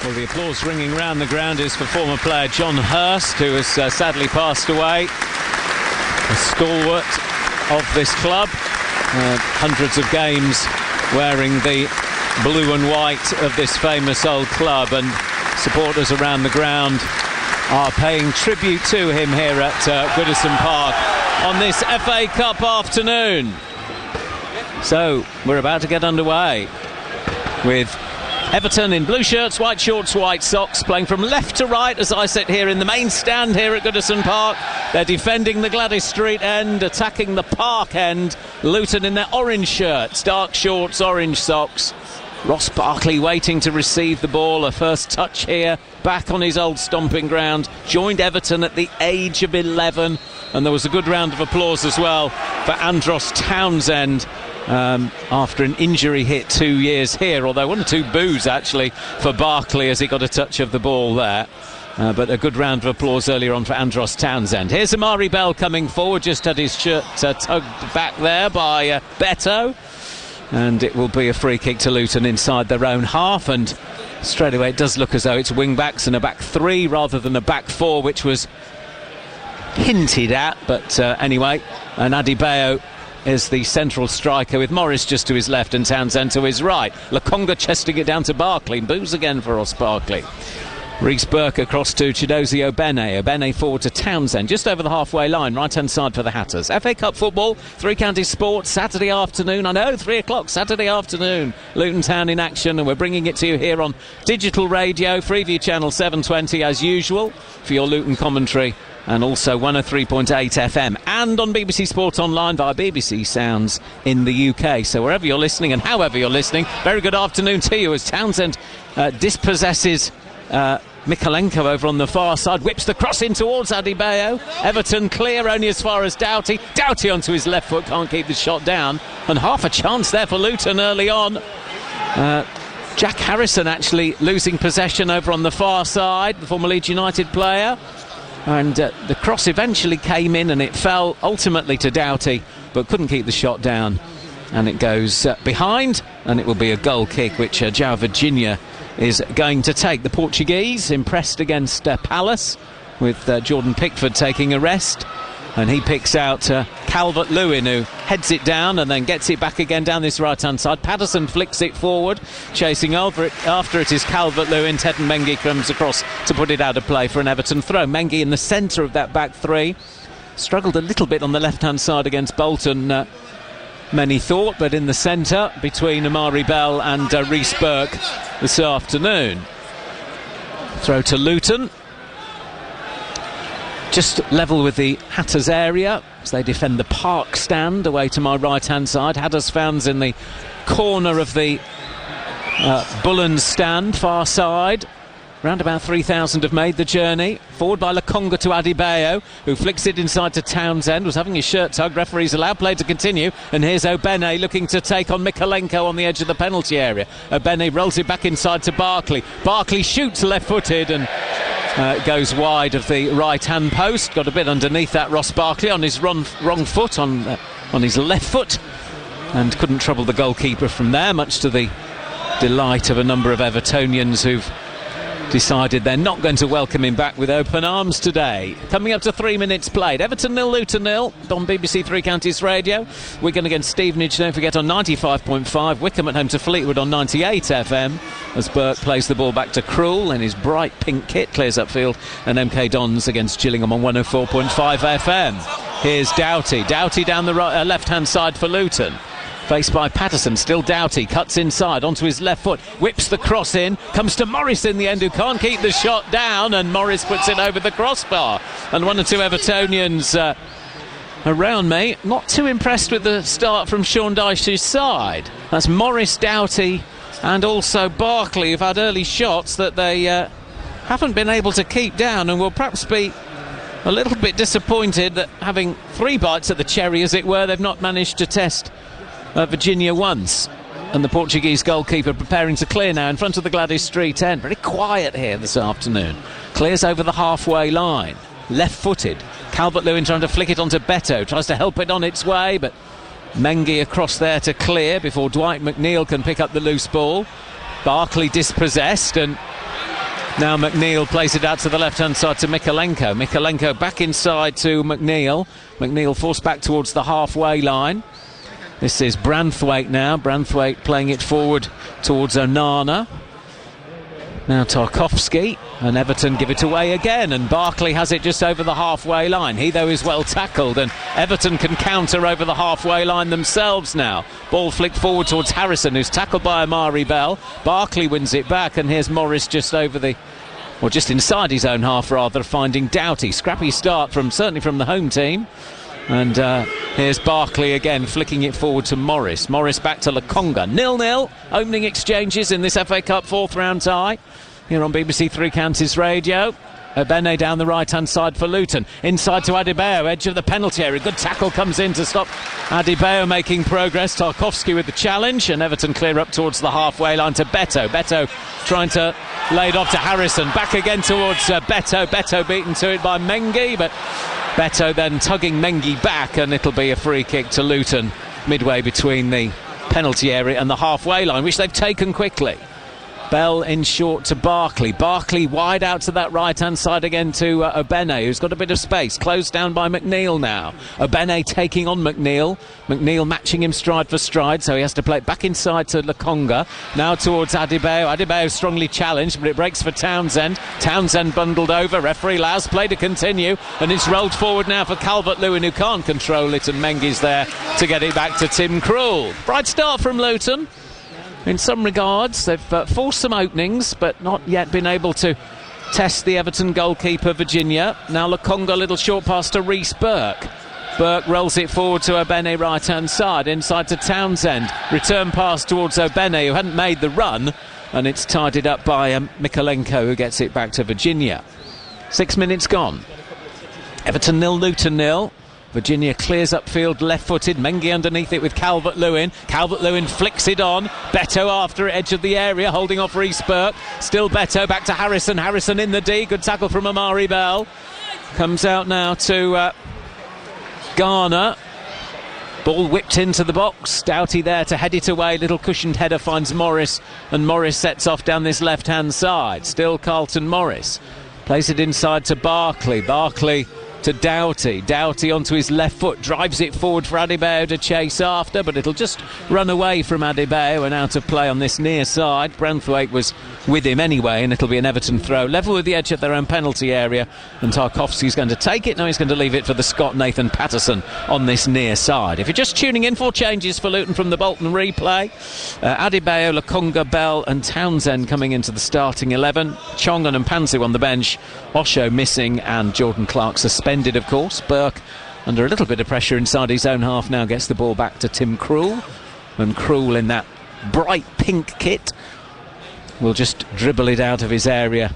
Well, the applause ringing round the ground is for former player John Hurst, who has sadly passed away. A stalwart of this club. Hundreds of games wearing the blue and white of this famous old club, and supporters around the ground are paying tribute to him here at Goodison Park on this FA Cup afternoon. So we're about to get underway with Everton in blue shirts, white shorts, white socks, playing from left to right as I sit here in the main stand here at Goodison Park. They're defending the Gladys Street end, attacking the Park end. Luton in their orange shirts, dark shorts, orange socks. Ross Barkley waiting to receive the ball. A first touch here, back on his old stomping ground. Joined Everton at the age of 11. And there was a good round of applause as well for Andros Townsend. After an injury hit 2 years here, although 1 or 2 boos actually for Barkley as he got a touch of the ball there. But a good round of applause earlier on for Andros Townsend. Here's Amari Bell coming forward, just had his shirt tugged back there by Beto. And it will be a free kick to Luton inside their own half. And straight away it does look as though it's wing-backs and a back 3 rather than a back 4, which was hinted at. But anyway, and Adebayo is the central striker, with Morris just to his left and Townsend to his right. Lokonga chesting it down to Barkley. Boos again for Ross Barkley. Reece Burke across to Chidozie Obene. Obene forward to Townsend, just over the halfway line, right-hand side for the Hatters. FA Cup football, Three Counties Sports, Saturday afternoon. I know, 3 o'clock Saturday afternoon. Luton Town in action, and we're bringing it to you here on digital radio, Freeview Channel 720 as usual, for your Luton commentary. And also 103.8 FM and on BBC Sport Online via BBC Sounds in the UK. So wherever you're listening and however you're listening, very good afternoon to you as Townsend dispossesses Mikalenko over on the far side, whips the cross in towards Adebayo. Everton clear only as far as Doughty. Doughty onto his left foot, can't keep the shot down. And half a chance there for Luton early on. Jack Harrison actually losing possession over on the far side, the former Leeds United player. And the cross eventually came in and it fell ultimately to Doughty, but couldn't keep the shot down. And it goes behind, and it will be a goal kick, which João Virginia is going to take. The Portuguese impressed against Palace, with Jordan Pickford taking a rest. And he picks out Calvert-Lewin, who heads it down and then gets it back again down this right-hand side. Patterson flicks it forward, chasing over it. After it is Calvert-Lewin. Teden Mengi comes across to put it out of play for an Everton throw. Mengi in the centre of that back 3. Struggled a little bit on the left-hand side against Bolton, many thought, but in the centre between Amari Bell and Reece Burke this afternoon. Throw to Luton. Just level with the Hatters area as they defend the Park stand away to my right-hand side. Hatters fans in the corner of the Bullen stand, far side. Round about 3,000 have made the journey. Forward by Lokonga to Adebayo, who flicks it inside to Townsend. Was having his shirt tugged. Referees allowed play to continue. And here's Obene looking to take on Mikalenko on the edge of the penalty area. Obene rolls it back inside to Barkley. Barkley shoots left-footed and goes wide of the right-hand post. Got a bit underneath that, Ross Barkley, on his wrong foot, on his left foot. And couldn't trouble the goalkeeper from there, much to the delight of a number of Evertonians who've decided they're not going to welcome him back with open arms today. Coming up to 3 minutes played. Everton 0, Luton 0 on BBC Three Counties Radio. Wigan against Stevenage, don't forget, on 95.5. Wickham at home to Fleetwood on 98 FM. As Burke plays the ball back to Krul in his bright pink kit, clears upfield. And MK Dons against Gillingham on 104.5 FM. Here's Doughty. Doughty down the left-hand side for Luton. Faced by Patterson, still Doughty, cuts inside onto his left foot, whips the cross in, comes to Morris in the end, who can't keep the shot down, and Morris puts it over the crossbar. And 1 or 2 Evertonians around me not too impressed with the start from Sean Dyche's side. That's Morris, Doughty and also Barkley, who've had early shots that they haven't been able to keep down, and will perhaps be a little bit disappointed that, having 3 bites at the cherry as it were, they've not managed to test Virginia once. And the Portuguese goalkeeper preparing to clear now in front of the Gladys Street end. Very quiet here this afternoon. Clears over the halfway line, left-footed. Calvert-Lewin trying to flick it onto Beto, tries to help it on its way, but Mengi across there to clear before Dwight McNeil can pick up the loose ball. Barkley dispossessed, and Now McNeil plays it out to the left-hand side to Mikalenko. Mikalenko back inside to McNeil. McNeil forced back towards the halfway line. This is Branthwaite now. Branthwaite playing it forward towards Onana. Now Tarkowski, and Everton give it away again, and Barkley has it just over the halfway line. He, though, is well tackled, and Everton can counter over the halfway line themselves now. Ball flicked forward towards Harrison, who's tackled by Amari Bell. Barkley wins it back, and here's Morris just over the, or just inside his own half rather, finding Doughty. Scrappy start certainly from the home team. And here's Barkley again, flicking it forward to Morris. Morris back to Lokonga. 0-0, opening exchanges in this FA Cup fourth round tie. Here on BBC Three Counties Radio. Obene down the right-hand side for Luton. Inside to Adebayo, edge of the penalty area. Good tackle comes in to stop Adebayo making progress. Tarkowski with the challenge, and Everton clear up towards the halfway line to Beto. Beto trying to lay it off to Harrison. Back again towards Beto. Beto beaten to it by Mengi, but Beto then tugging Mengi back, and it'll be a free kick to Luton midway between the penalty area and the halfway line, which they've taken quickly. Bell in short to Barkley. Barkley wide out to that right-hand side again to Obene, who's got a bit of space. Closed down by McNeil now. Obene taking on McNeil. McNeil matching him stride for stride, so he has to play it back inside to Lokonga. Now towards Adebayo. Adebayo strongly challenged, but it breaks for Townsend. Townsend bundled over. Referee allows play to continue, and it's rolled forward now for Calvert-Lewin, who can't control it, and Mengi's there to get it back to Tim Krul. Bright start from Luton. In some regards, they've forced some openings, but not yet been able to test the Everton goalkeeper, Virginia. Now Lokonga, little short pass to Reece Burke. Burke rolls it forward to Obene, right-hand side, inside to Townsend. Return pass towards Obene, who hadn't made the run, and it's tidied up by Mikalenko, who gets it back to Virginia. 6 minutes gone. Everton 0, Luton 0. Virginia clears upfield left-footed. Mengi underneath it with Calvert-Lewin. Calvert-Lewin flicks it on. Beto after it, edge of the area, holding off Reece Burke. Still Beto, back to Harrison. Harrison in the D. Good tackle from Amari Bell. Comes out now to Garner. Ball whipped into the box. Doughty there to head it away. Little cushioned header finds Morris, and Morris sets off down this left-hand side. Still Carlton Morris. Plays it inside to Barkley. Barkley to Doughty. Doughty onto his left foot, drives it forward for Adebayo to chase after, but it'll just run away from Adebayo and out of play on this near side. Branthwaite was with him anyway, and it'll be an Everton throw. Level with the edge of their own penalty area, and Tarkowski's going to take it. Now he's going to leave it for the Scot Nathan Patterson on this near side. If you're just tuning in, 4 changes for Luton from the Bolton replay. Adebayo, Lokonga, Bell and Townsend coming into the starting 11. Chong and Mpanzu on the bench. Osho missing, and Jordan Clark suspended, of course. Burke under a little bit of pressure inside his own half now, gets the ball back to Tim Krul, and Krul in that bright pink kit will just dribble it out of his area,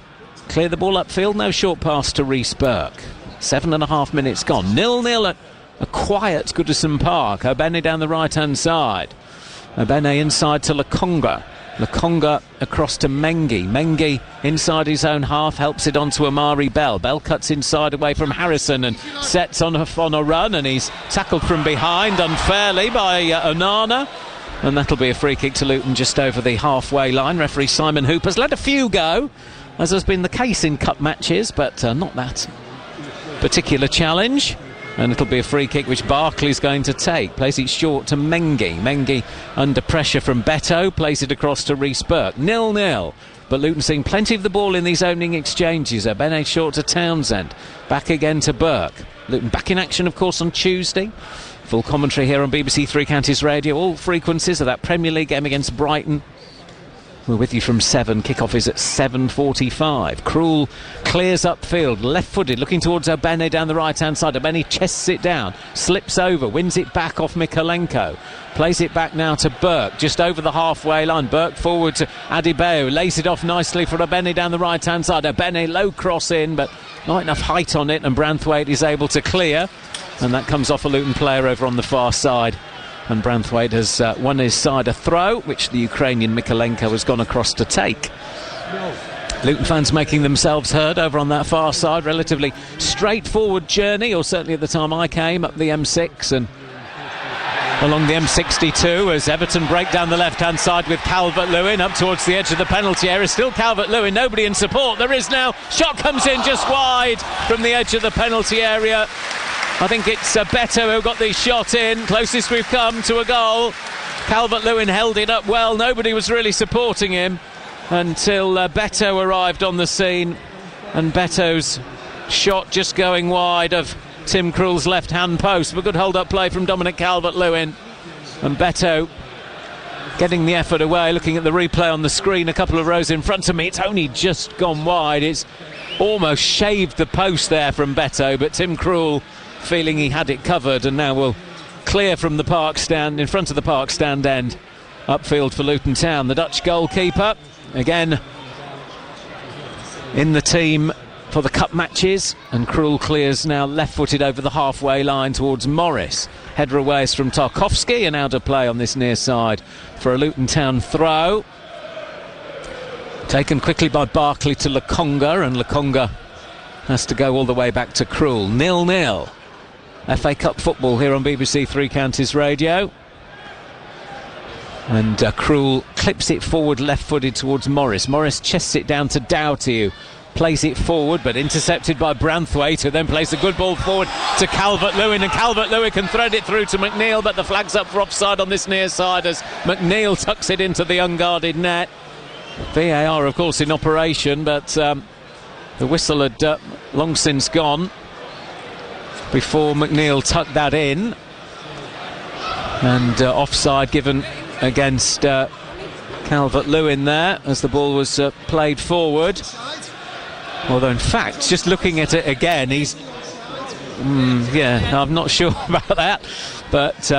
clear the ball upfield. No short pass to Reece Burke. 7.5 minutes gone. 0-0 at a quiet Goodison Park. Obene down the right hand side. Obene inside to Lokonga. Lokonga across to Mengi. Mengi inside his own half, helps it on to Amari Bell. Bell cuts inside away from Harrison and sets on a run, and he's tackled from behind unfairly by Onana, and that'll be a free kick to Luton just over the halfway line. Referee Simon Hooper's let a few go, as has been the case in cup matches, but not that particular challenge. And it'll be a free kick which Barkley's going to take. Plays it short to Mengi. Mengi under pressure from Beto. Plays it across to Reece Burke. 0-0. But Luton seeing plenty of the ball in these opening exchanges. Obene short to Townsend. Back again to Burke. Luton back in action, of course, on Tuesday. Full commentary here on BBC Three Counties Radio. All frequencies of that Premier League game against Brighton. We're with you from 7. Kickoff is at 7:45. Krul clears upfield, left-footed, looking towards Obene down the right-hand side. Obene chests it down, slips over, wins it back off Mikalenko. Plays it back now to Burke, just over the halfway line. Burke forward to Adebayo, lays it off nicely for Obene down the right-hand side. Obene low cross in, but not enough height on it, and Branthwaite is able to clear. And that comes off a Luton player over on the far side. And Branthwaite has won his side a throw, which the Ukrainian Mikalenko has gone across to take. Luton fans making themselves heard over on that far side. Relatively straightforward journey, or certainly at the time I came, up the M6, and along the M62 as Everton break down the left-hand side with Calvert-Lewin up towards the edge of the penalty area. Still Calvert-Lewin, nobody in support. There is now. Shot comes in just wide from the edge of the penalty area. I think it's Beto who got the shot in. Closest we've come to a goal. Calvert-Lewin held it up well. Nobody was really supporting him until Beto arrived on the scene. And Beto's shot just going wide of Tim Krul's left-hand post. But good hold-up play from Dominic Calvert-Lewin. And Beto getting the effort away. Looking at the replay on the screen a couple of rows in front of me, it's only just gone wide. It's almost shaved the post there from Beto, but Tim Krul feeling he had it covered, and now will clear from the park stand, in front of the park stand end, upfield for Luton Town. The Dutch goalkeeper again in the team for the cup matches, and Krul clears now left-footed over the halfway line towards Morris. Header away is from Tarkowski, and out of play on this near side for a Luton Town throw. Taken quickly by Barkley to Lokonga, and Lokonga has to go all the way back to Krul. 0-0. FA Cup football here on BBC Three Counties Radio. And Krul clips it forward left-footed towards Morris. Morris chests it down to Doughty, who plays it forward but intercepted by Branthwaite, who then plays a good ball forward to Calvert-Lewin, and Calvert-Lewin can thread it through to McNeil, but the flag's up for offside on this near side as McNeil tucks it into the unguarded net. VAR of course in operation, but the whistle had long since gone before McNeil tucked that in, and offside given against Calvert-Lewin there as the ball was played forward. Although in fact, just looking at it again, he's I'm not sure about that, but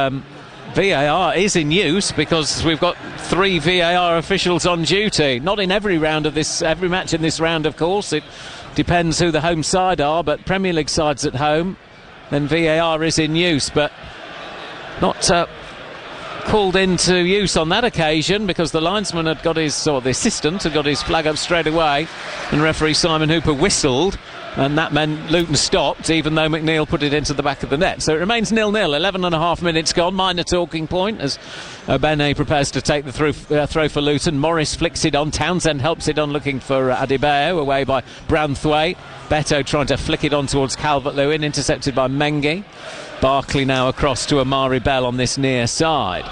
VAR is in use because we've got 3 VAR officials on duty. Not in every match in this round, of course. It depends who the home side are, but Premier League sides at home, then VAR is in use, but not called into use on that occasion because the linesman had got his, or the assistant had got his flag up straight away, and referee Simon Hooper whistled, and that meant Luton stopped even though McNeil put it into the back of the net. So it remains 0-0, 11 and a half minutes gone. Minor talking point as Bene prepares to take the throw for Luton. Morris flicks it on, Townsend helps it on looking for Adebayo, away by Branthwaite. Beto trying to flick it on towards Calvert-Lewin, intercepted by Mengi. Barkley now across to Amari Bell on this near side.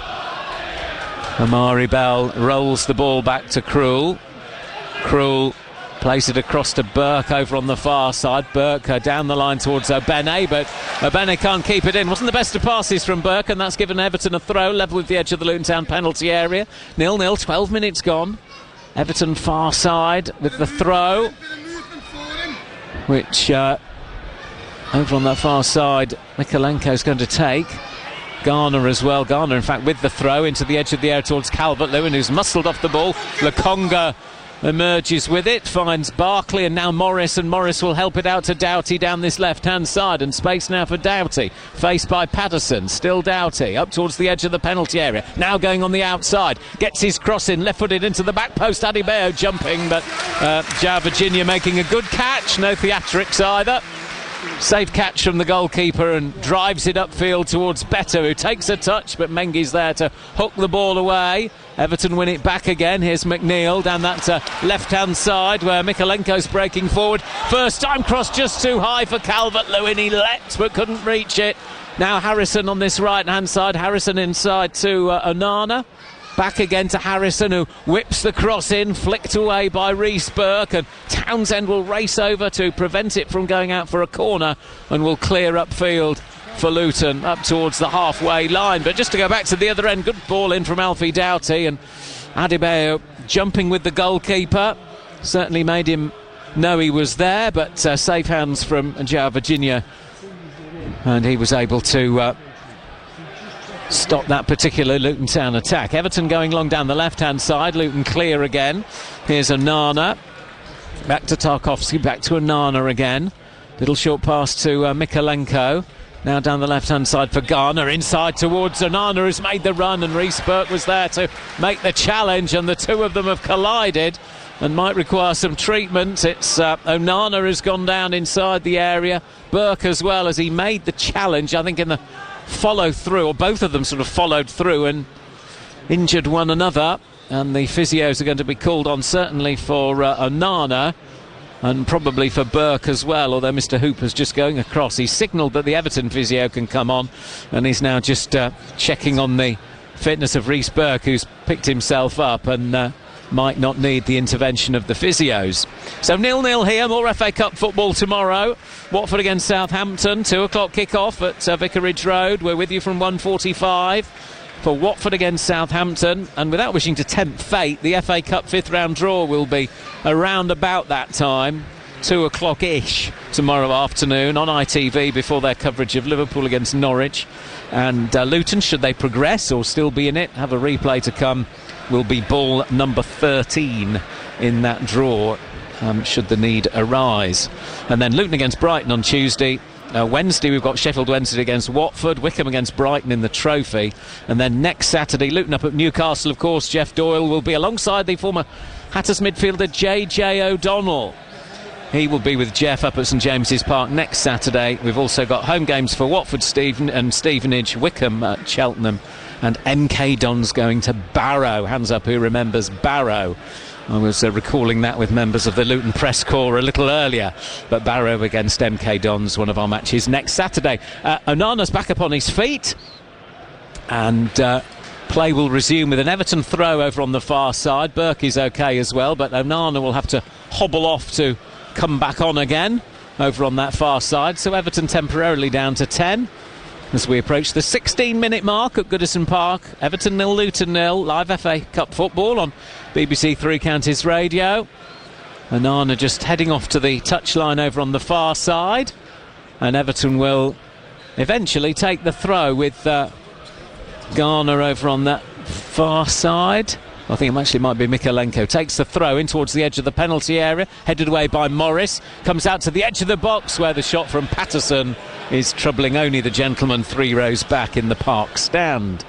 Amari Bell rolls the ball back to Krul. Krul plays it across to Burke over on the far side. Burke down the line towards Obene, but Obene can't keep it in. Wasn't the best of passes from Burke, and that's given Everton a throw level with the edge of the Luton Town penalty area. 0-0, 12 minutes gone. Everton far side with the throw, which over on that far side Mikalenko's going to take. Garner as well. Garner in fact with the throw into the edge of the area towards Calvert-Lewin, who's muscled off the ball. Lokonga emerges with it, finds Barkley, and now Morris, and Morris will help it out to Doughty down this left-hand side, and space now for Doughty, faced by Patterson. Still Doughty up towards the edge of the penalty area, now going on the outside, gets his cross in, left-footed into the back post. Adebayo jumping, but João Virginia making a good catch, no theatrics either. Safe catch from the goalkeeper, and drives it upfield towards Beto, who takes a touch, but Mengi's there to hook the ball away. Everton win it back again. Here's McNeil down that left-hand side where Mikalenko's breaking forward. First time cross just too high for Calvert-Lewin. He leapt but couldn't reach it. Now Harrison on this right-hand side. Harrison inside to Onana. Back again to Harrison, who whips the cross in, flicked away by Reece Burke, and Townsend will race over to prevent it from going out for a corner, and will clear upfield for Luton up towards the halfway line. But just to go back to the other end, good ball in from Alfie Doughty, and Adebayo jumping with the goalkeeper certainly made him know he was there, but safe hands from João Virginia, and he was able to stop that particular Luton Town attack. Everton going long down the left-hand side. Luton clear again. Here's Onana. Back to Tarkowski, back to Onana again. Little short pass to Mikalenko. Now down the left-hand side for Garner. Inside towards Onana, who's made the run, and Reece Burke was there to make the challenge, and the two of them have collided and might require some treatment. It's Onana who's gone down inside the area. Burke as well, as he made the challenge, I think in the follow through, or both of them sort of followed through and injured one another. And the physios are going to be called on, certainly for Onana and probably for Burke as well, although Mr. Hooper's just going across. He's signalled that the Everton physio can come on, and he's now just checking on the fitness of Reece Burke, who's picked himself up and might not need the intervention of the physios. So 0-0 here, more FA Cup football tomorrow. Watford against Southampton, 2 o'clock kick-off at Vicarage Road. We're with you from 1:45 for Watford against Southampton. And without wishing to tempt fate, the FA Cup 5th round draw will be around about that time, 2 o'clock-ish tomorrow afternoon on ITV before their coverage of Liverpool against Norwich. And Luton, should they progress or still be in it, have a replay to come, will be ball number 13 in that draw, should the need arise. And then Luton against Brighton on Tuesday. Wednesday we've got Sheffield Wednesday against Watford, Wickham against Brighton in the Trophy, and then next Saturday Luton up at Newcastle. Of course, Jeff Doyle will be alongside the former Hatters midfielder JJ O'Donnell. He will be with Jeff up at St James's Park next Saturday. We've also got home games for Watford, Stevenage, Wickham at Cheltenham, and MK Dons going to Barrow. Hands up who remembers Barrow. I was recalling that with members of the Luton press corps a little earlier. But Barrow against MK Dons, one of our matches next Saturday. Onana's back up on his feet, and play will resume with an Everton throw over on the far side. Burke is okay as well, but Onana will have to hobble off to come back on again over on that far side. So Everton temporarily down to 10 as we approach the 16-minute mark at Goodison Park. Everton 0, Luton 0. Live FA Cup football on BBC Three Counties Radio. Onana just heading off to the touchline over on the far side, and Everton will eventually take the throw with Garner over on that far side. I think it actually might be Mikalenko. Takes the throw in towards the edge of the penalty area, headed away by Morris. Comes out to the edge of the box where the shot from Patterson is troubling only the gentleman 3 rows back in the Park stand.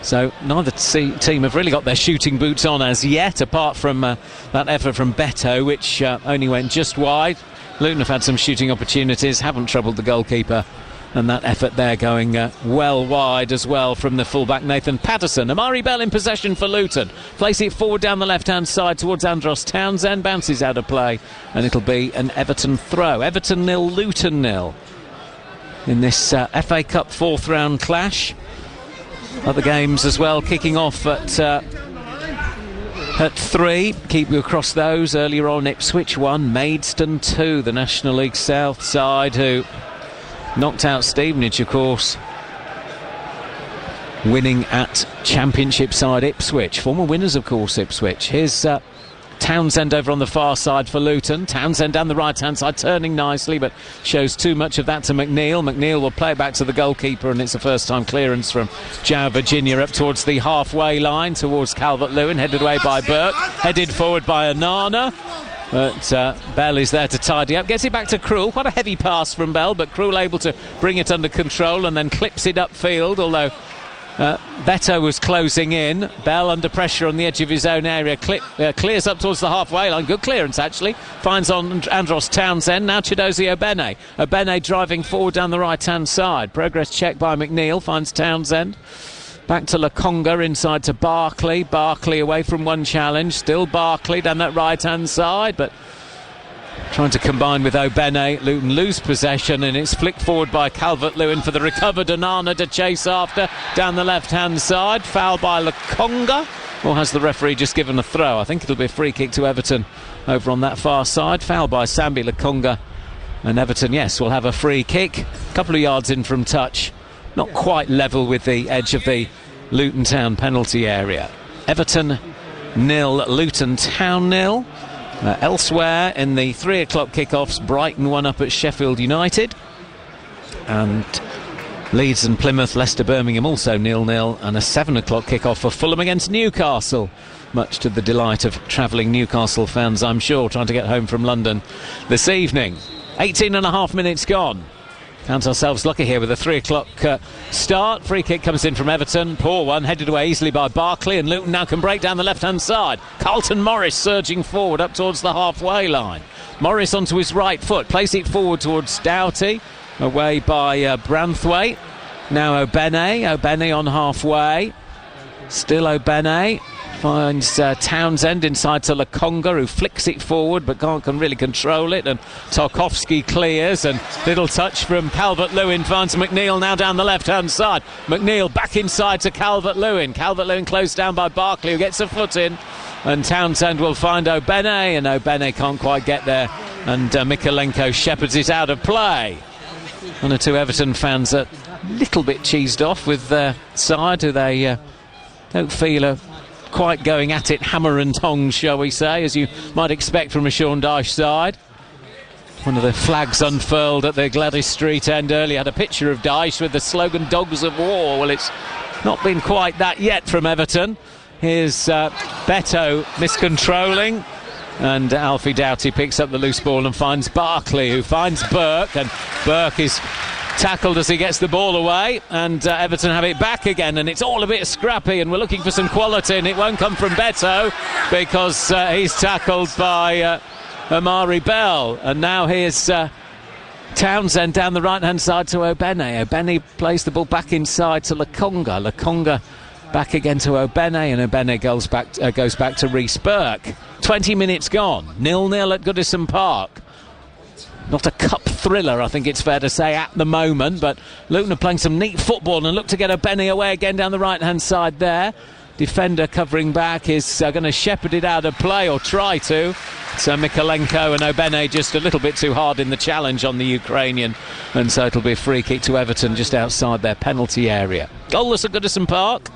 So neither team have really got their shooting boots on as yet, apart from that effort from Beto, which only went just wide. Luton have had some shooting opportunities, haven't troubled the goalkeeper. And that effort there going well wide as well from the fullback Nathan Patterson. Amari Bell in possession for Luton. Plays it forward down the left-hand side towards Andros Townsend. Bounces out of play, and it'll be an Everton throw. Everton 0, Luton 0 in this FA Cup 4th round clash. Other games as well kicking off at 3. Keep you across those. Earlier on, Ipswich 1, Maidstone 2. The National League South side who knocked out Stevenage, of course, winning at Championship side Ipswich. Former winners, of course, Ipswich. Here's Townsend over on the far side for Luton. Townsend down the right-hand side, turning nicely, but shows too much of that to McNeil. McNeil will play it back to the goalkeeper, and it's a first-time clearance from João Virginia up towards the halfway line, towards Calvert-Lewin, headed away by Burke, headed forward by Onana. But Bell is there to tidy up. Gets it back to Krul. Quite a heavy pass from Bell, but Krul able to bring it under control and then clips it upfield, although Beto was closing in. Bell under pressure on the edge of his own area. Clears up towards the halfway line. Good clearance, actually. Finds on Andros Townsend. Now Chidozie Obene. Obene driving forward down the right-hand side. Progress check by McNeil. Finds Townsend. Back to Lakonga, inside to Barkley. Barkley away from one challenge. Still Barkley down that right-hand side, but trying to combine with Obene. Luton lose possession, and it's flicked forward by Calvert-Lewin for the recovered Onana to chase after. Down the left-hand side. Foul by Lakonga. Or has the referee just given a throw? I think it'll be a free kick to Everton over on that far side. Foul by Sambi Lakonga. And Everton, yes, will have a free kick. A couple of yards in from touch. Not quite level with the edge of the Luton Town penalty area. Everton 0, Luton Town 0. Elsewhere in the 3 o'clock kickoffs, Brighton 1 up at Sheffield United. And Leeds and Plymouth, Leicester Birmingham also 0-0. And a 7 o'clock kickoff for Fulham against Newcastle. Much to the delight of travelling Newcastle fans, I'm sure, trying to get home from London this evening. 18.5 minutes gone. Count ourselves lucky here with a 3 o'clock start. Free kick comes in from Everton. Poor one, headed away easily by Barkley, and Luton now can break down the left-hand side. Carlton Morris surging forward up towards the halfway line. Morris onto his right foot, plays it forward towards Doughty, away by Branthwaite. Now Obene on halfway. Still Obene. Finds Townsend inside to Lokonga, who flicks it forward but can really control it, and Tarkowski clears, and little touch from Calvert-Lewin finds McNeil now down the left-hand side. McNeil back inside to Calvert-Lewin. Calvert-Lewin closed down by Barkley, who gets a foot in, and Townsend will find Obene, and Obene can't quite get there, and Mykolenko shepherds it out of play. One or two Everton fans are a little bit cheesed off with their side, who they don't feel are quite going at it hammer and tongs, shall we say, as you might expect from a Sean Dyche side. One of the flags unfurled at the Gladys Street end earlier had a picture of Dyche with the slogan "Dogs of War." Well, it's not been quite that yet from Everton. Here's Beto miscontrolling, and Alfie Doughty picks up the loose ball and finds Barkley, who finds Burke, and Burke is tackled as he gets the ball away, and Everton have it back again, and it's all a bit scrappy, and we're looking for some quality, and it won't come from Beto because he's tackled by Amari Bell. And now here's Townsend down the right hand side to Obene. Obene plays the ball back inside to Lokonga back again to Obene, and Obene goes back to Reece Burke. 20 minutes gone, 0-0 at Goodison Park. Not a cup thriller, I think it's fair to say, at the moment, but Luton are playing some neat football and look to get Obene away again down the right-hand side there. Defender covering back is going to shepherd it out of play, or try to. So Mykolenko and Obene just a little bit too hard in the challenge on the Ukrainian, and so it'll be a free kick to Everton just outside their penalty area. Goalless at Goodison Park.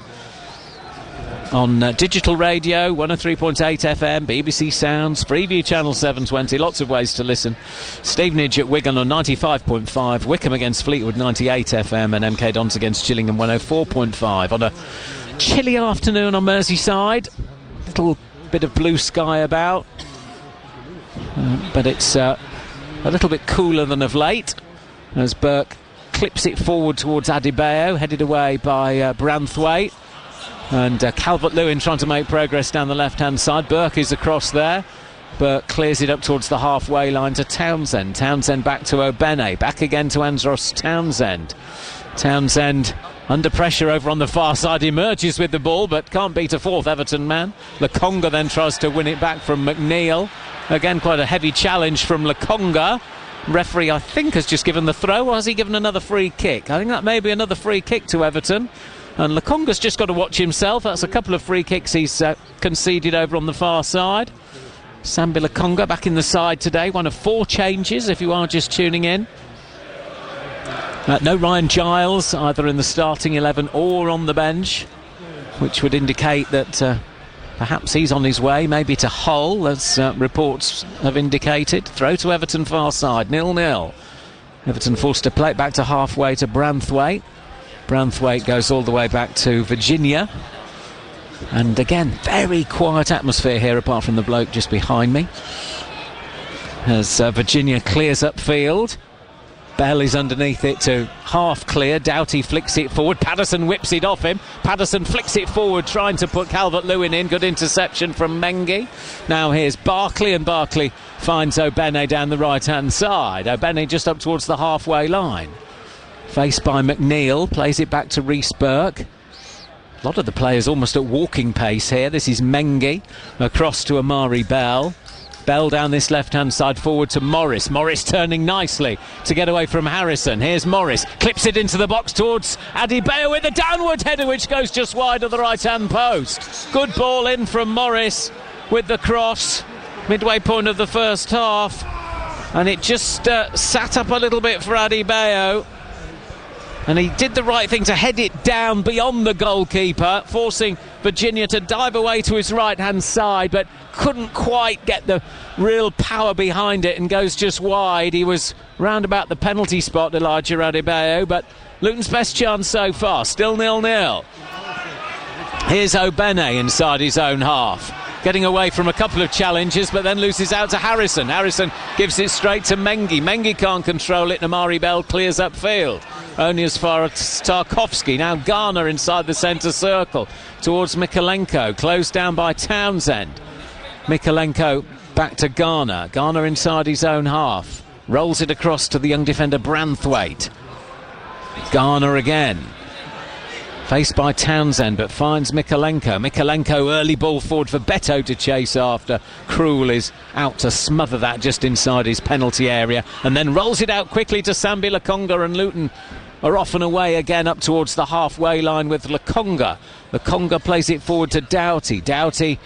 On digital radio, 103.8 FM, BBC Sounds, Freeview Channel 720, lots of ways to listen. Stevenage at Wigan on 95.5, Wickham against Fleetwood 98 FM, and MK Dons against Gillingham 104.5. On a chilly afternoon on Merseyside, little bit of blue sky about, but it's a little bit cooler than of late, as Burke clips it forward towards Adebayo, headed away by Branthwaite. And Calvert-Lewin trying to make progress down the left-hand side. Burke is across there. Burke clears it up towards the halfway line to Townsend. Townsend back to Obene. Back again to Andros Townsend. Townsend under pressure over on the far side. Emerges with the ball, but can't beat a fourth Everton man. Lokonga then tries to win it back from McNeil. Again, quite a heavy challenge from Lokonga. Referee, I think, has just given the throw, or has he given another free kick? I think that may be another free kick to Everton. And Lokonga's just got to watch himself. That's a couple of free kicks he's conceded over on the far side. Sambi Lokonga back in the side today. One of 4 changes if you are just tuning in. No Ryan Giles either in the starting 11 or on the bench, which would indicate that perhaps he's on his way, maybe to Hull, as reports have indicated. Throw to Everton far side, 0-0. Everton forced to play it back to halfway to Branthwaite. Branthwaite goes all the way back to Virginia, and again very quiet atmosphere here apart from the bloke just behind me as Virginia clears upfield. Bell is underneath it to half clear. Doughty flicks it forward. Patterson whips it off him. Patterson flicks it forward, trying to put Calvert-Lewin in. Good interception from Mengi. Now here's Barkley, and Barkley finds Obene down the right hand side. Obene just up towards the halfway line. Faced by McNeil, plays it back to Reece Burke. A lot of the players almost at walking pace here. This is Mengi across to Amari Bell. Bell down this left-hand side forward to Morris. Morris turning nicely to get away from Harrison. Here's Morris, clips it into the box towards Adebayo with a downward header which goes just wide of the right-hand post. Good ball in from Morris with the cross, midway point of the first half. And it just sat up a little bit for Adebayo. And he did the right thing to head it down beyond the goalkeeper, forcing Virginia to dive away to his right-hand side, but couldn't quite get the real power behind it and goes just wide. He was round about the penalty spot, Elijah Adebayo, but Luton's best chance so far, still 0-0. Here's Obene inside his own half, getting away from a couple of challenges, but then loses out to Harrison. Harrison gives it straight to Mengi. Mengi can't control it, and Amari Bell clears upfield. Only as far as Tarkowski. Now Garner inside the centre circle towards Mykolenko. Closed down by Townsend. Mykolenko back to Garner. Garner inside his own half. Rolls it across to the young defender Branthwaite. Garner again. Faced by Townsend, but finds Mykolenko. Mykolenko, early ball forward for Beto to chase after. Krul is out to smother that just inside his penalty area, and then rolls it out quickly to Sambi Lokonga, and Luton are off and away again up towards the halfway line with Lokonga. Lokonga plays it forward to Doughty. Doughty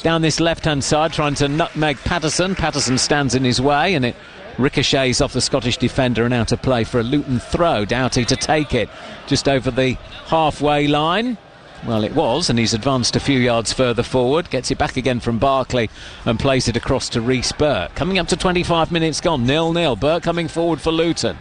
down this left-hand side trying to nutmeg Patterson. Patterson stands in his way, and it ricochets off the Scottish defender and out of play for a Luton throw. Doughty to take it just over the halfway line. Well, it was, and he's advanced a few yards further forward. Gets it back again from Barkley and plays it across to Rhys Burke. Coming up to 25 minutes gone, 0-0. Burke coming forward for Luton.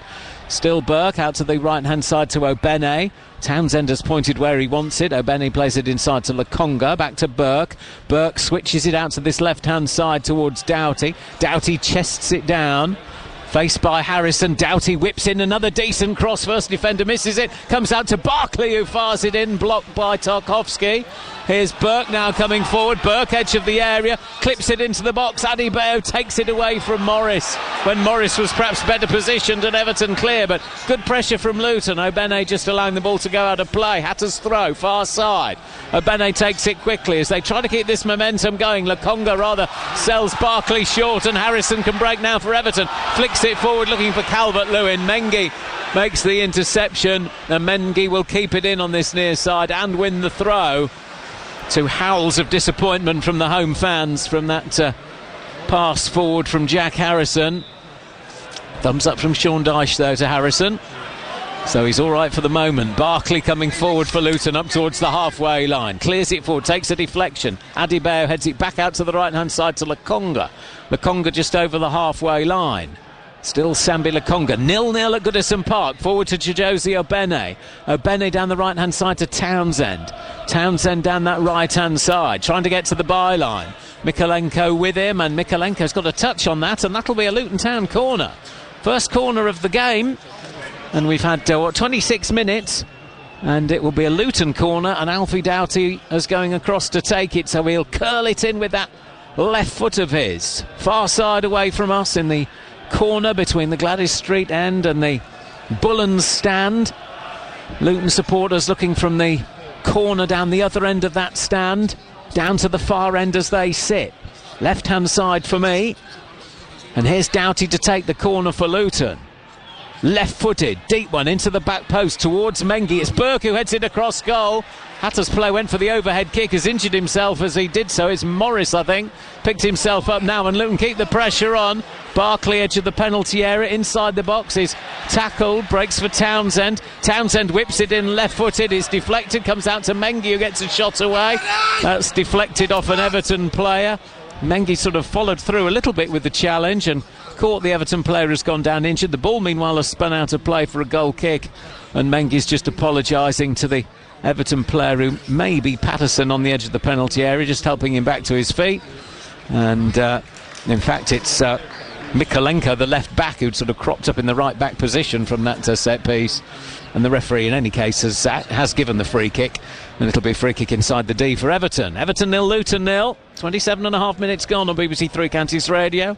Still Burke out to the right-hand side to Obene. Townsend has pointed where he wants it. Obene plays it inside to Lokonga. Back to Burke. Burke switches it out to this left-hand side towards Doughty. Doughty chests it down. Faced by Harrison. Doughty whips in another decent cross. First defender misses it. Comes out to Barkley, who fires it in. Blocked by Tarkowski. Here's Burke now coming forward. Burke, edge of the area, clips it into the box. Adebayo takes it away from Morris when Morris was perhaps better positioned and Everton clear, but good pressure from Luton. Obene just allowing the ball to go out of play. Hatter's throw, far side. Obene takes it quickly as they try to keep this momentum going. Lokonga rather sells Barkley short, and Harrison can break now for Everton. Flicks it forward looking for Calvert-Lewin. Mengi makes the interception, and Mengi will keep it in on this near side and win the throw. To howls of disappointment from the home fans from that pass forward from Jack Harrison. Thumbs up from Sean Dyche though to Harrison, so he's all right for the moment. Barkley coming forward for Luton up towards the halfway line, clears it forward, takes a deflection. Adebayo heads it back out to the right hand side to Lokonga. Lokonga just over the halfway line. Still Sambi Lokonga. 0-0 at Goodison Park. Forward to Chijozie Obene. Obene down the right-hand side to Townsend. Townsend down that right-hand side, trying to get to the byline. Mykolenko with him, and Mykolenko's got a touch on that, and that'll be a Luton Town corner. First corner of the game, and we've had 26 minutes, and it will be a Luton corner, and Alfie Doughty is going across to take it, so he'll curl it in with that left foot of his. Far side away from us in the corner between the Gladys Street end and the Bullen stand. Luton supporters looking from the corner down the other end of that stand down to the far end as they sit. Left hand side for me, and here's Doughty to take the corner for Luton. Left footed, deep one into the back post towards Mengi. It's Burke who heads it across goal. Hatter's play went for the overhead kick, has injured himself as he did so. It's Morris, I think, picked himself up now, and Luton keep the pressure on. Barkley edge of the penalty area, inside the box is tackled, breaks for Townsend. Townsend whips it in left footed, is deflected, comes out to Mengi who gets a shot away. That's deflected off an Everton player. Mengi sort of followed through a little bit with the challenge and caught the Everton player who's gone down injured. The ball meanwhile has spun out of play for a goal kick, and Mengi's just apologising to the Everton player, who may be Patterson, on the edge of the penalty area, just helping him back to his feet. And in fact it's Mykolenko, the left back, who'd sort of cropped up in the right back position from that set piece, and the referee in any case has given the free kick, and it'll be a free kick inside the D for Everton. Everton 0, Luton 0. 27.5 minutes gone on BBC Three Counties Radio.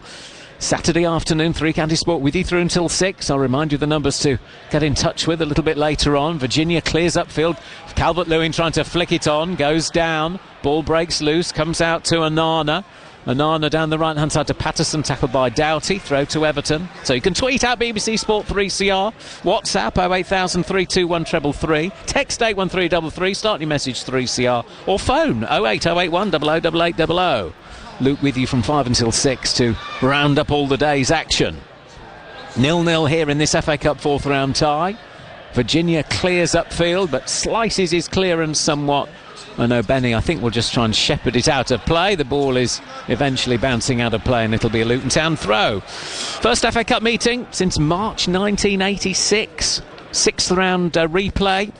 Saturday afternoon, Three Counties Sport with you through until 6. I'll remind you the numbers to get in touch with a little bit later on. Virginia clears upfield. Calvert-Lewin trying to flick it on, goes down, ball breaks loose, comes out to Onana. Onana down the right hand side to Patterson, tackled by Doughty, throw to Everton. So you can tweet out BBC Sport 3CR, WhatsApp 08000 321 333, text 81333, start your message 3CR, or phone 08081 008800. Luke with you from 5 until 6 to round up all the day's action. 0-0 here in this FA Cup fourth round tie. Virginia clears upfield but slices his clearance somewhat, and Obene I think will just try and shepherd it out of play. The ball is eventually bouncing out of play, and it'll be a Luton Town throw. First FA Cup meeting since March 1986. Sixth round replay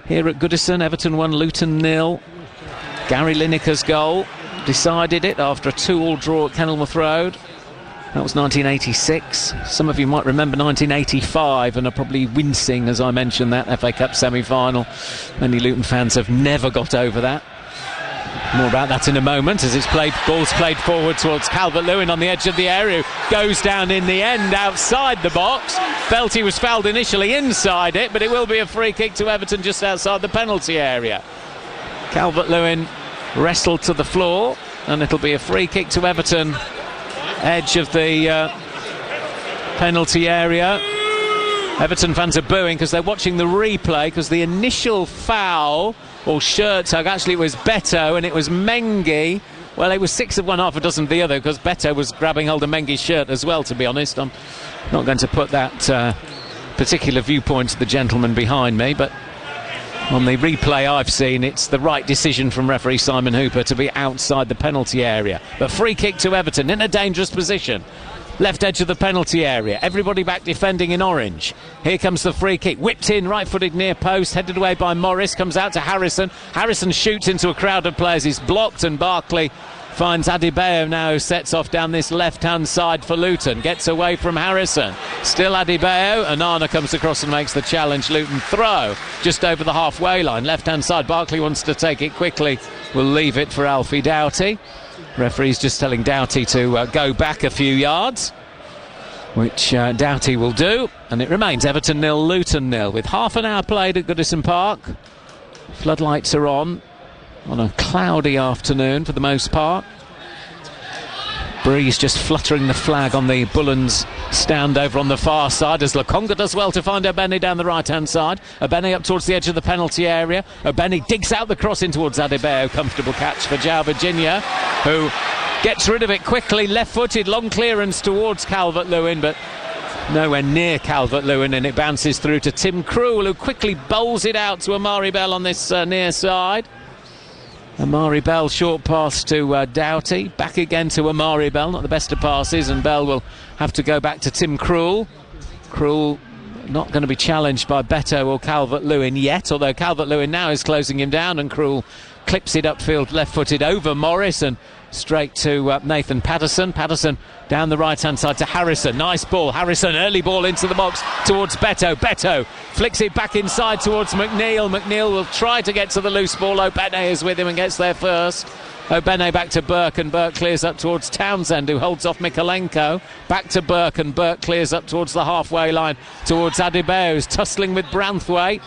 here at Goodison. Everton 1, Luton 0. Gary Lineker's goal decided it after a 2-2 draw at Kenilworth Road. That was 1986. Some of you might remember 1985 and are probably wincing as I mentioned that FA Cup semi-final. Many Luton fans have never got over that. More about that in a moment as ball's played forward towards Calvert-Lewin on the edge of the area, goes down in the end outside the box. Felty was fouled initially inside it, but it will be a free kick to Everton just outside the penalty area. Calvert-Lewin wrestled to the floor, and it'll be a free kick to Everton, edge of the penalty area. Everton fans are booing because they're watching the replay, because the initial foul or shirt tug, actually it was Beto and it was Mengi. Well, it was 6 of one, half a dozen of the other, because Beto was grabbing hold of Mengi's shirt as well, to be honest. I'm not going to put that particular viewpoint to the gentleman behind me, but on the replay I've seen, it's the right decision from referee Simon Hooper to be outside the penalty area. But free kick to Everton in a dangerous position. Left edge of the penalty area, everybody back defending in orange. Here comes the free kick, whipped in, right-footed near post, headed away by Morris, comes out to Harrison. Harrison shoots into a crowd of players, he's blocked, and Barkley finds Adebayo now, who sets off down this left-hand side for Luton. Gets away from Harrison. Still Adebayo. Onana comes across and makes the challenge. Luton throw just over the halfway line. Left-hand side, Barkley wants to take it quickly. We'll leave it for Alfie Doughty. Referee's just telling Doughty to go back a few yards, which Doughty will do. And it remains Everton 0, Luton 0, with half an hour played at Goodison Park. Floodlights are on a cloudy afternoon for the most part. Breeze just fluttering the flag on the Bullens stand over on the far side, as Lokonga does well to find Obene down the right hand side. Obene up towards the edge of the penalty area. Obene digs out the cross in towards Adebayo. Comfortable catch for João Virginia, who gets rid of it quickly, left-footed, long clearance towards Calvert-Lewin, but nowhere near Calvert-Lewin, and it bounces through to Tim Krul, who quickly bowls it out to Amari Bell on this near side. Amari Bell, short pass to Doughty, back again to Amari Bell, not the best of passes, and Bell will have to go back to Tim Krul. Krul not going to be challenged by Beto or Calvert-Lewin yet, although Calvert-Lewin now is closing him down, and Krul clips it upfield left-footed over Morris and straight to Nathan Patterson. Patterson down the right-hand side to Harrison. Nice ball. Harrison, early ball into the box towards Beto. Beto flicks it back inside towards McNeil. McNeil will try to get to the loose ball. Obene is with him and gets there first. Obene back to Burke, and Burke clears up towards Townsend, who holds off Mikalenko. Back to Burke, and Burke clears up towards the halfway line towards Adebayo, who's tussling with Branthwaite.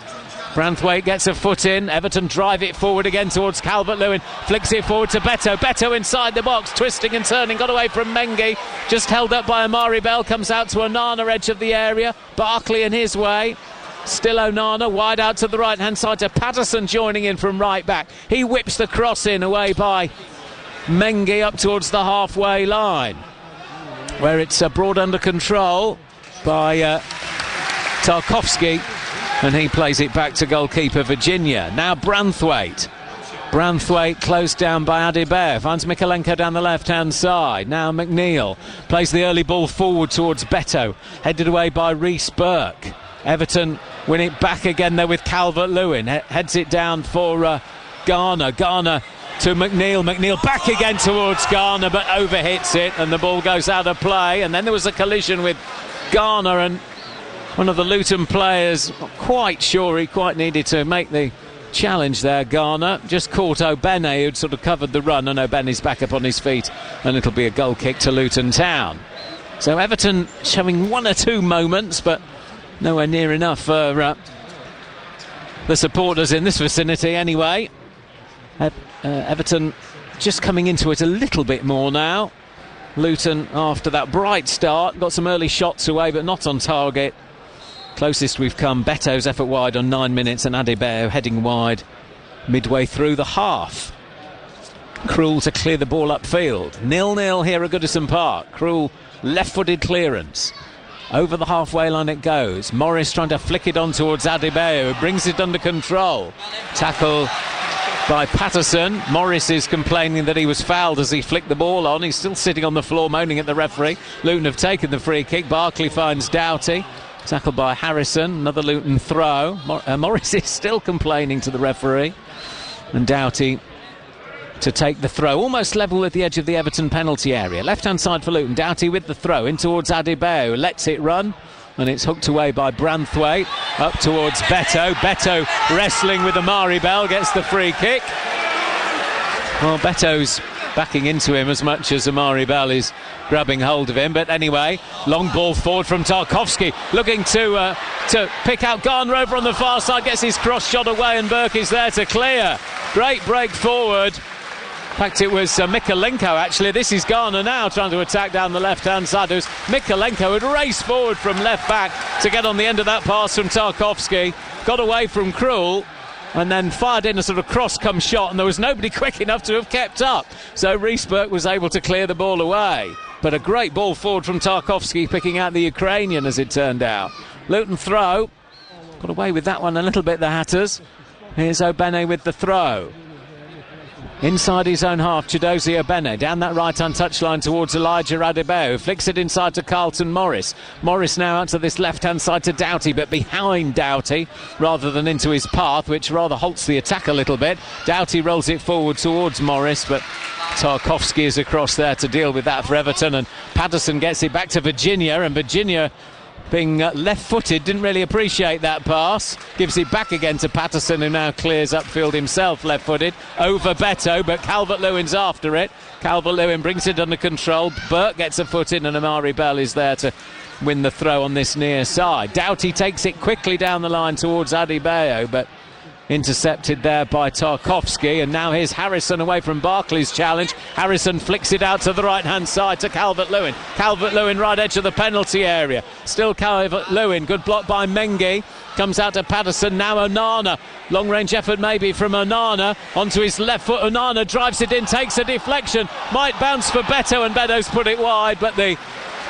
Branthwaite gets a foot in. Everton drive it forward again towards Calvert-Lewin. Flicks it forward to Beto. Beto inside the box, twisting and turning. Got away from Mengi. Just held up by Amari Bell. Comes out to Onana, edge of the area. Barkley in his way. Still Onana, wide out to the right-hand side to Patterson, joining in from right back. He whips the cross in, away by Mengi up towards the halfway line, where it's brought under control by Tarkowski, and he plays it back to goalkeeper Virginia. Now Branthwaite. Branthwaite closed down by Adebayo, finds Mikalenko down the left-hand side. Now McNeil plays the early ball forward towards Beto, headed away by Reece Burke. Everton win it back again there with Calvert-Lewin. Heads it down for Garner. Garner to McNeil. McNeil back again towards Garner, but overhits it and the ball goes out of play. And then there was a collision with Garner, and one of the Luton players, not quite sure he quite needed to make the challenge there. Garner just caught Obene, who'd sort of covered the run, and Obene's back up on his feet, and it'll be a goal kick to Luton Town. So Everton showing one or two moments, but nowhere near enough for the supporters in this vicinity anyway. Everton just coming into it a little bit more now. Luton, after that bright start, got some early shots away but not on target. Closest we've come, Beto's effort wide on 9 minutes, and Adebayo heading wide midway through the half. Krul to clear the ball upfield. 0-0 here at Goodison Park. Krul left-footed clearance. Over the halfway line it goes. Morris trying to flick it on towards Adebayo, who brings it under control. Tackle by Patterson. Morris is complaining that he was fouled as he flicked the ball on. He's still sitting on the floor moaning at the referee. Luton have taken the free kick. Barkley finds Doughty. Tackle by Harrison. Another Luton throw. Morris is still complaining to the referee. And Doughty to take the throw, almost level at the edge of the Everton penalty area. Left-hand side for Luton. Doughty with the throw in towards Adebayo. Lets it run, and it's hooked away by Branthwaite. Up towards Beto. Beto wrestling with Amari Bell, gets the free kick. Well, Beto's backing into him as much as Amari Bell is grabbing hold of him. But anyway, long ball forward from Tarkowski, looking to pick out Garner over on the far side, gets his cross shot away and Burke is there to clear. Great break forward. In fact, it was Mikalenko, actually. This is Garner now trying to attack down the left-hand side. It was Mikalenko who'd raced forward from left back to get on the end of that pass from Tarkowski. Got away from Krul and then fired in a sort of cross-come shot, and there was nobody quick enough to have kept up. So Reece Burke was able to clear the ball away. But a great ball forward from Tarkowski, picking out the Ukrainian, as it turned out. Luton throw. Got away with that one a little bit, the Hatters. Here's Obene with the throw. Inside his own half, Chidozie Obene down that right-hand touchline towards Elijah Adebayo, flicks it inside to Carlton Morris. Morris now out to this left-hand side to Doughty, but behind Doughty rather than into his path, which rather halts the attack a little bit. Doughty rolls it forward towards Morris, but Tarkowski is across there to deal with that for Everton, and Patterson gets it back to Virginia, and Virginia, being left-footed, didn't really appreciate that pass. Gives it back again to Patterson, who now clears upfield himself, left-footed, over Beto, but Calvert-Lewin's after it. Calvert-Lewin brings it under control. Burke gets a foot in, and Amari Bell is there to win the throw on this near side. Doughty takes it quickly down the line towards Adebayo, but intercepted there by Tarkowski, and now here's Harrison away from Barkley's challenge. Harrison flicks it out to the right hand side to Calvert-Lewin. Calvert-Lewin right edge of the penalty area. Still Calvert-Lewin, good block by Mengi. Comes out to Patterson, now Onana. Long range effort maybe from Onana. Onto his left foot, Onana drives it in, takes a deflection. Might bounce for Beto, and Beto's put it wide, but the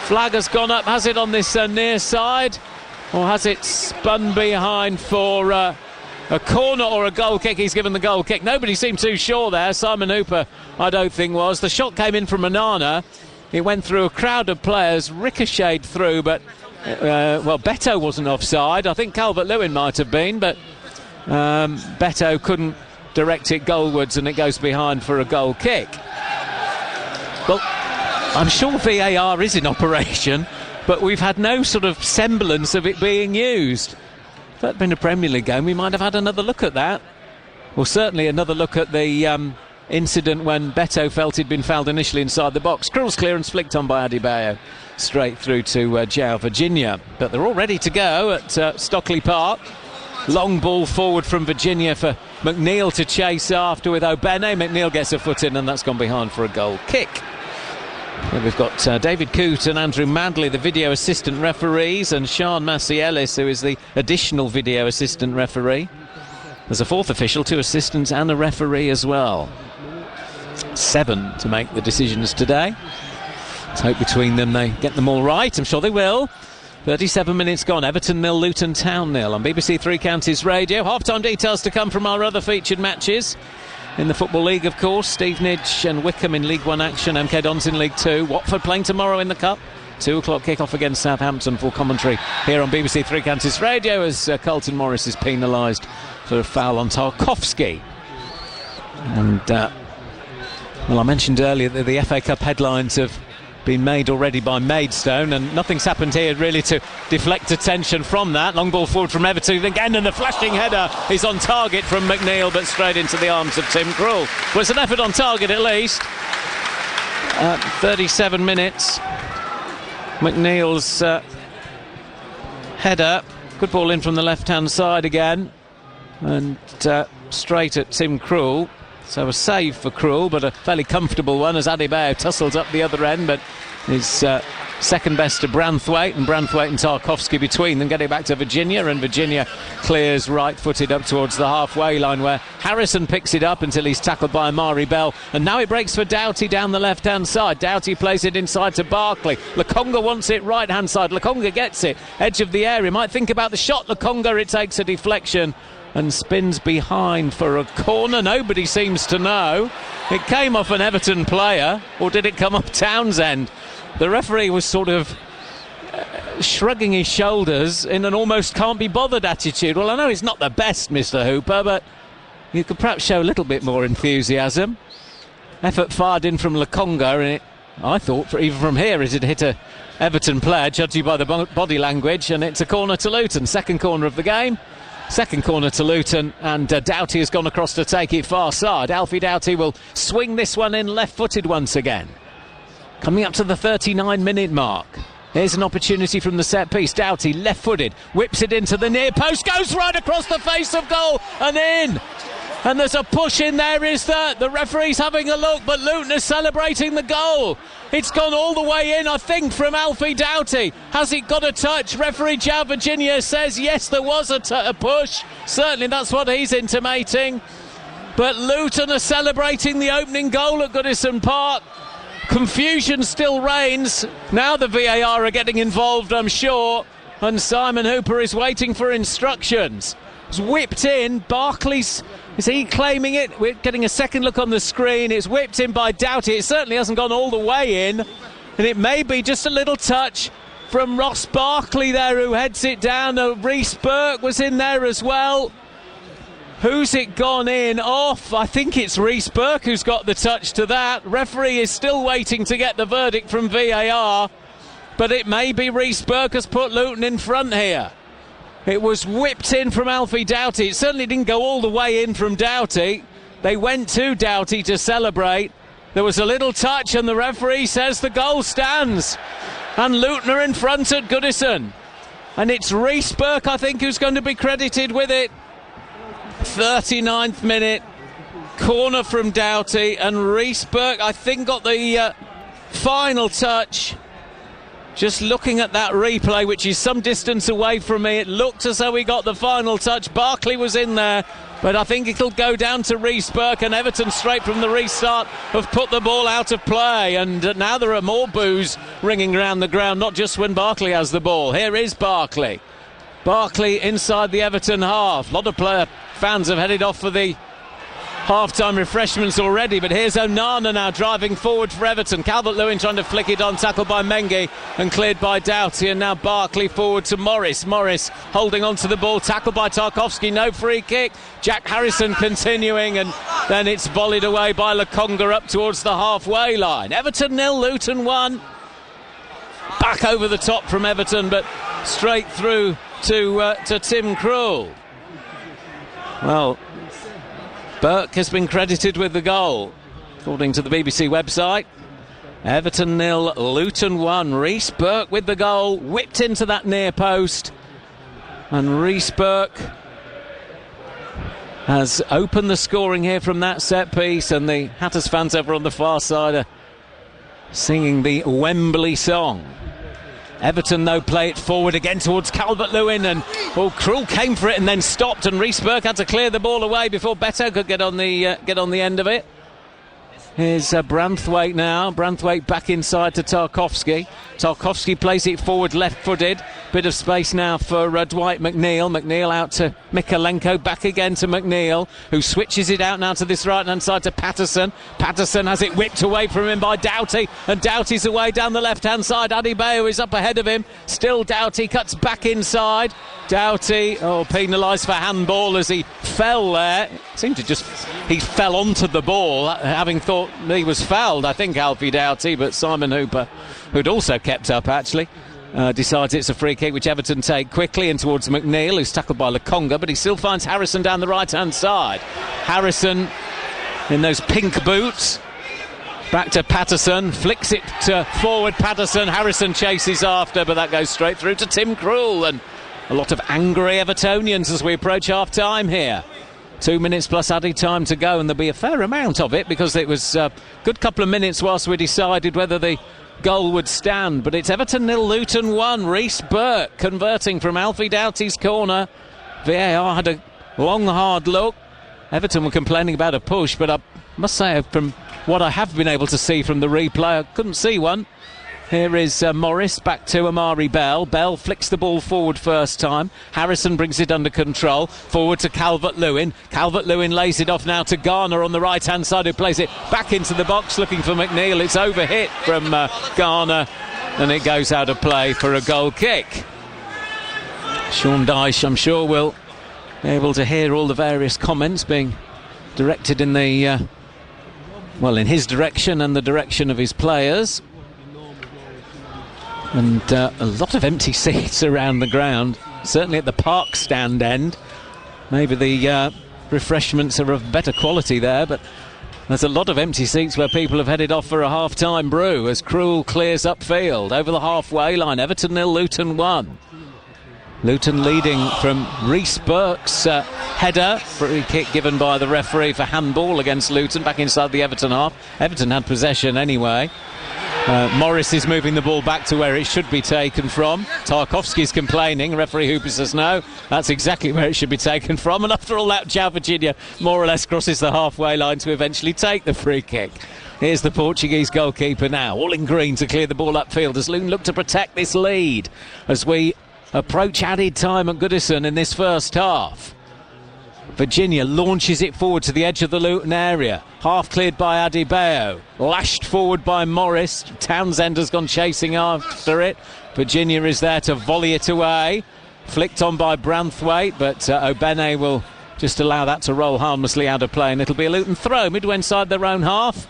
flag has gone up. Has it on this near side? Or has it spun behind for a corner or a goal kick? He's given the goal kick. Nobody seemed too sure there. Simon Hooper, I don't think, was. The shot came in from Onana. It went through a crowd of players, ricocheted through, but Beto wasn't offside. I think Calvert-Lewin might have been, but Beto couldn't direct it goalwards, and it goes behind for a goal kick. Well, I'm sure VAR is in operation, but we've had no sort of semblance of it being used. If that had been a Premier League game, we might have had another look at that. Well, certainly another look at the incident when Beto felt he'd been fouled initially inside the box. Krul's clearance flicked on by Adebayo straight through to João Virginia. But they're all ready to go at Stockley Park. Long ball forward from Virginia for McNeil to chase after with Obene. McNeil gets a foot in, and that's gone behind for a goal kick. Then we've got David Coote and Andrew Madley, the video assistant referees, and Sean Massey-Ellis, who is the additional video assistant referee. There's a fourth official, 2 assistants and a referee as well. 7 to make the decisions today. Let's hope between them they get them all right. I'm sure they will. 37 minutes gone. Everton 0, Luton Town 0 on BBC Three Counties Radio. Half-time details to come from our other featured matches. In the Football League, of course, Stevenage and Wickham in League 1 action, MK Dons in League 2, Watford playing tomorrow in the Cup, 2 o'clock kick-off against Southampton. For commentary here on BBC Three Counties Radio as Carlton Morris is penalised for a foul on Tarkowski. And, well, I mentioned earlier that the FA Cup headlines have been made already by Maidstone, and nothing's happened here really to deflect attention from that. Long ball forward from Everton again, and the flashing header is on target from McNeil, but straight into the arms of Tim Krul. Well, it's an effort on target at least. 37 minutes. McNeil's header, good ball in from the left hand side again, and straight at Tim Krul. So a save for Krul, but a fairly comfortable one as Adebayo tussles up the other end, but is second best to Branthwaite, and Branthwaite and Tarkowski between them, getting back to Virginia, and Virginia clears right-footed up towards the halfway line, where Harrison picks it up until he's tackled by Amari Bell, and now it breaks for Doughty down the left-hand side. Doughty plays it inside to Barkley. Lokonga wants it right-hand side. Lokonga gets it, edge of the area, might think about the shot. Lokonga, it takes a deflection and spins behind for a corner. Nobody seems to know. It came off an Everton player, or did it come off Townsend? The referee was sort of shrugging his shoulders in an almost can't be bothered attitude. Well, I know it's not the best, Mr. Hooper, but you could perhaps show a little bit more enthusiasm. Effort fired in from Lokonga, and I thought, even from here, it had hit a Everton player, judging by the body language, and it's a corner to Luton. Second corner of the game. Second corner to Luton, and Doughty has gone across to take it far side. Alfie Doughty will swing this one in left-footed once again. Coming up to the 39-minute mark. Here's an opportunity from the set piece. Doughty, left-footed, whips it into the near post, goes right across the face of goal and in. And there's a push in there, is there? The referee's having a look, but Luton is celebrating the goal. It's gone all the way in, I think, from Alfie Doughty. Has it got a touch? Referee Joe Virginia says yes, there was a push. Certainly that's what he's intimating. But Luton are celebrating the opening goal at Goodison Park. Confusion still reigns. Now the VAR are getting involved, I'm sure. And Simon Hooper is waiting for instructions. It's whipped in. Barkley's... Is he claiming it? We're getting a second look on the screen. It's whipped in by Doughty. It certainly hasn't gone all the way in. And it may be just a little touch from Ross Barkley there, who heads it down. Reece Burke was in there as well. Who's it gone in off? I think it's Reece Burke who's got the touch to that. Referee is still waiting to get the verdict from VAR. But it may be Reece Burke has put Luton in front here. It was whipped in from Alfie Doughty. It certainly didn't go all the way in from Doughty. They went to Doughty to celebrate. There was a little touch and the referee says the goal stands. And Luton are in front at Goodison. And it's Reece Burke, I think, who's going to be credited with it. 39th minute. Corner from Doughty. And Reece Burke, I think, got the final touch. Just looking at that replay, which is some distance away from me, it looked as though he got the final touch. Barkley was in there, but I think it'll go down to Reece Burke, and Everton, straight from the restart, have put the ball out of play. And now there are more boos ringing around the ground, not just when Barkley has the ball. Here is Barkley. Barkley inside the Everton half. A lot of fans have headed off for the half-time refreshments already, but here's Onana now driving forward for Everton. Calvert-Lewin trying to flick it on, tackled by Mengi and cleared by Doughty, and now Barkley forward to Morris. Morris holding on to the ball, tackled by Tarkowski, no free kick. Jack Harrison continuing, and then it's volleyed away by Lokonga up towards the halfway line. Everton 0, Luton 1. Back over the top from Everton, but straight through to Tim Krul. Well, Burke has been credited with the goal, according to the BBC website. Everton 0, Luton 1. Reece Burke with the goal, whipped into that near post. And Reece Burke has opened the scoring here from that set piece. And the Hatters fans over on the far side are singing the Wembley song. Everton, though, play it forward again towards Calvert-Lewin, and Krul came for it and then stopped, and Reece Burke had to clear the ball away before Beto could get on the end of it. Here's Branthwaite now. Branthwaite back inside to Tarkowski. Tarkowski plays it forward left-footed. Bit of space now for Dwight McNeil. McNeil out to Mikalenko. Back again to McNeil, who switches it out now to this right-hand side to Patterson. Patterson has it whipped away from him by Doughty, and Doughty's away down the left-hand side. Adebayo is up ahead of him. Still Doughty cuts back inside. Doughty, penalised for handball as he fell there. It seemed to he fell onto the ball, having thought he was fouled, I think, Alfie Doughty, but Simon Hooper, who'd also kept up actually, decides it's a free kick, which Everton take quickly in towards McNeil, who's tackled by Lokonga, but he still finds Harrison down the right-hand side. Harrison in those pink boots. Back to Patterson, flicks it to forward Patterson. Harrison chases after, but that goes straight through to Tim Krul, and a lot of angry Evertonians as we approach half-time here. 2 minutes plus added time to go, and there'll be a fair amount of it because it was a good couple of minutes whilst we decided whether the goal would stand. But it's Everton 0, Luton 1. Reece Burke converting from Alfie Doughty's corner. VAR had a long, hard look. Everton were complaining about a push, but I must say, from what I have been able to see from the replay, I couldn't see one. Here is Morris back to Amari Bell. Bell flicks the ball forward first time. Harrison brings it under control. Forward to Calvert-Lewin. Calvert-Lewin lays it off now to Garner on the right-hand side, who plays it back into the box looking for McNeil. It's overhit from Garner, and it goes out of play for a goal kick. Sean Dyche, I'm sure, will be able to hear all the various comments being directed in the in his direction and the direction of his players. And a lot of empty seats around the ground, certainly at the park stand end. Maybe the refreshments are of better quality there, but there's a lot of empty seats where people have headed off for a half-time brew as Krul clears upfield over the halfway line. Everton 0, Luton 1. Luton leading from Reece Burke's header, free kick given by the referee for handball against Luton, back inside the Everton half. Everton had possession anyway. Morris is moving the ball back to where it should be taken from. Tarkowski's complaining. Referee Hooper says no, that's exactly where it should be taken from. And after all that, João Virginia more or less crosses the halfway line to eventually take the free kick. Here's the Portuguese goalkeeper now, all in green to clear the ball upfield as Luton look to protect this lead as we approach added time at Goodison in this first half. Virginia launches it forward to the edge of the Luton area. Half cleared by Adebayo. Lashed forward by Morris. Townsend has gone chasing after it. Virginia is there to volley it away. Flicked on by Branthwaite, but Obene will just allow that to roll harmlessly out of play. And it'll be a Luton throw midway inside their own half.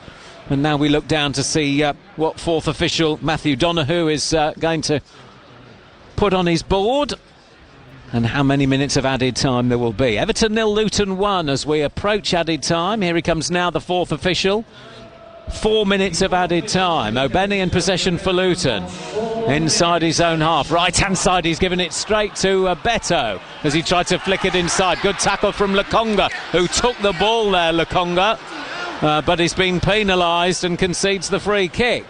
And now we look down to see what fourth official Matthew Donoghue is going to put on his board, and how many minutes of added time there will be. Everton 0, Luton 1 as we approach added time. Here he comes now, the fourth official. 4 minutes of added time. Obene in possession for Luton. Inside his own half. Right hand side, he's given it straight to Beto as he tried to flick it inside. Good tackle from Lokonga, who took the ball there, Lokonga. But he's been penalised and concedes the free kick.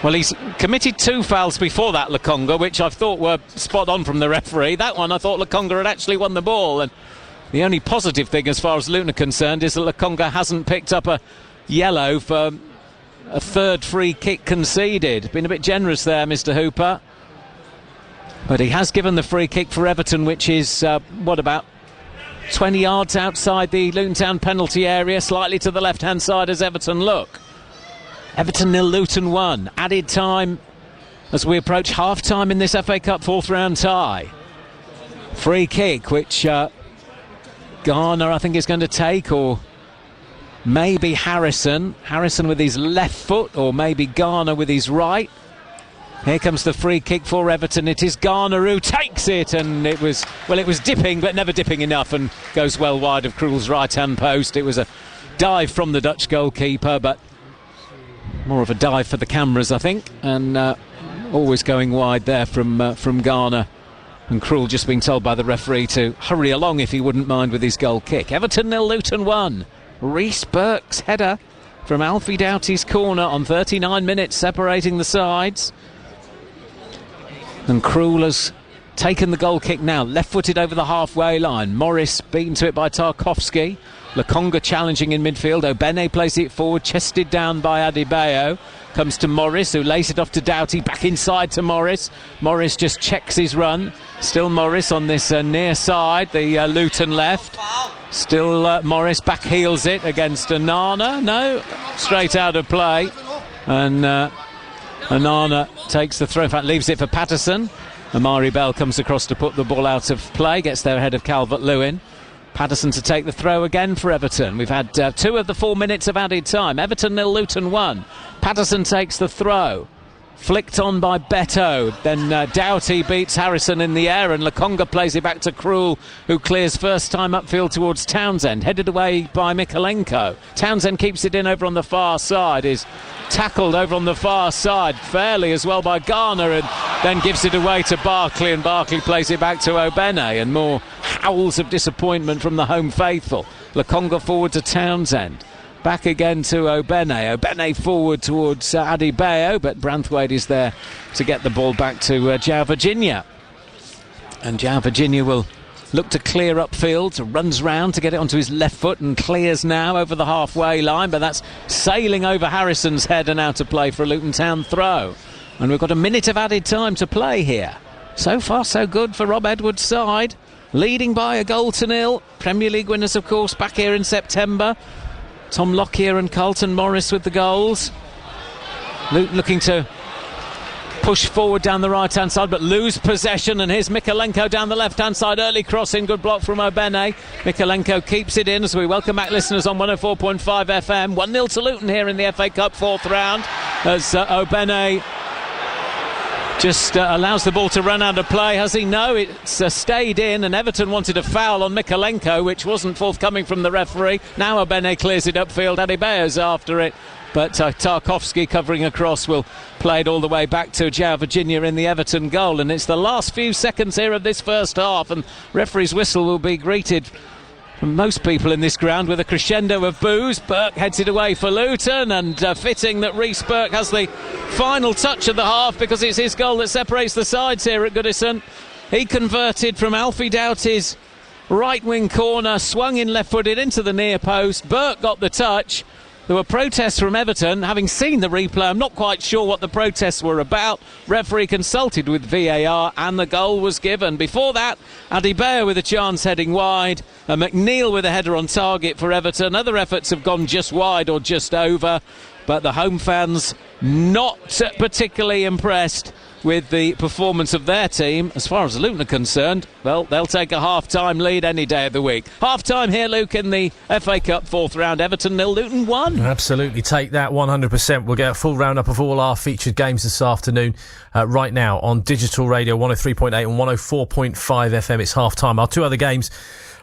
Well, he's committed 2 fouls before that, Lokonga, which I thought were spot on from the referee. That one, I thought Lokonga had actually won the ball. And the only positive thing as far as Luton are concerned is that Lokonga hasn't picked up a yellow for a third free kick conceded. Been a bit generous there, Mr. Hooper. But he has given the free kick for Everton, which is, about 20 yards outside the Luton Town penalty area, slightly to the left-hand side as Everton look. Everton 0, Luton 1. Added time as we approach half-time in this FA Cup fourth round tie. Free kick, which Garner, I think, is going to take, or maybe Harrison. Harrison with his left foot, or maybe Garner with his right. Here comes the free kick for Everton. It is Garner who takes it, and it was dipping, but never dipping enough, and goes well wide of Krul's right-hand post. It was a dive from the Dutch goalkeeper, but more of a dive for the cameras, I think, and always going wide there from Garner. And Krul just being told by the referee to hurry along if he wouldn't mind with his goal kick. Everton 0, Luton 1. Reece Burke's header from Alfie Doughty's corner on 39 minutes, separating the sides. And Krul has taken the goal kick now, left-footed over the halfway line. Morris beaten to it by Tarkowski. Lokonga challenging in midfield. Obene plays it forward, chested down by Adebayo. Comes to Morris, who lays it off to Doughty. Back inside to Morris. Morris just checks his run. Still Morris on this near side, the Luton left. Still Morris back heels it against Onana. No, straight out of play. And Onana takes the throw. In fact, leaves it for Patterson. Amari Bell comes across to put the ball out of play. Gets there ahead of Calvert-Lewin. Patterson to take the throw again for Everton. We've had 2 of the 4 minutes of added time. Everton 0, Luton 1. Patterson takes the throw. Flicked on by Beto. Then Doughty beats Harrison in the air, and Lokonga plays it back to Krul, who clears first time upfield towards Townsend. Headed away by Mikalenko. Townsend keeps it in over on the far side. Is tackled over on the far side fairly as well by Garner, and then gives it away to Barkley, and Barkley plays it back to Obene, and more howls of disappointment from the home faithful. Lokonga forward to Townsend. Back again to Obene. Obene forward towards Adebayo, but Branthwaite is there to get the ball back to João Virginia. And João Virginia will look to clear upfield, runs round to get it onto his left foot and clears now over the halfway line, but that's sailing over Harrison's head and out of play for a Luton Town throw. And we've got a minute of added time to play here. So far so good for Rob Edwards' side, leading by 1-0. Premier League winners, of course, back here in September. Tom Lockyer and Carlton Morris with the goals. Luton looking to push forward down the right-hand side, but lose possession, and here's Mikalenko down the left-hand side. Early crossing, good block from Obene. Mikalenko keeps it in as we welcome back listeners on 104.5 FM. 1-0 to Luton here in the FA Cup fourth round, as Obene just allows the ball to run out of play. Has he? No, it's stayed in, and Everton wanted a foul on Mikalenko, which wasn't forthcoming from the referee. Now Abene clears it upfield. Adebayo's after it, but Tarkowski covering across will play it all the way back to João Virginia in the Everton goal. And it's the last few seconds here of this first half, and referee's whistle will be greeted from most people in this ground with a crescendo of boos. Burke heads it away for Luton, and fitting that Reece Burke has the final touch of the half, because it's his goal that separates the sides here at Goodison. He converted from Alfie Doughty's right wing corner, swung in left-footed into the near post. Burke got the touch. There were protests from Everton. Having seen the replay, I'm not quite sure what the protests were about. Referee consulted with VAR and the goal was given. Before that, Adebayo with a chance heading wide, McNeil with a header on target for Everton. Other efforts have gone just wide or just over, but the home fans not particularly impressed with the performance of their team. As far as Luton are concerned, well, they'll take a half-time lead any day of the week. Half-time here, Luke, in the FA Cup fourth round. Everton 0, Luton 1. Absolutely, take that 100%. We'll get a full roundup of all our featured games this afternoon right now on Digital Radio 103.8 and 104.5 FM. It's half-time. Our two other games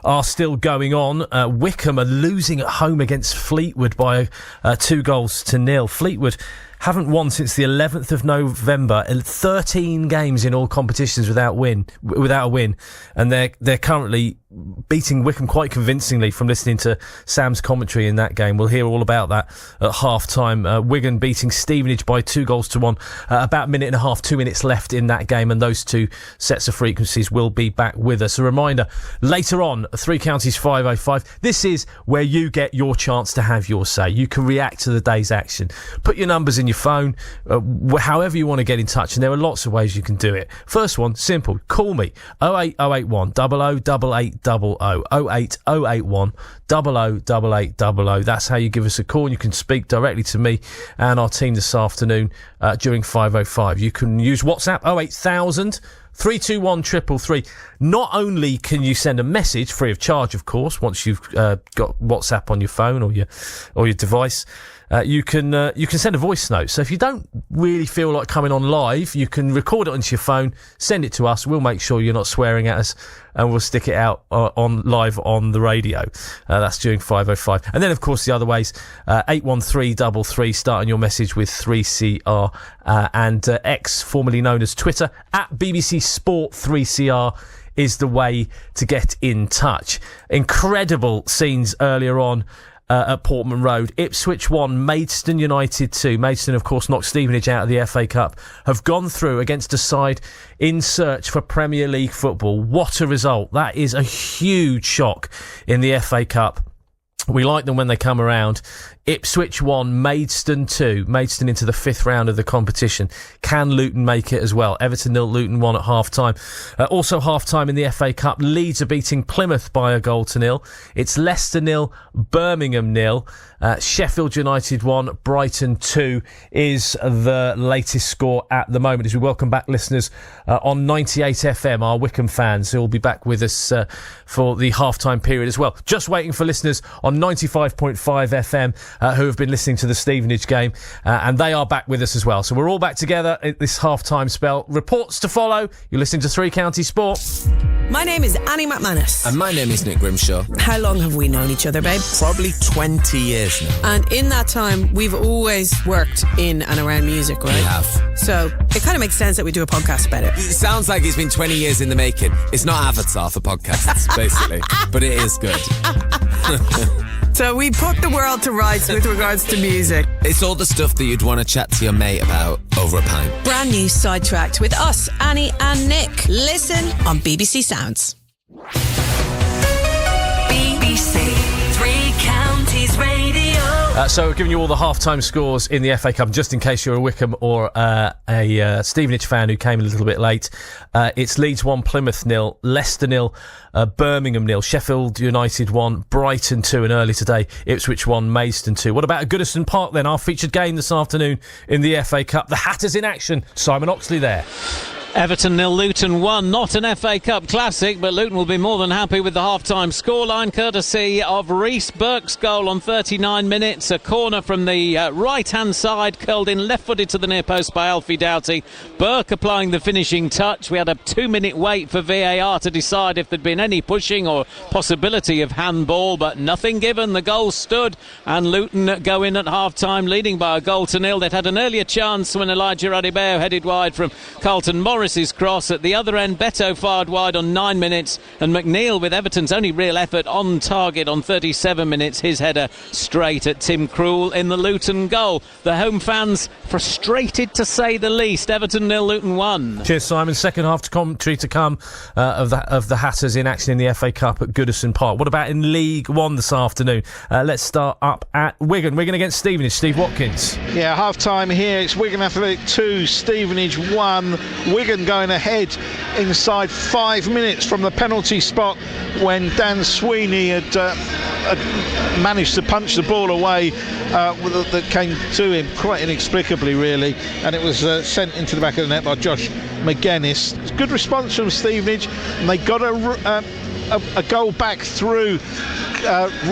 are still going on. Wickham are losing at home against Fleetwood by 2-0. Fleetwood haven't won since the 11th of November. 13 games in all competitions without a win, and they're currently beating Wickham quite convincingly from listening to Sam's commentary in that game. We'll hear all about that at half-time. Wigan beating Stevenage by 2-1. About a minute and a half, 2 minutes left in that game, and those two sets of frequencies will be back with us. A reminder, later on, Three Counties 505. This is where you get your chance to have your say. You can react to the day's action. Put your numbers in your phone, however you want to get in touch, and there are lots of ways you can do it. First one, simple. Call me, 08081 008800, 08081 008800. That's how you give us a call. You can speak directly to me and our team this afternoon during 505. You can use WhatsApp 08000 321 333. Not only can you send a message free of charge, of course, once you've got WhatsApp on your phone or your device. You can send a voice note. So if you don't really feel like coming on live, you can record it onto your phone, send it to us. We'll make sure you're not swearing at us, and we'll stick it out on live on the radio. That's during 5:05. And then, of course, the other ways, 81333, starting your message with 3CR, and X, formerly known as Twitter, at BBC Sport 3CR is the way to get in touch. Incredible scenes earlier on at Portman Road. Ipswich 1, Maidstone United 2. Maidstone, of course, knocked Stevenage out of the FA Cup. Have gone through against a side in search for Premier League football. What a result. That is a huge shock in the FA Cup. We like them when they come around. Ipswich 1, Maidstone 2. Maidstone into the fifth round of the competition. Can Luton make it as well? Everton 0, Luton 1 at half-time. Also half-time in the FA Cup. Leeds are beating Plymouth by 1-0. It's Leicester 0, Birmingham 0. Sheffield United 1, Brighton 2 is the latest score at the moment, as we welcome back listeners on 98 FM, our Wickham fans, who will be back with us for the half-time period as well. Just waiting for listeners on 95.5 FM who have been listening to the Stevenage game, and they are back with us as well. So we're all back together at this half-time spell. Reports to follow. You're listening to Three Counties Sport. My name is Annie McManus. And my name is Nick Grimshaw. How long have we known each other, babe? Probably 20 years now. And in that time, we've always worked in and around music, right? We have. So it kind of makes sense that we do a podcast about it. It sounds like it's been 20 years in the making. It's not Avatar for podcasts, basically. But it is good. So we put the world to rights with regards to music. It's all the stuff that you'd want to chat to your mate about over a pint. Brand new Sidetracked with us, Annie and Nick. Listen on BBC Sounds. BBC Three Counties Radio. So we're giving you all the half-time scores in the FA Cup, just in case you're a Wickham or a Stevenage fan who came a little bit late. It's Leeds 1, Plymouth 0, Leicester 0, Birmingham 0, Sheffield United 1, Brighton 2, and early today, Ipswich 1, Maidstone 2. What about Goodison Park then? Our featured game this afternoon in the FA Cup. The Hatters in action. Simon Oxley there. Everton 0, Luton 1. Not an FA Cup classic, but Luton will be more than happy with the half-time scoreline, courtesy of Reece Burke's goal on 39 minutes. A corner from the right-hand side, curled in left-footed to the near post by Alfie Doughty. Burke applying the finishing touch. We had a 2-minute wait for VAR to decide if there'd been any pushing or possibility of handball, but nothing given. The goal stood, and Luton go in at half-time leading by a 1-0. They'd had an earlier chance when Elijah Adebayo headed wide from Carlton Morris's cross. At the other end, Beto fired wide on 9 minutes, and McNeil, with Everton's only real effort on target on 37 minutes, his header straight at Tim Krul in the Luton goal. The home fans frustrated, to say the least. Everton 0, Luton 1. Cheers, Simon. Second half to commentary to come of the Hatters in action in the FA Cup at Goodison Park. What about in League One this afternoon? Let's start up at Wigan against Stevenage. Steve Watkins. Yeah, half time here. It's Wigan Athletic 2, Stevenage 1. Wigan going ahead inside 5 minutes from the penalty spot when Dan Sweeney had managed to punch the ball away that came to him quite inexplicably, really, and it was sent into the back of the net by Josh McGuinness. Good response from Stevenage, and they got a goal back through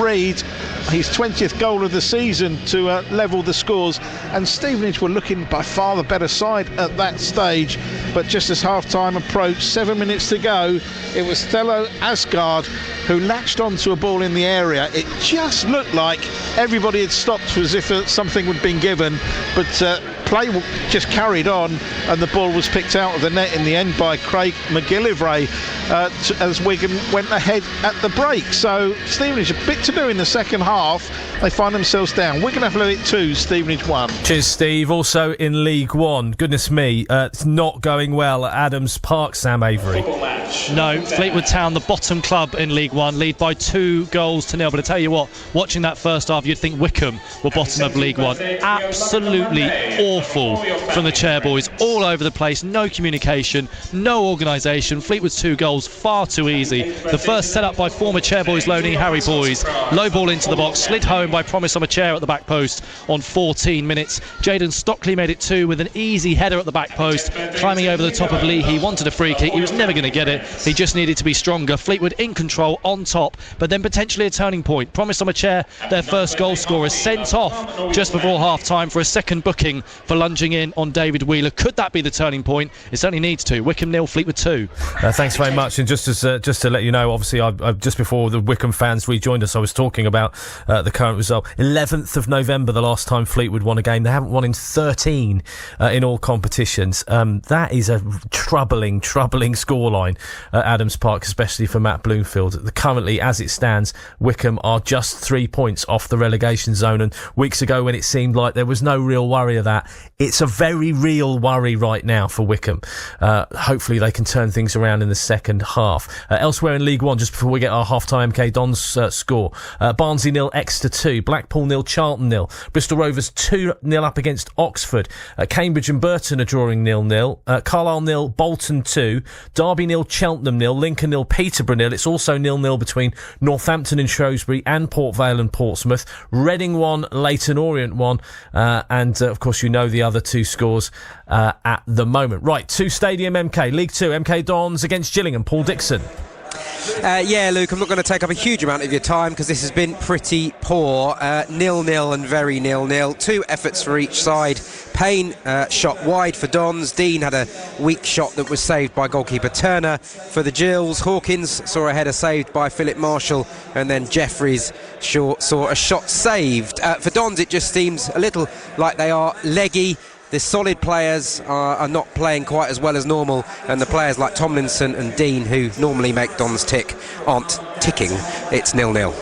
Reid, his 20th goal of the season, to level the scores. And Stevenage were looking by far the better side at that stage, but just as half-time approached, 7 minutes to go, it was Thelo Asgard who latched onto a ball in the area. It just looked like everybody had stopped as if something had been given, but play just carried on, and the ball was picked out of the net in the end by Craig McGillivray as Wigan went ahead at the break. So Stevenage a bit to do in the second half. They find themselves down. Wigan Athletic 2, Stevenage 1. Cheers, Steve. Also in League One, goodness me, it's not going well at Adams Park, Sam Avery. No, Fleetwood Town, the bottom club in League One, lead by 2-0. But I tell you what, watching that first half, you'd think Wickham were bottom of League One. Absolutely awful from the Chairboys, all over the place, no communication, no organisation. Fleetwood's 2 goals, far too easy. The first set up by former Chairboys loanee Harry Boys, low ball into the box, slid home by Promise on a chair at the back post on 14 minutes. Jayden Stockley made it 2 with an easy header at the back post, climbing over the top of Lee. He wanted a free kick, he was never going to get it. He just needed to be stronger. Fleetwood in control, on top, but then potentially a turning point. Promised on a chair, their first goal scorer, sent off just before half-time for a second booking for lunging in on David Wheeler. Could that be the turning point? It certainly needs to. Wickham 0, Fleetwood 2. Thanks very much. And just to let you know, obviously, I've just before the Wickham fans rejoined us, I was talking about the current result. 11th of November, the last time Fleetwood won a game. They haven't won in 13 in all competitions. That is a troubling scoreline at Adams Park, especially for Matt Bloomfield. Currently, as it stands, Wickham are just 3 points off the relegation zone, and weeks ago when it seemed like there was no real worry of that, it's a very real worry right now for Wickham. Hopefully they can turn things around in the second half. Elsewhere in League One, just before we get our half-time MK Dons score, Barnsley 0, Exeter 2, Blackpool 0, Charlton 0, Bristol Rovers 2-0 up against Oxford, Cambridge and Burton are drawing 0-0, Carlisle 0, Bolton 2, Derby 0, Cheltenham 0, Lincoln 0, Peterborough 0. It's also 0-0 between Northampton and Shrewsbury and Port Vale and Portsmouth. Reading 1, Leyton Orient 1, and of course you know the other 2 scores at the moment. Right, to Stadium MK, League 2, MK Dons against Gillingham. Paul Dixon. Yeah, Luke, I'm not going to take up a huge amount of your time because this has been pretty poor. 0-0 and very 0-0. 2 efforts for each side. Payne shot wide for Dons. Dean had a weak shot that was saved by goalkeeper Turner for the Gills. Hawkins saw a header saved by Philip Marshall, and then Jeffries saw a shot saved. For Dons, it just seems a little like they are leggy. The solid players are not playing quite as well as normal, and the players like Tomlinson and Dean, who normally make Dons tick, aren't ticking. It's 0-0.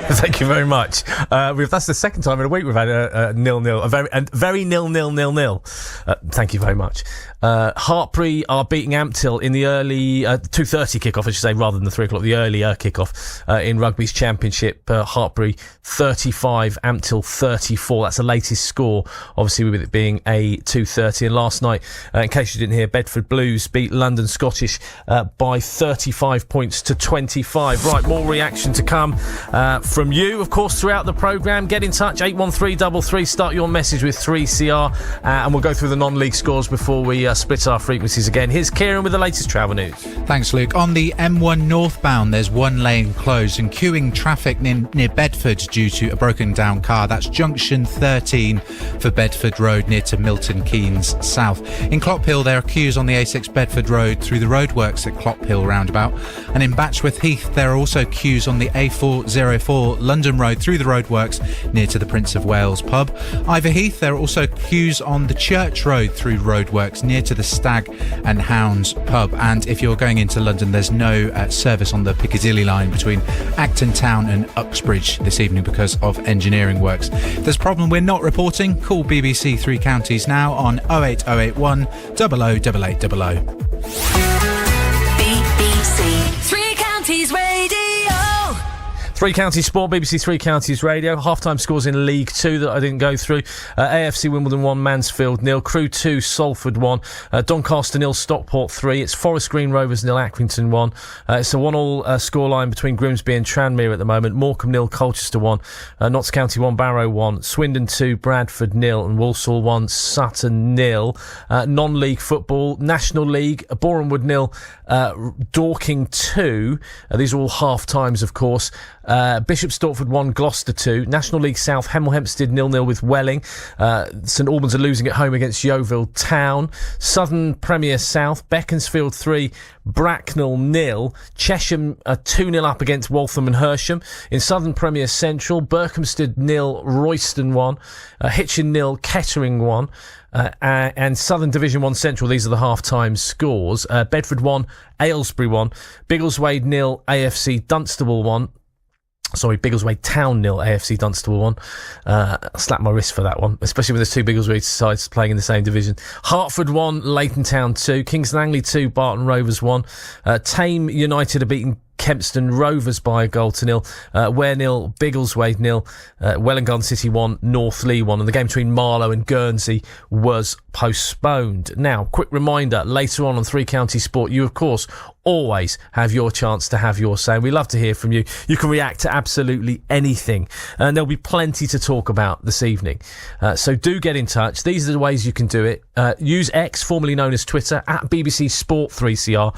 Thank you very much. That's the second time in a week we've had a 0-0, a very 0-0. Thank you very much. Hartpury are beating Ampthill in the early 2:30 kickoff, I should say, rather than the 3 o'clock, the earlier kickoff in Rugby's Championship. Hartpury 35, Ampthill 34. That's the latest score, obviously, with it being a 2:30. And last night, in case you didn't hear, Bedford Blues beat London Scottish by 35 points to 25. Right, more reaction to come from you, of course, throughout the programme. Get in touch, 81333, start your message with 3CR, and we'll go through the non-league scores before we split our frequencies again. Here's Kieran with the latest travel news. Thanks, Luke. On the M1 northbound, there's one lane closed and queuing traffic near Bedford due to a broken down car. That's junction 13 for Bedford Road near to Milton Keynes South. In Clophill, there are queues on the A6 Bedford Road through the roadworks at Clophill roundabout. And in Batchworth Heath, there are also queues on the A404 London Road through the roadworks near to the Prince of Wales pub. Ivor Heath, there are also queues on the Church Road through roadworks near to the Stag and Hounds pub. And if you're going into London, there's no service on the Piccadilly line between Acton Town and Uxbridge this evening because of engineering works. If there's a problem we're not reporting, call BBC Three Counties now on 08081 008800. BBC Three Counties Radio. Three Counties Sport, BBC Three Counties Radio. Half-time scores in League 2 that I didn't go through. AFC Wimbledon 1, Mansfield 0. Crewe 2, Salford 1. Doncaster 0, Stockport 3. It's Forest Green Rovers 0, Accrington 1. It's a 1-1 scoreline between Grimsby and Tranmere at the moment. Morecambe 0, Colchester 1. Notts County 1, Barrow 1. Swindon 2, Bradford 0. And Walsall 1, Sutton 0. Non-league football. National League, Bournemouth 0, Dorking 2. These are all half-times, of course. Bishop Stortford 1, Gloucester 2. National League South, Hemel Hempstead 0-0 with Welling. St Albans are losing at home against Yeovil Town. Southern Premier South, Beaconsfield 3, Bracknell 0. Chesham 2-0 up against Waltham and Hersham. In Southern Premier Central, Berkhamsted 0, Royston 1. Hitchin 0, Kettering 1. And Southern Division 1 Central, these are the half-time scores. Bedford 1, Aylesbury 1. Biggleswade 0, AFC Dunstable 1. Sorry, Biggleswade Town 0, AFC Dunstable 1. I slapped my wrist for that one, especially with the two Biggleswade sides playing in the same division. Hartford 1, Leighton Town 2. Kingston Langley 2, Barton Rovers 1. Tame United are beating Kempston Rovers by a goal to 0. Ware 0, Biggleswade 0. Wellingarden City 1, North Lee 1. And the game between Marlow and Guernsey was postponed. Now, quick reminder, later on Three Counties Sport, you, of course, always have your chance to have your say. We love to hear from you. You can react to absolutely anything. And there'll be plenty to talk about this evening. So do get in touch. These are the ways you can do it. Use X, formerly known as Twitter, at BBC Sport 3CR.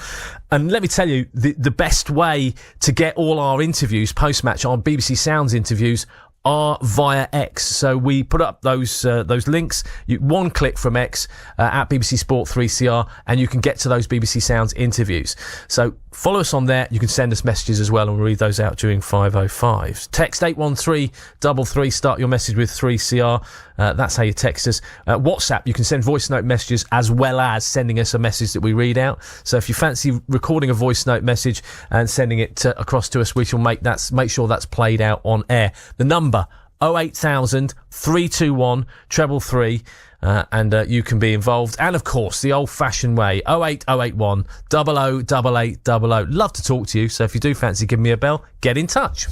And let me tell you, the best way to get all our interviews, post-match, our BBC Sounds interviews, are via X. So we put up those links. One click from X at BBC Sport 3CR, and you can get to those BBC Sounds interviews. So follow us on there. You can send us messages as well, and we'll read those out during 5:05. Text 81333. Start your message with 3CR. That's how you text us. WhatsApp, you can send voice note messages as well as sending us a message that we read out. So if you fancy recording a voice note message and sending it across to us, we shall make sure that's played out on air. The number 08000 321 333. And you can be involved. And of course, the old-fashioned way, 08081 008800. Love to talk to you, so if you do fancy giving me a bell, get in touch.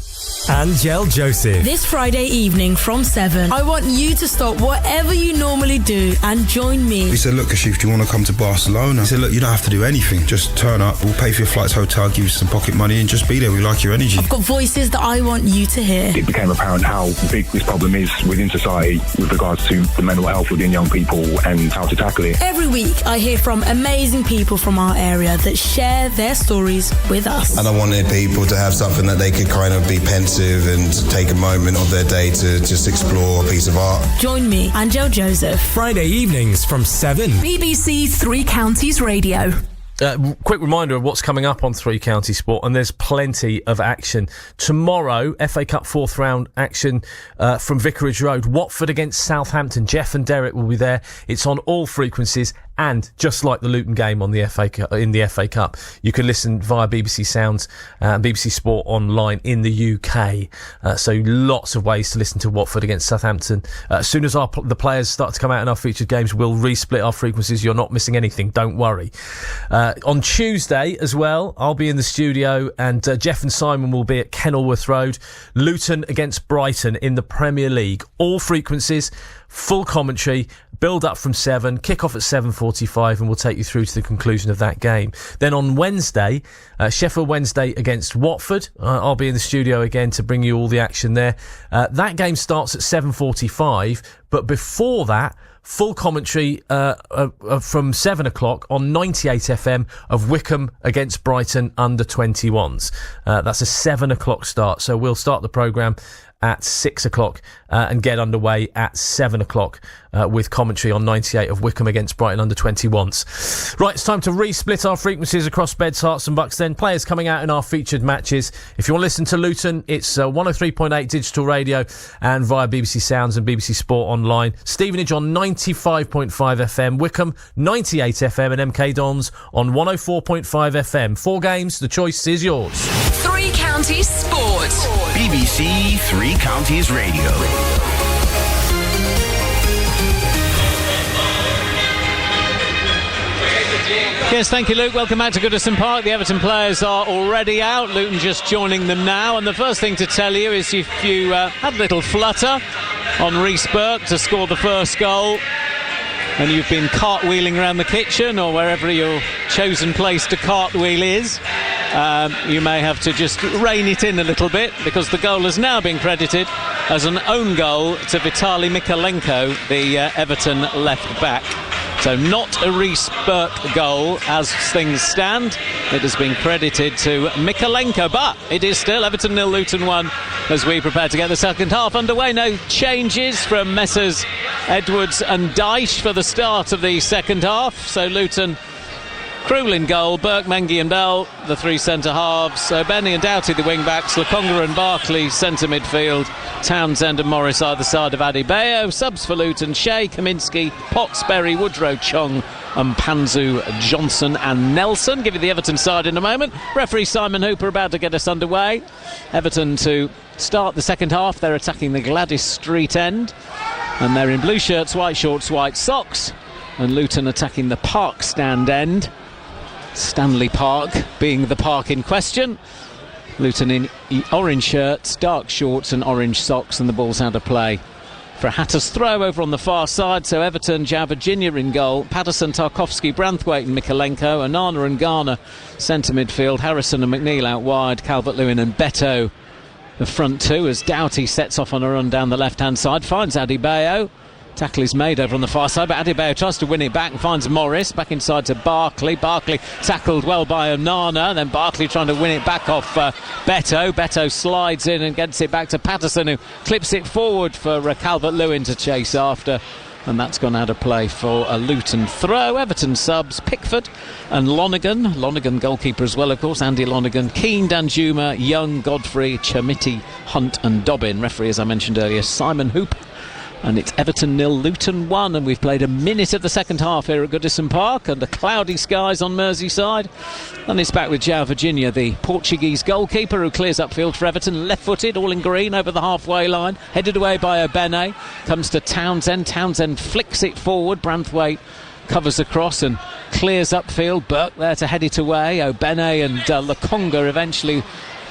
Angel Joseph. This Friday evening from 7, I want you to stop whatever you normally do and join me. He said, look, Kashif, do you want to come to Barcelona? He said, look, you don't have to do anything. Just turn up. We'll pay for your flights, hotel, give you some pocket money, and just be there. We like your energy. I've got voices that I want you to hear. It became apparent how big this problem is within society with regards to the mental health within young people and how to tackle it. Every week I hear from amazing people from our area that share their stories with us. And I wanted people to have something that they could kind of be pensive and take a moment of their day to just explore a piece of art. Join me, Angel Joseph. Friday evenings from 7. BBC Three Counties Radio. Quick reminder of what's coming up on Three Counties Sport, and there's plenty of action. Tomorrow, FA Cup fourth round action from Vicarage Road. Watford against Southampton. Jeff and Derek will be there. It's on all frequencies, and just like the Luton game on the in the FA Cup, you can listen via BBC Sounds and BBC Sport online in the UK. So lots of ways to listen to Watford against Southampton. As soon as the players start to come out in our featured games, we'll resplit our frequencies. You're not missing anything, don't worry. On Tuesday as well, I'll be in the studio, and Jeff and Simon will be at Kenilworth Road. Luton against Brighton in the Premier League. All frequencies, full commentary, build up from 7, kick off at 7:45. 7:45, and we'll take you through to the conclusion of that game. Then on Wednesday, Sheffield Wednesday against Watford. I'll be in the studio again to bring you all the action there. That game starts at 7:45, but before that, full commentary from 7 o'clock on 98 FM of Wycombe against Brighton under 21s. That's a 7 o'clock start, so we'll start the programme at 6 o'clock and get underway at 7 o'clock with commentary on 98 of Wycombe against Brighton under 21s. Right, it's time to resplit our frequencies across Beds, Hearts and Bucks then. Players coming out in our featured matches. If you want to listen to Luton, it's 103.8 digital radio and via BBC Sounds and BBC Sport Online. Stevenage on 95.5 FM, Wycombe 98 FM and MK Dons on 104.5 FM. 4 games, the choice is yours. Three Counties Sport. BBC Three Counties Radio. Yes, thank you, Luke. Welcome back to Goodison Park. The Everton players are already out. Luton just joining them now. And the first thing to tell you is if you had a little flutter on Reece Burke to score the first goal, and you've been cartwheeling around the kitchen or wherever your chosen place to cartwheel is, you may have to just rein it in a little bit, because the goal has now been credited as an own goal to Vitaly Mikalenko, the Everton left back. So not a Reece Burke goal as things stand. It has been credited to Mikalenko, but it is still Everton 0, Luton 1 as we prepare to get the second half underway. No changes from Messrs Edwards and Dyche for the start of the second half. So Luton, Krul in goal, Burke, Mengi and Bell, the 3 centre-halves. So Benny and Doughty, the wing-backs. Lokonga and Barkley, centre midfield. Townsend and Morris either side of Adebayo. Subs for Luton, Shea, Kaminsky, Potts, Berry, Woodrow, Chong and Panzu, Johnson and Nelson. Give you the Everton side in a moment. Referee Simon Hooper about to get us underway. Everton to start the second half. They're attacking the Gladys Street end. And they're in blue shirts, white shorts, white socks. And Luton attacking the Park stand end. Stanley Park being the park in question. Luton in orange shirts, dark shorts and orange socks, and the ball's out of play for a Hatters throw over on the far side. So Everton, João Virginia in goal, Patterson, Tarkowski, Branthwaite and Mikalenko, Onana and Garner centre midfield, Harrison and McNeil out wide, Calvert-Lewin and Beto the front two, as Doughty sets off on a run down the left hand side, finds Adebayo. Tackle is made over on the far side, but Adebayo tries to win it back and finds Morris back inside to Barkley. Barkley tackled well by Onana, then Barkley trying to win it back off Beto. Beto slides in and gets it back to Patterson, who clips it forward for Calvert-Lewin to chase after, and that's gone out of play for a Luton throw. Everton subs, Pickford and Lonergan goalkeeper as well, of course, Andy Lonergan, Keane, Danjuma, Young, Godfrey, Chermiti, Hunt and Dobbin. Referee, as I mentioned earlier, Simon Hooper. And it's Everton 0, Luton 1, and we've played a minute of the second half here at Goodison Park under cloudy skies on Merseyside. And it's back with João Virginia, the Portuguese goalkeeper, who clears upfield for Everton, left-footed, all in green, over the halfway line, headed away by Obene, comes to Townsend, Townsend flicks it forward, Branthwaite covers across and clears upfield, Burke there to head it away, Obene and Lokonga eventually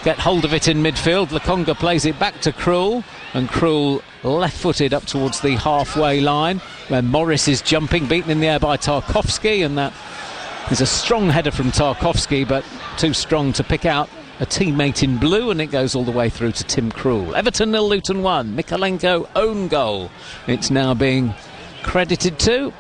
get hold of it in midfield. Lokonga plays it back to Krul, and Krul left-footed up towards the halfway line, where Morris is jumping, beaten in the air by Tarkowski, and that is a strong header from Tarkowski, but too strong to pick out a teammate in blue, and it goes all the way through to Tim Krul. Everton 0, Luton 1. Mikalenko own goal. It's now being credited to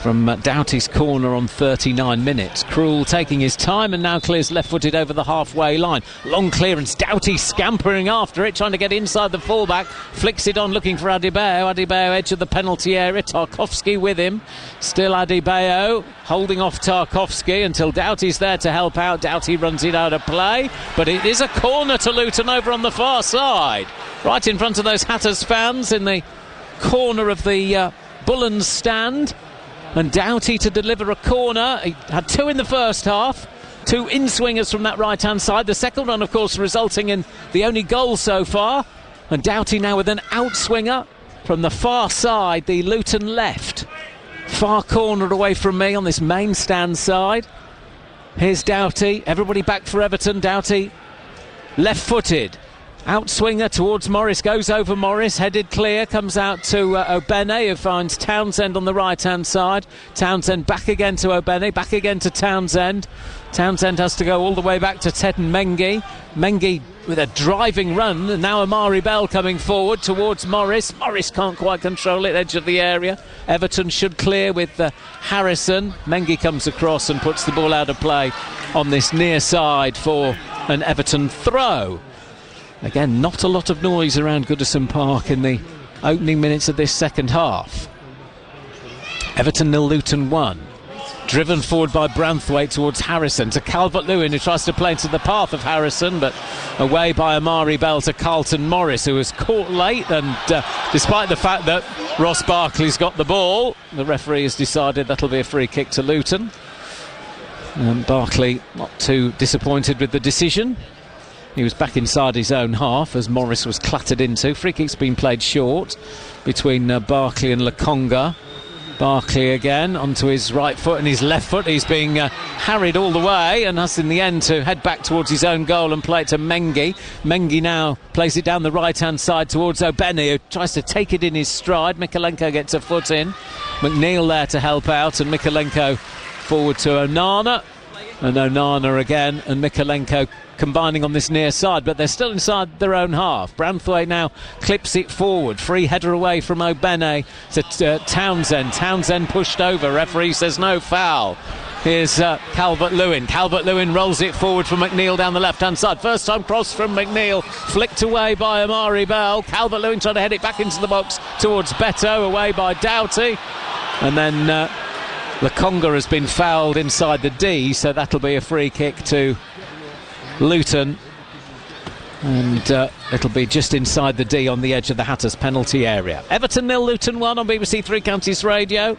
from Doughty's corner on 39 minutes. Krul taking his time and now clears left-footed over the halfway line. Long clearance, Doughty scampering after it, trying to get inside the fullback, flicks it on looking for Adebayo. Adebayo edge of the penalty area, Tarkowski with him. Still Adebayo holding off Tarkowski until Doughty's there to help out. Doughty runs it out of play, but it is a corner to Luton over on the far side, right in front of those Hatters fans in the corner of the Bullen stand. And Doughty to deliver a corner. He had 2 in the first half, 2 in-swingers from that right-hand side. The second one, of course, resulting in the only goal so far. And Doughty now with an outswinger from the far side, the Luton left. Far corner away from me on this main stand side. Here's Doughty. Everybody back for Everton. Doughty left-footed. Outswinger towards Morris, goes over Morris, headed clear, comes out to Obene, who finds Townsend on the right-hand side. Townsend back again to Obene, back again to Townsend. Townsend has to go all the way back to Teden Mengi. Mengi with a driving run, and now Amari Bell coming forward towards Morris. Morris can't quite control it, edge of the area. Everton should clear with Harrison. Mengi comes across and puts the ball out of play on this near side for an Everton throw. Again, not a lot of noise around Goodison Park in the opening minutes of this second half. Everton 0, Luton 1. Driven forward by Branthwaite towards Harrison, to Calvert-Lewin, who tries to play into the path of Harrison, but away by Amari Bell to Carlton Morris, who was caught late, and despite the fact that Ross Barkley's got the ball, the referee has decided that'll be a free kick to Luton. Barkley not too disappointed with the decision. He was back inside his own half as Morris was clattered into. Free kick's been played short between Barkley and Lokonga. Barkley again onto his right foot and his left foot. He's being harried all the way and has in the end to head back towards his own goal and play it to Mengi. Mengi now plays it down the right-hand side towards Obene, who tries to take it in his stride. Mikalenko gets a foot in. McNeil there to help out, and Mikalenko forward to Onana. And Onana again, and Mikalenko combining on this near side, but they're still inside their own half. Branthwaite now clips it forward. Free header away from Obene to Townsend. Townsend pushed over. Referee says no foul. Here's Calvert-Lewin. Calvert-Lewin rolls it forward for McNeil down the left-hand side. First time cross from McNeil. Flicked away by Amari Bell. Calvert-Lewin trying to head it back into the box towards Beto. Away by Doughty. And then Lokonga has been fouled inside the D, so that'll be a free kick to Luton, and it'll be just inside the D on the edge of the Hatters penalty area. Everton 0, Luton 1 on BBC Three Counties Radio.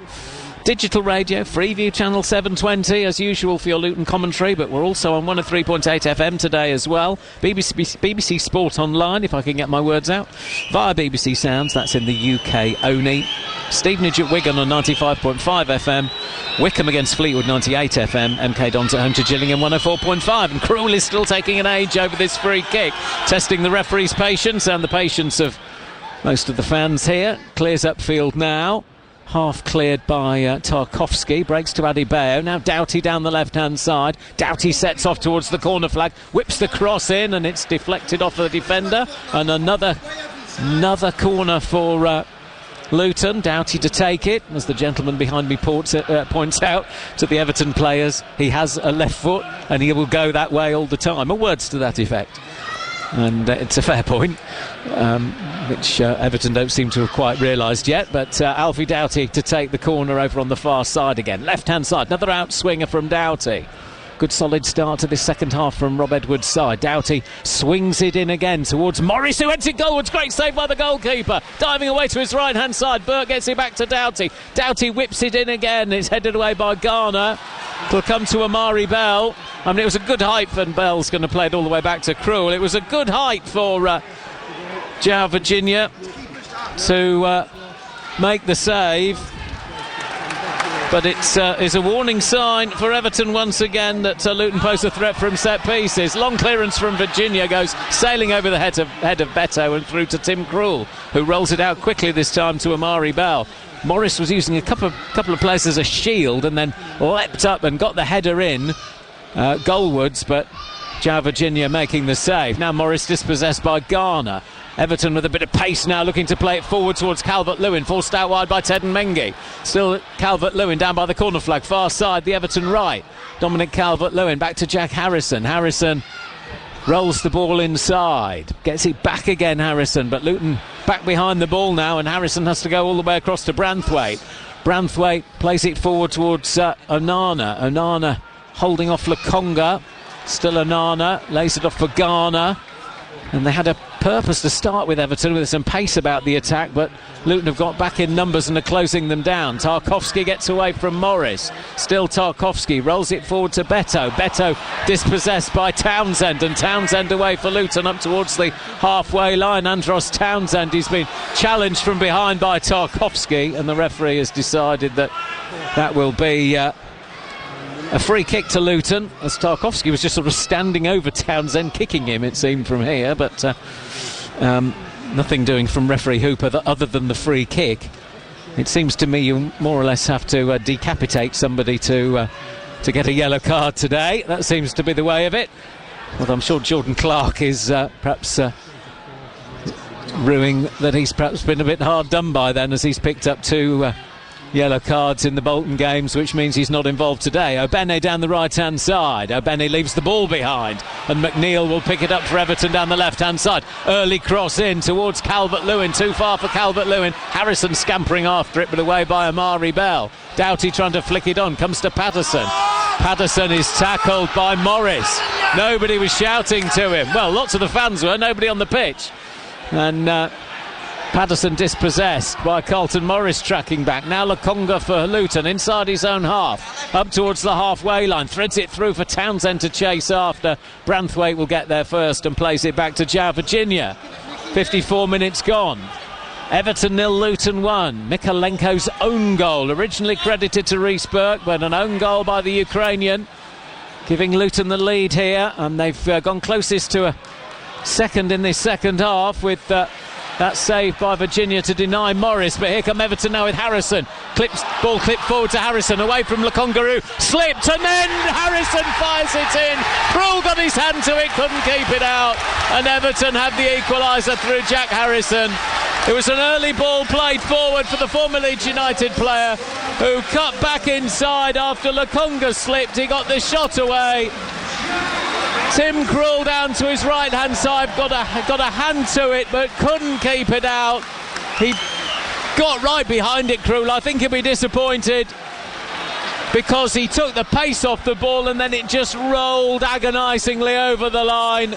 Digital radio, Freeview channel 720 as usual for your Luton commentary, but we're also on 103.8 FM today as well. BBC Sport Online, if I can get my words out, via BBC Sounds, that's in the UK only. Stevenage at Wigan on 95.5 FM. Wickham against Fleetwood 98 FM. MK Dons at home to Gillingham 104.5. And Krul is still taking an age over this free kick, testing the referee's patience and the patience of most of the fans here. Clears upfield now. Half cleared by Tarkowski, breaks to Adebayo. Now Doughty down the left-hand side. Doughty sets off towards the corner flag, whips the cross in, and it's deflected off the defender. And another corner for Luton. Doughty to take it, as the gentleman behind me points out to the Everton players. He has a left foot, and he will go that way all the time. Or words to that effect. And it's a fair point, which Everton don't seem to have quite realised yet. But Alfie Doughty to take the corner over on the far side again. Left-hand side, another outswinger from Doughty. Good solid start to this second half from Rob Edwards' side. Doughty swings it in again towards Morris, who heads it goalwards. Great save by the goalkeeper. Diving away to his right-hand side. Burke gets it back to Doughty. Doughty whips it in again. It's headed away by Garner. It'll come to Amari Bell. I mean, it was a good height, and Bell's going to play it all the way back to Krul. It was a good height for João Virginia to make the save. But it's a warning sign for Everton once again that Luton pose a threat from set pieces. Long clearance from Virginia goes sailing over the head of Beto and through to Tim Krul, who rolls it out quickly this time to Amari Bell. Morris was using a couple of players as a shield and then leapt up and got the header in goalwards, but João Virginia making the save. Now Morris dispossessed by Garner. Everton with a bit of pace now, looking to play it forward towards Calvert-Lewin, forced out wide by Teden Mengi. Still Calvert-Lewin down by the corner flag, far side, the Everton right. Dominic Calvert-Lewin back to Jack Harrison. Harrison rolls the ball inside, gets it back again, Harrison, but Luton back behind the ball now, and Harrison has to go all the way across to Branthwaite. Branthwaite plays it forward towards Onana. Onana holding off Lokonga. Still Onana, lays it off for Garner. And they had a purpose to start with Everton, with some pace about the attack, but Luton have got back in numbers and are closing them down. Tarkowski gets away from Morris. Still Tarkowski rolls it forward to Beto. Beto dispossessed by Townsend, and Townsend away for Luton up towards the halfway line. Andros Townsend, he's been challenged from behind by Tarkowski, and the referee has decided that will be a A free kick to Luton, as Tarkowski was just sort of standing over Townsend, kicking him, it seemed, from here, but nothing doing from referee Hooper other than the free kick. It seems to me you more or less have to decapitate somebody to get a yellow card today. That seems to be the way of it. But I'm sure Jordan Clark is perhaps ruing that he's perhaps been a bit hard done by then, as he's picked up 2 yellow cards in the Bolton games, which means he's not involved today. Obene down the right-hand side. Obene leaves the ball behind, and McNeil will pick it up for Everton down the left-hand side. Early cross in towards Calvert-Lewin. Too far for Calvert-Lewin. Harrison scampering after it, but away by Amari Bell. Doughty trying to flick it on. Comes to Patterson. Patterson is tackled by Morris. Nobody was shouting to him. Well, lots of the fans were. Nobody on the pitch. And Patterson dispossessed by Carlton Morris tracking back. Now Lokonga for Luton inside his own half. Up towards the halfway line. Threads it through for Townsend to chase after. Branthwaite will get there first and plays it back to João Virginia. 54 minutes gone. Everton 0, Luton 1. Mikalenko's own goal, originally credited to Reece Burke, but an own goal by the Ukrainian, giving Luton the lead here, and they've gone closest to a second in this second half with that save by Virginia to deny Morris. But here come Everton now with Harrison. Ball clipped forward to Harrison, away from Lokonga, slipped, and then Harrison fires it in. Krul got his hand to it, couldn't keep it out, and Everton have the equaliser through Jack Harrison. It was an early ball played forward for the former Leeds United player, who cut back inside after Lokonga slipped. He got the shot away. Tim Krul down to his right hand side, got a hand to it but couldn't keep it out. He got right behind it, Krul. I think he'll be disappointed, because he took the pace off the ball and then it just rolled agonisingly over the line.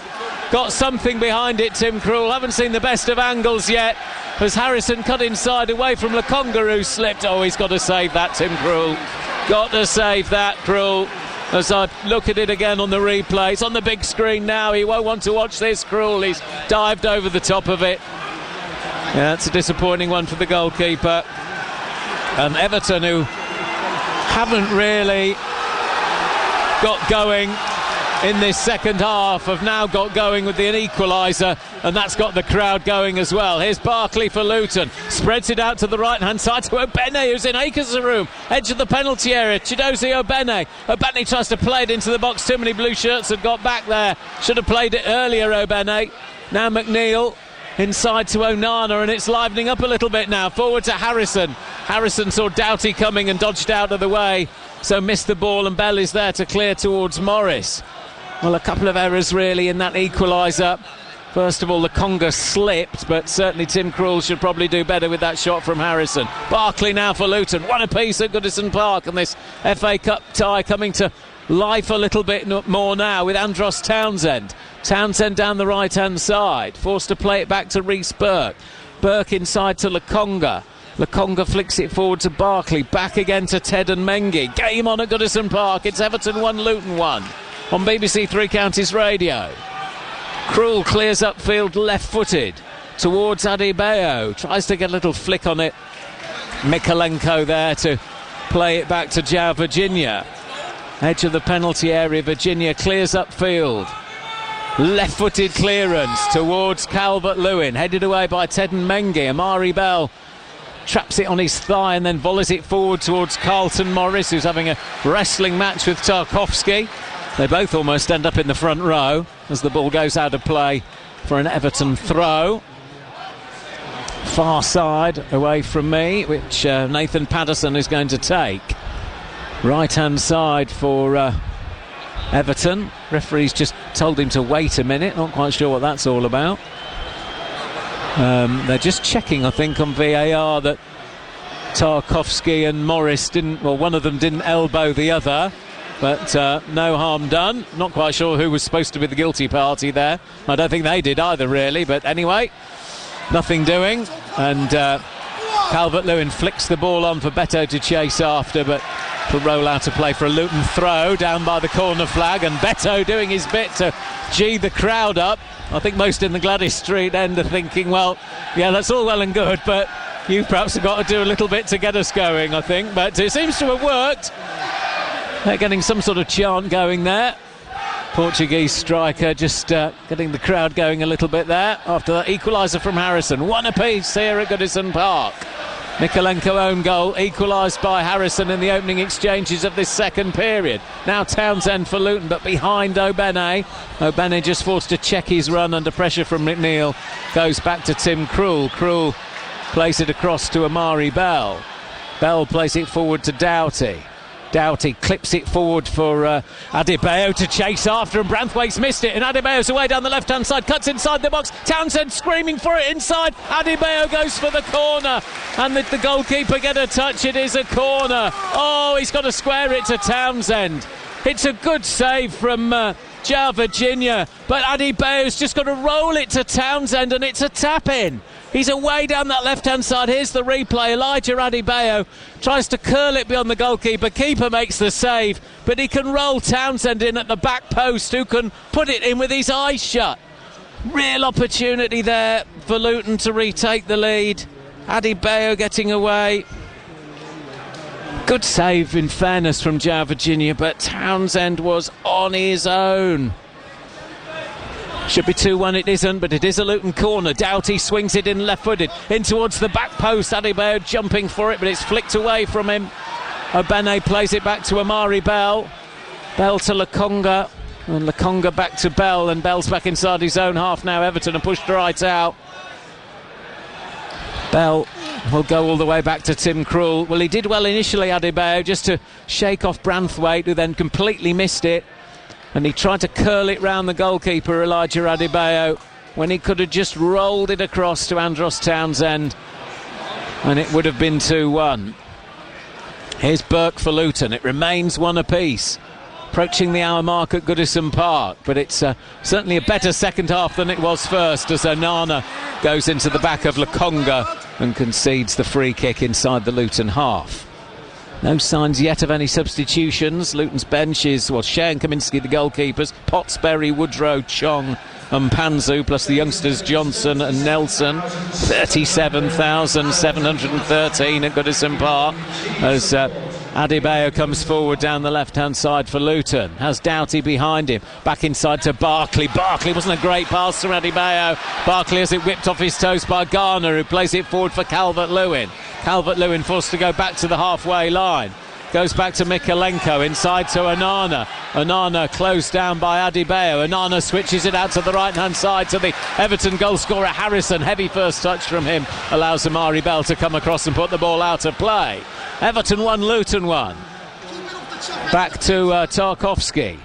Got something behind it, Tim Krul. Haven't seen the best of angles yet, as Harrison cut inside away from Lokonga, who slipped. Oh, he's got to save that, Tim Krul. Got to save that, Krul. As I look at it again on the replay, it's on the big screen now. He won't want to watch this, Krul. He's dived over the top of it. Yeah, it's a disappointing one for the goalkeeper. And Everton, who haven't really got going in this second half, have now got going with the equaliser, and that's got the crowd going as well. Here's Barkley for Luton, spreads it out to the right hand side to Obene, who's in Akers' room, edge of the penalty area. Chidozie Obene tries to play it into the box. Too many blue shirts had got back there. Should have played it earlier, Obene. Now McNeil inside to Onana, and it's livening up a little bit now. Forward to Harrison. Harrison saw Doughty coming and dodged out of the way, so missed the ball, and Bell is there to clear towards Morris. Well, a couple of errors really in that equaliser. First of all, the Conga slipped, but certainly Tim Krul should probably do better with that shot from Harrison. Barkley now for Luton, one apiece at Goodison Park, and this FA Cup tie coming to life a little bit more now with Andros Townsend. Townsend down the right hand side, forced to play it back to Reece Burke. Burke inside to Lokonga. Lokonga flicks it forward to Barkley, back again to Ted and Mengi. Game on at Goodison Park. It's Everton 1, Luton 1 on BBC Three Counties Radio. Krul clears upfield left-footed towards Adebayo, tries to get a little flick on it. Mikalenko there to play it back to João Virginia. Edge of the penalty area, Virginia clears upfield. Left-footed clearance towards Calvert-Lewin, headed away by Ted and Mengi. Amari Bell traps it on his thigh and then volleys it forward towards Carlton Morris, who's having a wrestling match with Tarkowski. They both almost end up in the front row as the ball goes out of play for an Everton throw. Far side away from me, which Nathan Patterson is going to take. Right hand side for Everton. Referee's just told him to wait a minute, not quite sure what that's all about. They're just checking, I think, on VAR that Tarkowski and Morris didn't, well, one of them didn't elbow the other, but no harm done. Not quite sure who was supposed to be the guilty party there. I don't think they did either, really, but anyway, nothing doing. And Calvert-Lewin flicks the ball on for Beto to chase after, but to roll out a play for a Luton throw down by the corner flag, and Beto doing his bit to gee the crowd up. I think most in the Gladys Street end are thinking, well, yeah, that's all well and good, but you perhaps have got to do a little bit to get us going, I think. But it seems to have worked. They're getting some sort of chant going there. Portuguese striker just getting the crowd going a little bit there after that equaliser from Harrison. One apiece here at Goodison Park. Mykolenko own goal, equalised by Harrison in the opening exchanges of this second period. Now Townsend for Luton, but behind O'Bene. O'Bene just forced to check his run under pressure from McNeil. Goes back to Tim Krul. Krul plays it across to Amari Bell. Bell plays it forward to Doughty. Doughty clips it forward for Adebayo to chase after, and Branthwaite's missed it, and Adebayo's away down the left-hand side, cuts inside the box. Townsend screaming for it inside. Adebayo goes for the corner, and the goalkeeper get a touch. It is a corner. Oh, he's got to square it to Townsend. It's a good save from João Virginia, but Adebayo's just got to roll it to Townsend, and it's a tap-in. He's away down that left-hand side. Here's the replay. Elijah Adebayo tries to curl it beyond the goalkeeper. Keeper makes the save, but he can roll Townsend in at the back post, who can put it in with his eyes shut. Real opportunity there for Luton to retake the lead. Adebayo getting away. Good save, in fairness, from João Virginia, but Townsend was on his own. Should be 2-1, it isn't, but it is a Luton corner. Doughty swings it in left-footed, in towards the back post. Adebayo jumping for it, but it's flicked away from him. O'Bene plays it back to Amari Bell. Bell to Lokonga, and Lokonga back to Bell, and Bell's back inside his own half now. Everton are pushed right out. Bell will go all the way back to Tim Krul. Well, he did well initially, Adebayo, just to shake off Branthwaite, who then completely missed it. And he tried to curl it round the goalkeeper, Elijah Adebayo, when he could have just rolled it across to Andros Townsend, and it would have been 2-1. Here's Burke for Luton. It remains one apiece, approaching the hour mark at Goodison Park, but it's certainly a better second half than it was first, as Onana goes into the back of Lokonga and concedes the free kick inside the Luton half. No signs yet of any substitutions. Luton's bench is, Shea and Kaminski, the goalkeepers, Pottsbury, Woodrow, Chong and Panzu, plus the youngsters Johnson and Nelson. 37,713 at Goodison Park, as Adebayo comes forward down the left-hand side for Luton. Has Doughty behind him. Back inside to Barkley. Barkley wasn't a great pass to Adebayo. Barkley has it whipped off his toes by Garner, who plays it forward for Calvert-Lewin. Calvert-Lewin forced to go back to the halfway line. Goes back to Mykolenko, inside to Onana. Onana closed down by Adebayo. Onana switches it out to the right-hand side to the Everton goal scorer Harrison. Heavy first touch from him allows Amari Bell to come across and put the ball out of play. Everton 1, Luton 1. Back to Tarkowski.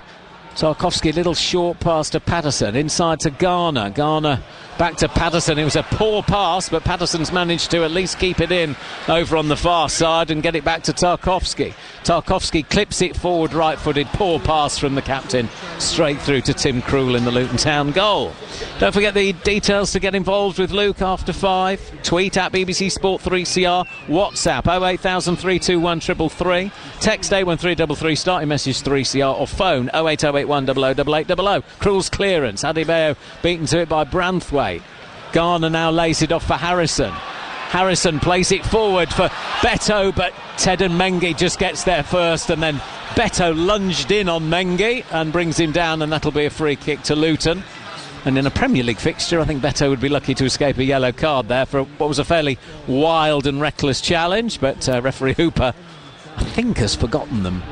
Tarkowski, little short pass to Patterson, inside to Garner. Garner back to Patterson. It was a poor pass, but Patterson's managed to at least keep it in over on the far side and get it back to Tarkowski. Tarkowski clips it forward right-footed. Poor pass from the captain, straight through to Tim Krul in the Luton Town goal. Don't forget the details to get involved with Luke after 5. Tweet at BBC Sport 3CR. WhatsApp 08000 321 333. Text 81333. Starting message 3CR, or phone 08081 008800. Krul's clearance. Adebayo beaten to it by Branthwaite. Garner now lays it off for Harrison. Harrison plays it forward for Beto, but Ted and Mengi just gets there first, and then Beto lunged in on Mengi and brings him down, and that'll be a free kick to Luton. And in a Premier League fixture, I think Beto would be lucky to escape a yellow card there for what was a fairly wild and reckless challenge, but referee Hooper, I think, has forgotten them.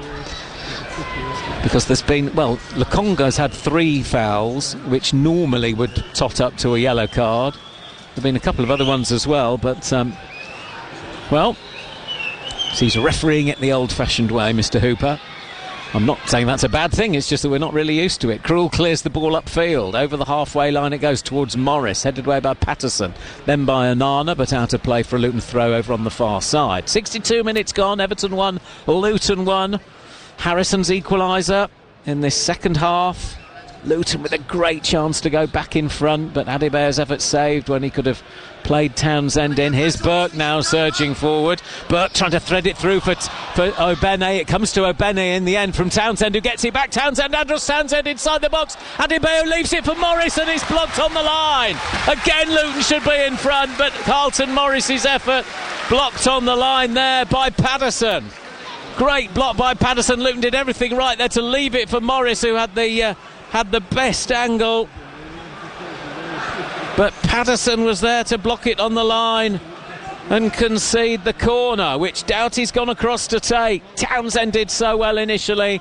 Because there's been, Lokonga's had 3 fouls, which normally would tot up to a yellow card. There have been a couple of other ones as well, but, so he's refereeing it the old-fashioned way, Mr. Hooper. I'm not saying that's a bad thing, it's just that we're not really used to it. Krul clears the ball upfield. Over the halfway line it goes towards Morris, headed away by Patterson, then by Onana, but out of play for a Luton throw over on the far side. 62 minutes gone, Everton 1, Luton 1. Harrison's equaliser in this second half. Luton with a great chance to go back in front, but Adebayo's effort saved when he could have played Townsend in. Here's Burke now surging forward. Burke trying to thread it through for O'Bene. It comes to O'Bene in the end from Townsend, who gets it back. Andros Townsend inside the box. Adebayo leaves it for Morris, and he's blocked on the line. Again, Luton should be in front, but Carlton Morris's effort blocked on the line there by Patterson. Great block by Patterson. Luton did everything right there to leave it for Morris, who had the best angle. But Patterson was there to block it on the line and concede the corner, which Doughty's gone across to take. Townsend did so well initially.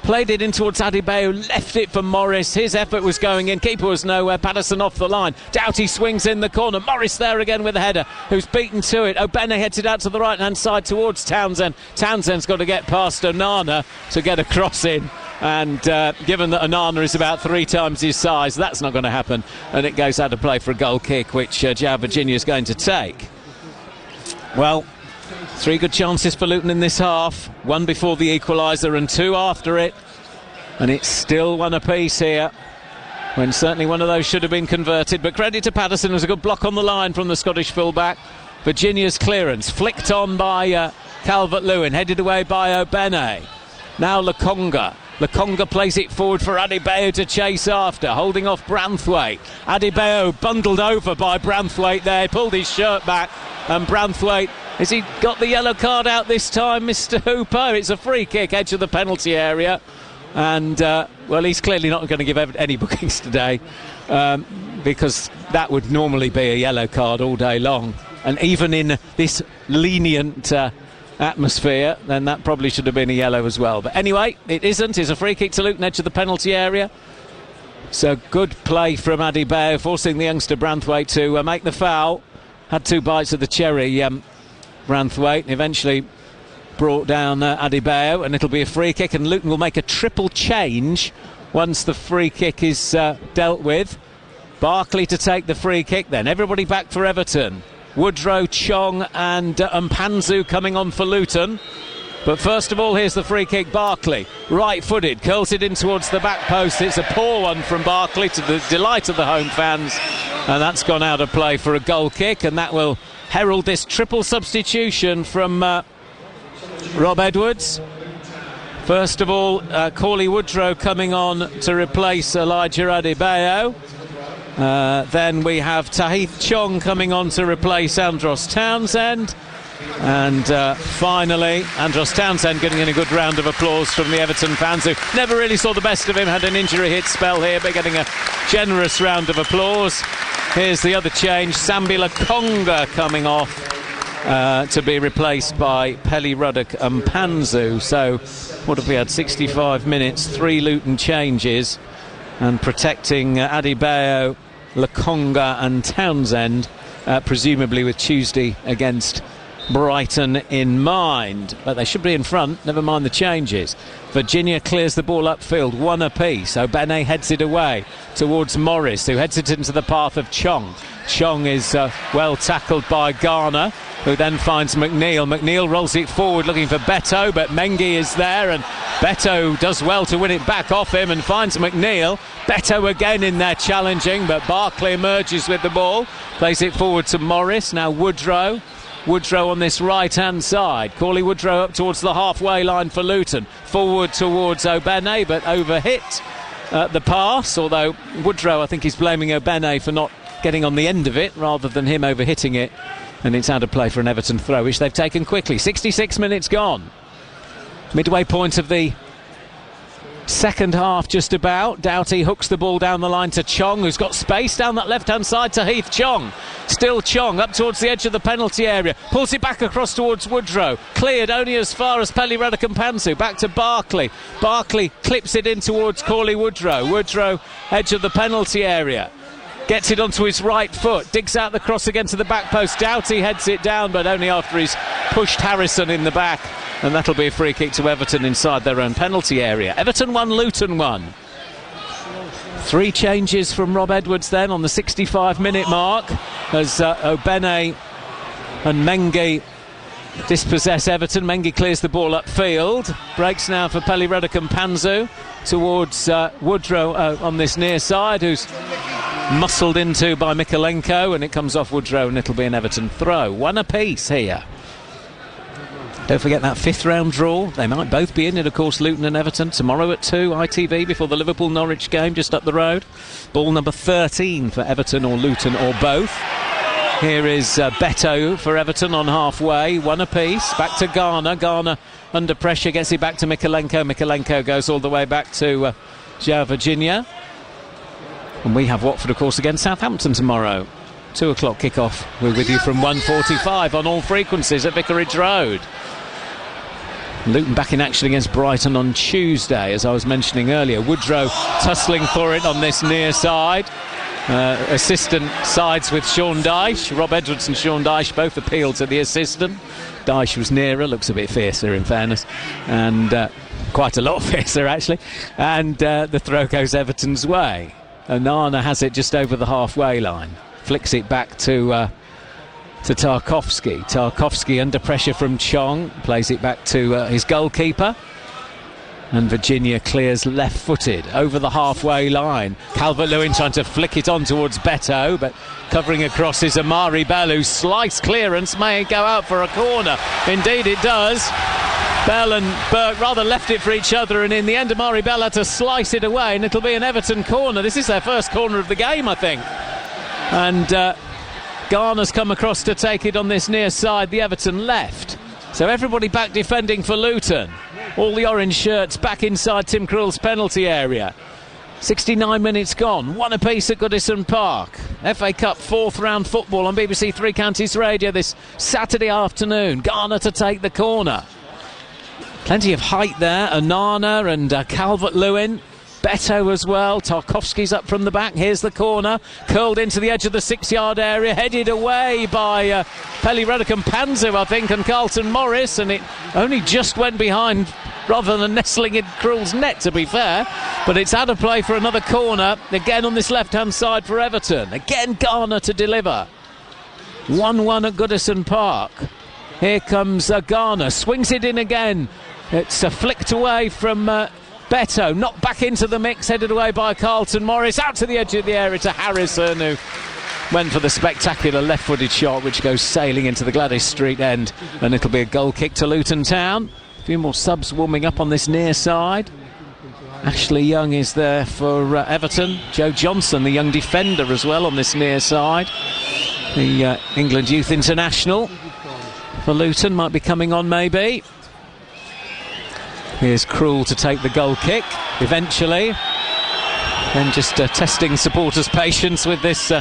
Played it in towards Adebayo, left it for Morris. His effort was going in. Keeper was nowhere. Patterson off the line. Doughty swings in the corner. Morris there again with a header, who's beaten to it. O'Bene heads it out to the right-hand side towards Townsend. Townsend's got to get past Onana to get a cross in. And given that Onana is about 3 times his size, that's not going to happen. And it goes out of play for a goal kick, which João Virginia is going to take. Well, 3 good chances for Luton in this half. 1 before the equaliser and 2 after it. And it's still 1 apiece here, when certainly one of those should have been converted. But credit to Patterson, it was a good block on the line from the Scottish fullback. Virginia's clearance, flicked on by Calvert-Lewin, headed away by O'Bene. Now Lokonga. Lokonga plays it forward for Adebayo to chase after, holding off Branthwaite. Adebayo bundled over by Branthwaite there, pulled his shirt back, and Branthwaite, has he got the yellow card out this time, Mr. Hooper? It's a free kick, edge of the penalty area. And, well, he's clearly not going to give any bookings today, because that would normally be a yellow card all day long. And even in this lenient atmosphere, then that probably should have been a yellow as well. But anyway, it isn't. It's a free kick to Luton, edge of the penalty area. So good play from Adebayo, forcing the youngster Branthwaite to make the foul. Had 2 bites of the cherry, Branthwaite, and eventually brought down Adebayo, and it'll be a free kick, and Luton will make a triple change once the free kick is dealt with. Barkley to take the free kick, then everybody back for Everton. Woodrow, Chong and Mpanzu coming on for Luton. But first of all, here's the free kick. Barkley, right-footed, curls it in towards the back post. It's a poor one from Barkley, to the delight of the home fans, and that's gone out of play for a goal kick, and that will herald this triple substitution from Rob Edwards. First of all, Cauley Woodrow coming on to replace Elijah Adebayo. Then we have Tahith Chong coming on to replace Andros Townsend. And finally, Andros Townsend getting in a good round of applause from the Everton fans, who never really saw the best of him, had an injury hit spell here, but getting a generous round of applause. Here's the other change, Sambi Lokonga coming off to be replaced by Pelly Ruddock and Mpanzu. So what have we had? 65 minutes, 3 Luton changes, and protecting Adebayo, Lokonga and Townsend, presumably with Tuesday against Brighton in mind. But they should be in front, never mind the changes. Virginia clears the ball upfield, 1 apiece. O'Bene heads it away towards Morris, who heads it into the path of Chong. Chong is well tackled by Garner, who then finds McNeil. McNeil rolls it forward looking for Beto, but Mengi is there, and Beto does well to win it back off him and finds McNeil. Beto again in there challenging, but Barkley emerges with the ball, plays it forward to Morris. Now Woodrow on this right-hand side. Cauley Woodrow up towards the halfway line for Luton. Forward towards O'Bene, but overhit the pass, although Woodrow, I think, is blaming O'Bene for not getting on the end of it rather than him overhitting it. And it's out of play for an Everton throw, which they've taken quickly. 66 minutes gone. Midway point of the second half just about. Doughty hooks the ball down the line to Chong, who's got space down that left-hand side to Heath. Chong, still Chong, up towards the edge of the penalty area, pulls it back across towards Woodrow, cleared only as far as Pelly Ruddock and Mpanzu. Back to Barkley. Barkley clips it in towards Cauley Woodrow. Woodrow, edge of the penalty area, gets it onto his right foot, digs out the cross again to the back post. Doughty heads it down, but only after he's pushed Harrison in the back, and that'll be a free kick to Everton inside their own penalty area. Everton 1, Luton 1. 3 changes from Rob Edwards then on the 65-minute mark, as O'Bene and Mengi dispossess Everton. Mengi clears the ball upfield, breaks now for Pelly Ruddock and Mpanzu towards Woodrow on this near side, who's muscled into by Mikolenko, and it comes off Woodrow, and it'll be an Everton throw. 1 apiece here. Don't forget that 5th round draw. They might both be in it, of course, Luton and Everton. Tomorrow at 2, ITV, before the Liverpool-Norwich game just up the road. Ball number 13 for Everton or Luton or both. Here is Beto for Everton on halfway. 1 apiece. Back to Garner. Garner under pressure, gets it back to Mykolenko. Mykolenko goes all the way back to João Virginia. And we have Watford, of course, against Southampton tomorrow. 2 o'clock kick-off. We're with you from 1:45 on all frequencies at Vicarage Road. Luton back in action against Brighton on Tuesday, as I was mentioning earlier. Woodrow tussling for it on this near side. Assistant sides with Sean Dyche. Rob Edwards and Sean Dyche both appealed to the assistant. Dyche was nearer, looks a bit fiercer in fairness, and quite a lot fiercer actually. And the throw goes Everton's way. Onana has it just over the halfway line. Flicks it back to Tarkowski. Tarkowski under pressure from Chong. Plays it back to his goalkeeper. And Virginia clears left-footed over the halfway line. Calvert-Lewin trying to flick it on towards Beto, but covering across is Amari Bell, whose slice clearance may go out for a corner. Indeed it does. Bell and Burke rather left it for each other, and in the end Amari Bell had to slice it away, and it'll be an Everton corner. This is their first corner of the game, I think. And Garner's come across to take it on this near side, the Everton left. So everybody back defending for Luton. All the orange shirts back inside Tim Krul's penalty area. 69 minutes gone, 1 apiece at Goodison Park. FA Cup 4th round football on BBC Three Counties Radio this Saturday afternoon. Garner to take the corner. Plenty of height there. Onana and Calvert-Lewin. Beto as well. Tarkowski's up from the back. Here's the corner. Curled into the edge of the 6-yard area. Headed away by Peli Panzu, I think, and Carlton Morris. And it only just went behind rather than nestling in Krul's net, to be fair. But it's out of play for another corner. Again on this left-hand side for Everton. Again Garner to deliver. 1-1 at Goodison Park. Here comes Garner. Swings it in again. It's flicked away from Beto, knocked back into the mix, headed away by Carlton Morris, out to the edge of the area to Harrison, who went for the spectacular left-footed shot which goes sailing into the Gladys Street end, and it'll be a goal kick to Luton Town. A few more subs warming up on this near side. Ashley Young is there for Everton. Joe Johnson, the young defender, as well on this near side. The England Youth International for Luton might be coming on maybe. Here's Krul to take the goal kick eventually. Then just testing supporters' patience with this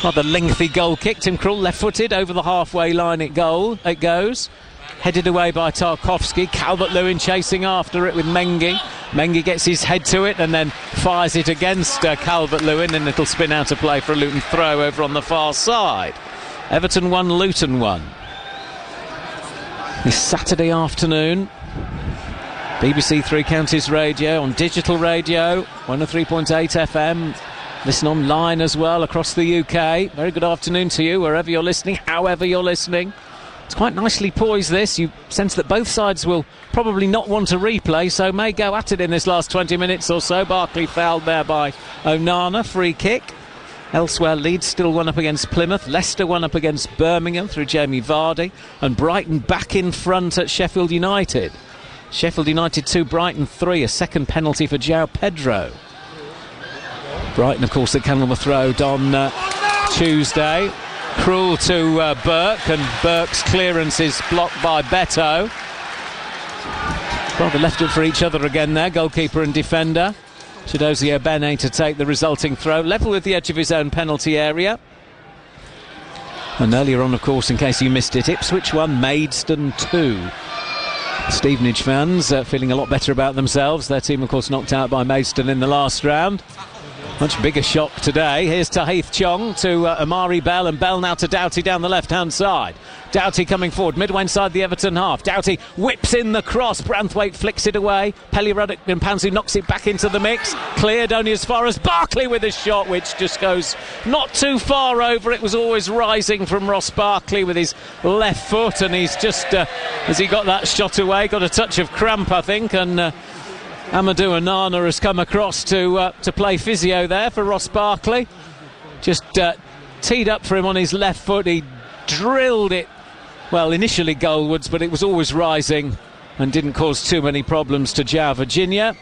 rather lengthy goal kick. Tim Krul left-footed over the halfway line. It goes. Headed away by Tarkowski. Calvert-Lewin chasing after it with Mengi. Mengi gets his head to it and then fires it against Calvert-Lewin, and it'll spin out of play for a Luton throw over on the far side. Everton 1, Luton 1. This Saturday afternoon. BBC Three Counties Radio, on digital radio, 103.8 FM. Listen online as well across the UK. Very good afternoon to you, wherever you're listening, however you're listening. It's quite nicely poised, this. You sense that both sides will probably not want to replay, so may go at it in this last 20 minutes or so. Barkley fouled there by Onana, free kick. Elsewhere, Leeds still 1 up against Plymouth. Leicester 1 up against Birmingham through Jamie Vardy. And Brighton back in front at Sheffield United. Sheffield United 2, Brighton 3, a second penalty for João Pedro. Brighton, of course, at Kenilworth Road on Tuesday. Krul to Burke, and Burke's clearance is blocked by Beto. Rather left it for each other again there, goalkeeper and defender. Chiedozie Obene to take the resulting throw, level with the edge of his own penalty area. And earlier on, of course, in case you missed it, Ipswich 1, Maidstone 2. Stevenage fans feeling a lot better about themselves. Their team, of course, knocked out by Maidstone in the last round. Much bigger shock today. Here's Tahith Chong to Amari Bell, and Bell now to Doughty down the left-hand side. Doughty coming forward, midway inside the Everton half. Doughty whips in the cross. Branthwaite flicks it away. Peli Panzu knocks it back into the mix. Cleared only as far as Barkley with a shot, which just goes not too far over. It was always rising from Ross Barkley with his left foot, and he's just, as he got that shot away, got a touch of cramp, I think, and Amadou Onana has come across to play physio there for Ross Barkley. Just teed up for him on his left foot. He drilled it, well, initially goalwards, but it was always rising and didn't cause too many problems to João Virginia.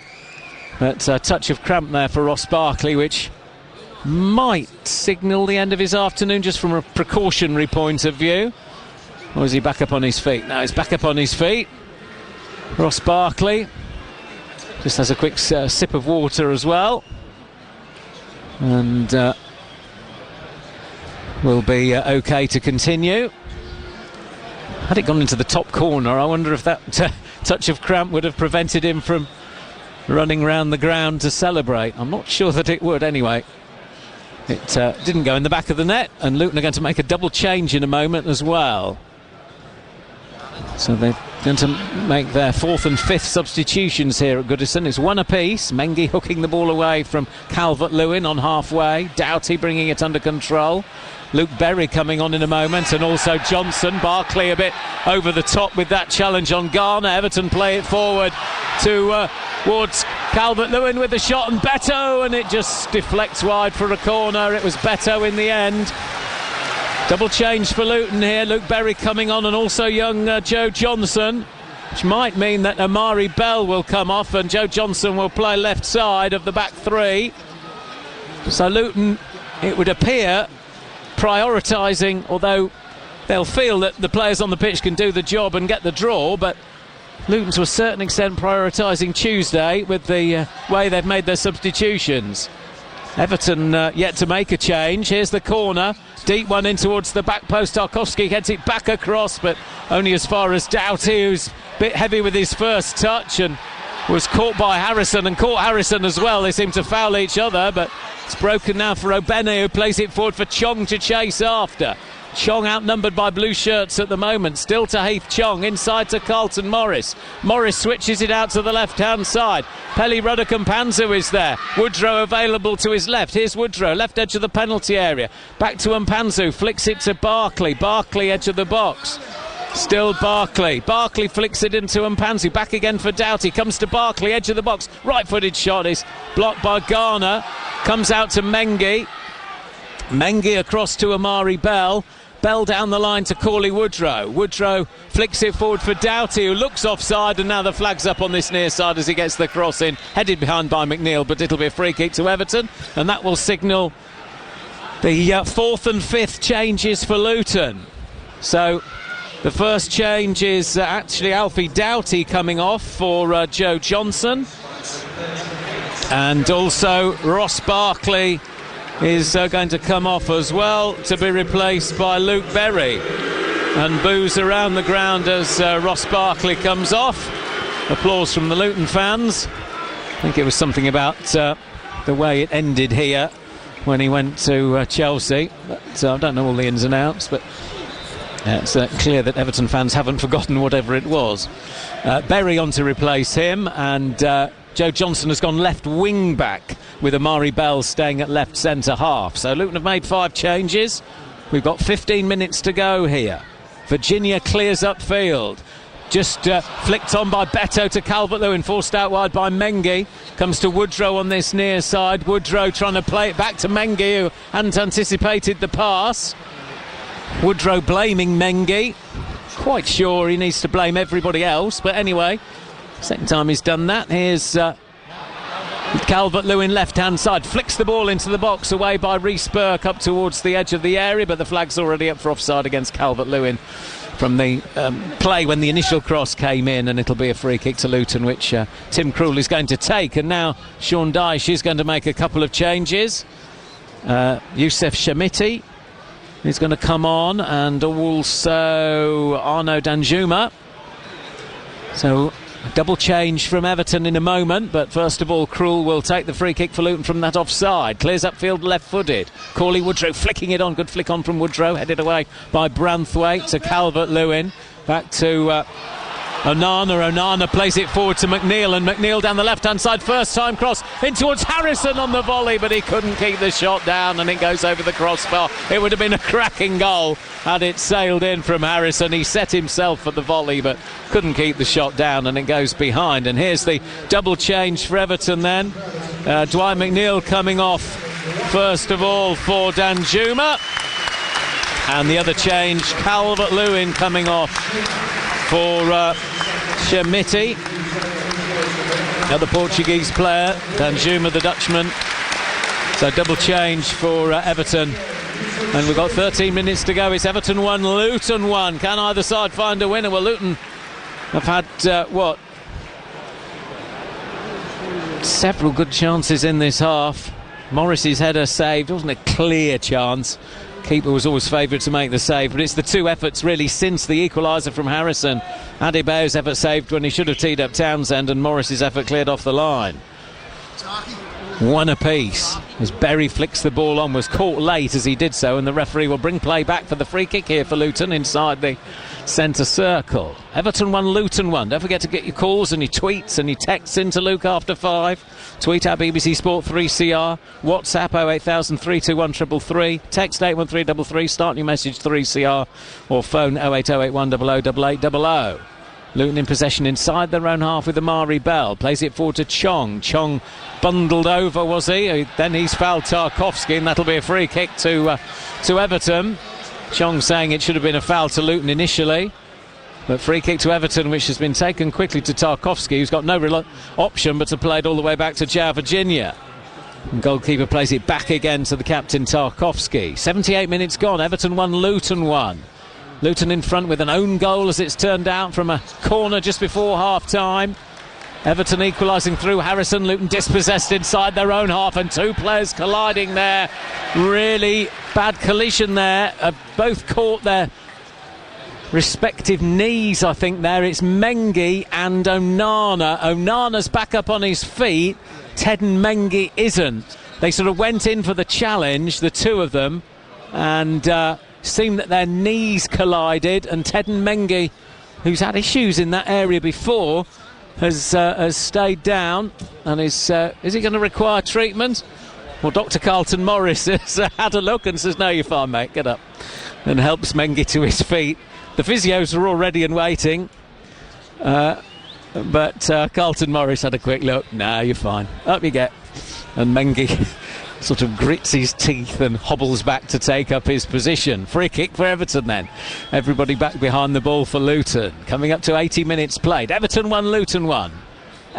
But a touch of cramp there for Ross Barkley, which might signal the end of his afternoon just from a precautionary point of view. Or is he back up on his feet? No, he's back up on his feet. Ross Barkley just has a quick sip of water as well, and will be okay to continue. Had it gone into the top corner, I wonder if that touch of cramp would have prevented him from running round the ground to celebrate. I'm not sure that it would anyway. It didn't go in the back of the net, and Luton are going to make a double change in a moment as well. So they're going to make their 4th and 5th substitutions here at Goodison. It's one apiece. Mengi hooking the ball away from Calvert-Lewin on halfway. Doughty bringing it under control. Luke Berry coming on in a moment, and also Johnson. Barkley a bit over the top with that challenge on Garner. Everton play it forward towards Calvert-Lewin with the shot, and Beto, and it just deflects wide for a corner. It was Beto in the end. Double change for Luton here. Luke Berry coming on, and also young Joe Johnson, which might mean that Amari Bell will come off and Joe Johnson will play left side of the back three. So Luton, it would appear, prioritising, although they'll feel that the players on the pitch can do the job and get the draw, but Luton to a certain extent prioritising Tuesday with the way they've made their substitutions. Everton yet to make a change. Here's the corner, deep one in towards the back post. Tarkowski heads it back across, but only as far as Doughty, who's a bit heavy with his first touch and was caught by Harrison, and caught Harrison as well. They seem to foul each other, but it's broken now for Obene, who plays it forward for Chong to chase after. Chong outnumbered by blue shirts at the moment. Still to Heath Chong, inside to Carlton Morris. Morris switches it out to the left-hand side. Pelly Rudder-Kampanzu is there. Woodrow available to his left. Here's Woodrow, left edge of the penalty area. Back to Mpanzu, flicks it to Barkley. Barkley, edge of the box. Still Barkley. Barkley flicks it into Mpanzu. Back again for Doughty. Comes to Barkley, edge of the box. Right-footed shot is blocked by Garner. Comes out to Mengi. Mengi across to Amari Bell. Bell down the line to Cauley Woodrow. Woodrow flicks it forward for Doughty, who looks offside, and now the flag's up on this near side as he gets the cross in. Headed behind by McNeil, but it'll be a free kick to Everton, and that will signal the 4th and 5th changes for Luton. So the first change is actually Alfie Doughty coming off for Joe Johnson, and also Ross Barkley is going to come off as well to be replaced by Luke Berry. And boos around the ground as Ross Barkley comes off. Applause from the Luton fans. I think it was something about the way it ended here when he went to Chelsea, but I don't know all the ins and outs, but it's clear that Everton fans haven't forgotten whatever it was. Berry on to replace him, and Joe Johnson has gone left wing back, with Amari Bell staying at left centre half. So Luton have made 5 changes. We've got 15 minutes to go here. Virginia clears upfield. Just flicked on by Beto to Calvert-Lewin, forced out wide by Mengi. Comes to Woodrow on this near side. Woodrow trying to play it back to Mengi, who hadn't anticipated the pass. Woodrow blaming Mengi. Quite sure he needs to blame everybody else, but anyway, second time he's done that. Here's Calvert-Lewin left-hand side, flicks the ball into the box away by Reece Burke up towards the edge of the area, but the flag's already up for offside against Calvert-Lewin from the play when the initial cross came in, and it'll be a free kick to Luton, which Tim Krul is going to take. And now Sean Dyche is going to make a couple of changes. Youssef Shamiti is going to come on, and also Arnaud Danjuma. So double change from Everton in a moment, but first of all Krul will take the free kick for Luton from that offside. Clears upfield left-footed. Cauley Woodrow flicking it on. Good flick on from Woodrow. Headed away by Branthwaite to Calvert-Lewin. Back to Onana. Onana plays it forward to McNeil, and McNeil down the left-hand side. First time cross in towards Harrison on the volley, but he couldn't keep the shot down, and it goes over the crossbar. It would have been a cracking goal had it sailed in from Harrison. He set himself at the volley, but couldn't keep the shot down, and it goes behind. And here's the double change for Everton then. Dwight McNeil coming off first of all for Danjuma, and the other change, Calvert-Lewin coming off for Shamiti, the other Portuguese player. Danjuma, the Dutchman. So double change for Everton, and we've got 13 minutes to go. It's Everton 1, Luton 1. Can either side find a winner? Well, Luton have had Several good chances in this half. Morris's header saved. It wasn't a clear chance. Keeper was always favoured to make the save, but it's the two efforts really since the equaliser from Harrison. Adebayo's effort saved when he should have teed up Townsend, and Morris's effort cleared off the line. One apiece as Berry flicks the ball on, was caught late as he did so, and the referee will bring play back for the free kick here for Luton inside the centre circle. Everton 1, Luton 1. Don't forget to get your calls and your tweets and your texts into Luke after 5. Tweet at BBC Sport 3CR. WhatsApp 08000 321 333. Text 81333. Start your message 3CR, or phone 08081 008800. Luton in possession inside their own half with Amari Bell. Plays it forward to Chong. Chong bundled over, was he? Then he's fouled Tarkowski, and that'll be a free kick to Everton. Chong saying it should have been a foul to Luton initially, but free kick to Everton, which has been taken quickly to Tarkowski, who's got no option but to play it all the way back to João Virginia. And goalkeeper plays it back again to the captain Tarkowski. 78 minutes gone. Everton 1, Luton 1. Luton in front with an own goal, as it's turned out, from a corner just before half-time. Everton equalising through Harrison. Luton dispossessed inside their own half, and two players colliding there. Really bad collision there. Both caught their respective knees, I think, there. It's Mengi and Onana. Onana's back up on his feet. Teden Mengi isn't. They sort of went in for the challenge, the two of them, and seemed that their knees collided, and Teden Mengi, who's had issues in that area before, has stayed down, and is he going to require treatment? Well, Dr. Carlton Morris has had a look and says, no, you're fine, mate, get up, and helps Mengi to his feet. The physios are all ready and waiting, but Carlton Morris had a quick look. No, you're fine, up you get. And Mengi sort of grits his teeth and hobbles back to take up his position. Free kick for Everton then. Everybody back behind the ball for Luton. Coming up to 80 minutes played. Everton 1, Luton 1.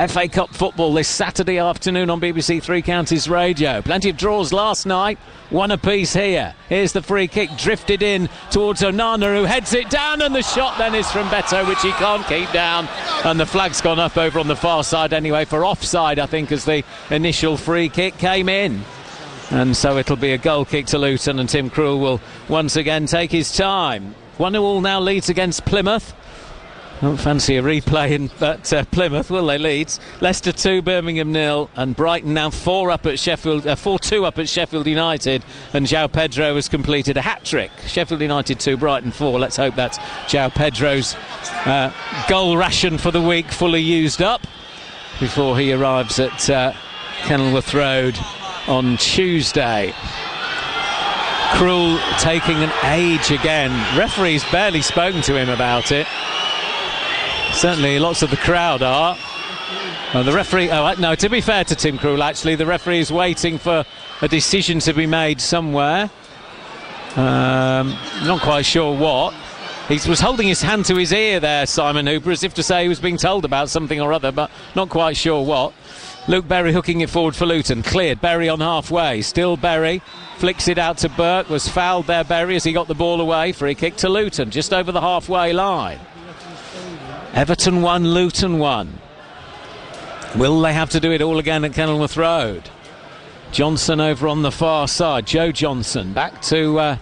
FA Cup football this Saturday afternoon on BBC Three Counties Radio. Plenty of draws last night. One apiece here. Here's the free kick drifted in towards Onana, who heads it down, and the shot then is from Beto, which he can't keep down. And the flag's gone up over on the far side anyway for offside, I think, as the initial free kick came in. And so it'll be a goal kick to Luton, and Tim Krul will once again take his time. 1-1 now leads against Plymouth. Don't fancy a replay at Plymouth, will they, Leeds? Leicester 2, Birmingham 0, and Brighton now 4-2 up at Sheffield United, and João Pedro has completed a hat-trick. Sheffield United 2, Brighton 4. Let's hope that's João Pedro's goal ration for the week fully used up before he arrives at Kenilworth Road on Tuesday. Krul taking an age again. Referee's barely spoken to him about it. Certainly lots of the crowd are. The referee, no, to be fair to Tim Krul, actually, the referee is waiting for a decision to be made somewhere. Not quite sure what. He was holding his hand to his ear there, Simon Hooper, as if to say he was being told about something or other, but not quite sure what. Luke Berry hooking it forward for Luton. Cleared. Berry on halfway. Still Berry. Flicks it out to Burke. Was fouled there, Berry, as he got the ball away. Free kick to Luton, just over the halfway line. Everton 1, Luton 1. Will they have to do it all again at Kenilworth Road? Johnson over on the far side. Joe Johnson back to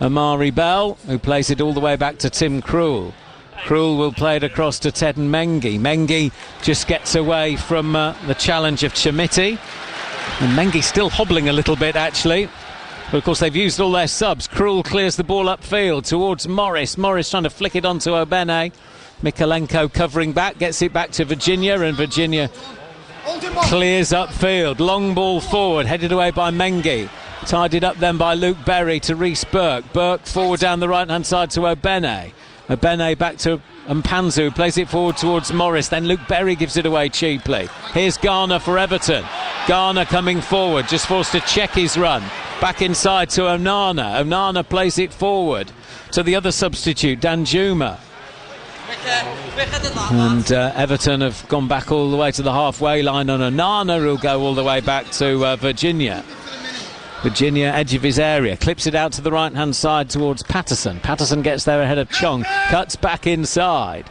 Amari Bell, who plays it all the way back to Tim Krul. Krul will play it across to Teden Mengi. Mengi just gets away from the challenge of Chamiti. And Mengi still hobbling a little bit, actually. But of course they've used all their subs. Krul clears the ball upfield towards Morris. Morris trying to flick it onto Obene. Mikalenko covering back, gets it back to Virginia, and Virginia clears upfield. Long ball forward, headed away by Mengi. Tidied up then by Luke Berry to Reece Burke. Burke forward down the right-hand side to Obene. Obene back to Mpanzu, who plays it forward towards Morris. Then Luke Berry gives it away cheaply. Here's Garner for Everton. Garner coming forward, just forced to check his run. Back inside to Onana. Onana plays it forward to the other substitute, Danjuma. And Everton have gone back all the way to the halfway line, and Onana will go all the way back to Virginia. Virginia, edge of his area, clips it out to the right hand side towards Patterson. Patterson gets there ahead of Chong, cuts back inside.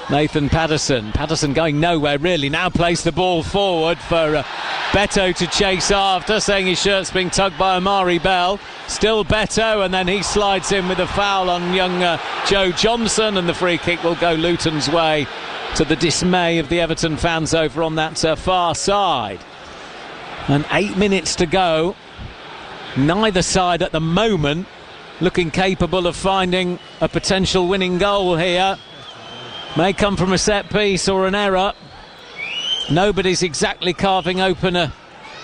Nathan Patterson. Patterson going nowhere really. Now plays the ball forward for Beto to chase after, saying his shirt's being tugged by Amari Bell. Still Beto, and then he slides in with a foul on young Joe Johnson, and the free kick will go Luton's way, to the dismay of the Everton fans over on that far side. And 8 minutes to go. Neither side at the moment looking capable of finding a potential winning goal here. May come from a set piece or an error. Nobody's exactly carving open a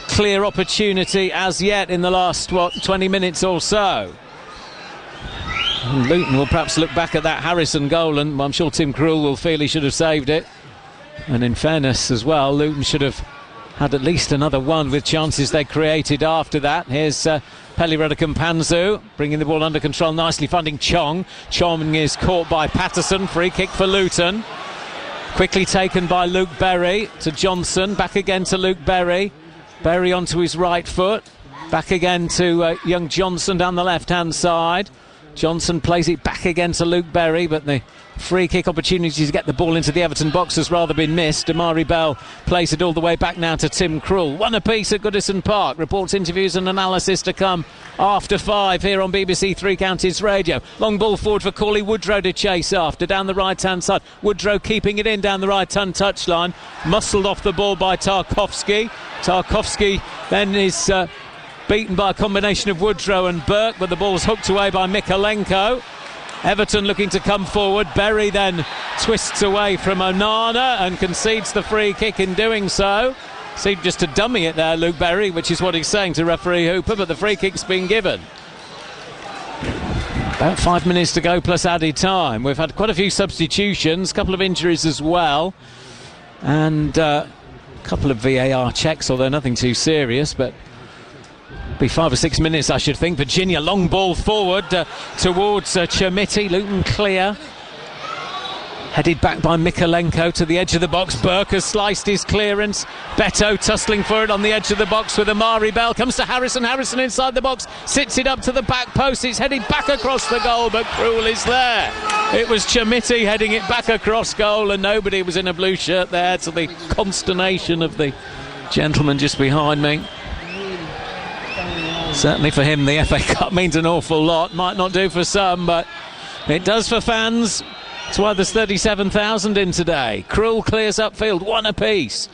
clear opportunity as yet in the last 20 minutes or so. And Luton will perhaps look back at that Harrison goal, and I'm sure Tim Krul will feel he should have saved it. And in fairness as well, Luton should have had at least another one with chances they created after that. Here's Pelly-Radakampanzu bringing the ball under control, nicely finding Chong. Chong is caught by Patterson. Free kick for Luton. Quickly taken by Luke Berry to Johnson. Back again to Luke Berry. Berry onto his right foot. Back again to young Johnson down the left-hand side. Johnson plays it back again to Luke Berry, but the free kick opportunity to get the ball into the Everton box has rather been missed. Amari Bell plays it all the way back now to Tim Krul. One apiece at Goodison Park. Reports, interviews and analysis to come after 5 here on BBC Three Counties Radio. Long ball forward for Cauley Woodrow to chase after down the right-hand side. Woodrow keeping it in down the right-hand touchline. Muscled off the ball by Tarkowski. Tarkowski then is beaten by a combination of Woodrow and Burke, but the ball's hooked away by Mikalenko. Everton looking to come forward. Berry then twists away from Onana and concedes the free kick in doing so. Seemed just to dummy it there, Luke Berry, which is what he's saying to referee Hooper, but the free kick's been given. About 5 minutes to go plus added time. We've had quite a few substitutions, a couple of injuries as well, and a couple of VAR checks, although nothing too serious, but be 5 or 6 minutes, I should think. Virginia, long ball forward towards Chermiti. Luton clear. Headed back by Mikalenko to the edge of the box. Burke has sliced his clearance. Beto tussling for it on the edge of the box with Amari Bell. Comes to Harrison. Harrison inside the box. Sits it up to the back post. It's headed back across the goal, but Krul is there. It was Chermiti heading it back across goal, and nobody was in a blue shirt there, to the consternation of the gentleman just behind me. Certainly for him, the FA Cup means an awful lot. Might not do for some, but it does for fans. That's why there's 37,000 in today. Krul clears upfield, one apiece.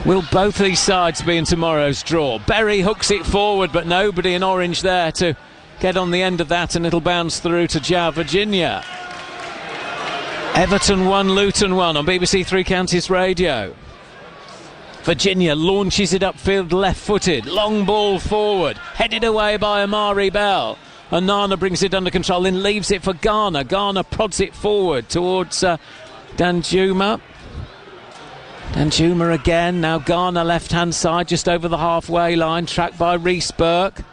Will both these sides be in tomorrow's draw? Berry hooks it forward, but nobody in orange there to get on the end of that, and it'll bounce through to João Virginia. Everton 1, Luton 1 on BBC Three Counties Radio. Virginia launches it upfield left-footed. Long ball forward. Headed away by Amari Bell. Onana brings it under control, then leaves it for Garner. Garner prods it forward towards Danjuma. Danjuma again. Now Garner left-hand side, just over the halfway line. Tracked by Reece Burke.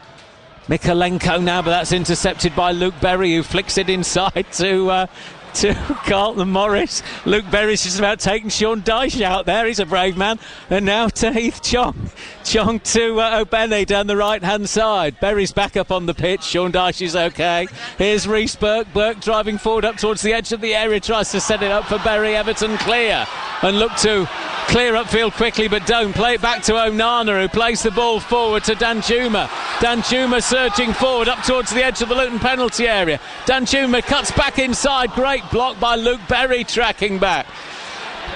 Mikalenko now, but that's intercepted by Luke Berry, who flicks it inside to Carlton Morris. Luke Berry's just about taking Sean Dyche out there. He's a brave man. And now to Heath Chong. Chong to Obene down the right-hand side. Berry's back up on the pitch. Sean Dyche is okay. Here's Reece Burke. Burke driving forward up towards the edge of the area. Tries to set it up for Berry. Everton clear. And look to clear upfield quickly, but don't. Play it back to Onana, who plays the ball forward to Danjuma. Danjuma surging forward up towards the edge of the Luton penalty area. Danjuma cuts back inside. Great block by Luke Berry, tracking back.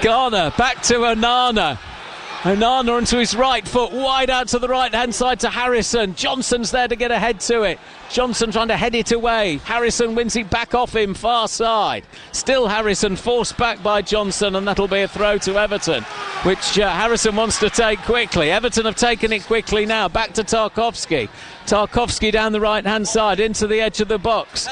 Garner back to Onana. Onana onto his right foot, wide out to the right-hand side to Harrison. Johnson's there to get ahead to it. Johnson trying to head it away. Harrison wins it back off him, far side. Still Harrison forced back by Johnson, and that'll be a throw to Everton, which Harrison wants to take quickly. Everton have taken it quickly now. Back to Tarkowski. Tarkowski down the right-hand side into the edge of the box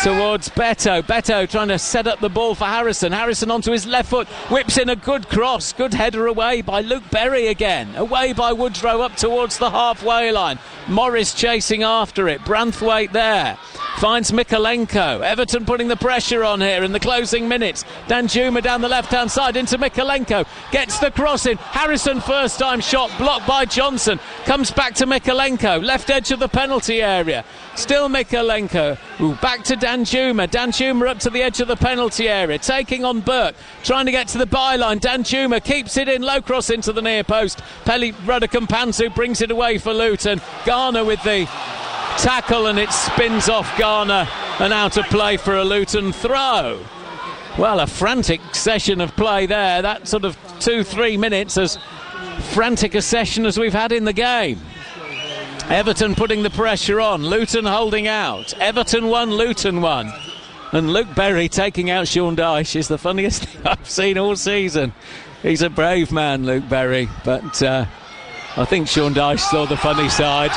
towards Beto. Beto trying to set up the ball for Harrison. Harrison onto his left foot, whips in a good cross. Good header away by Luke Berry again. Away by Woodrow up towards the halfway line. Morris chasing after it. Branthwaite there. finds Mikalenko. Everton putting the pressure on here in the closing minutes. Danjuma down the left-hand side into Mikalenko. Gets the cross in. Harrison first-time shot blocked by Johnson. Comes back to Mikalenko. Left edge of the penalty area. Still Mikalenko. Back to Danjuma. Danjuma up to the edge of the penalty area. Taking on Burke. Trying to get to the byline. Danjuma keeps it in. Low cross into the near post. Peli Radakampanzu brings it away for Luton. Garner with the tackle, and it spins off Garner and out of play for a Luton throw. Well, a frantic session of play there. That sort of 2-3 minutes, as frantic a session as we've had in the game. Everton putting the pressure on. Luton holding out. Everton 1, Luton 1. And Luke Berry taking out Sean Dyche is the funniest thing I've seen all season. He's a brave man, Luke Berry, but I think Sean Dyche saw the funny side.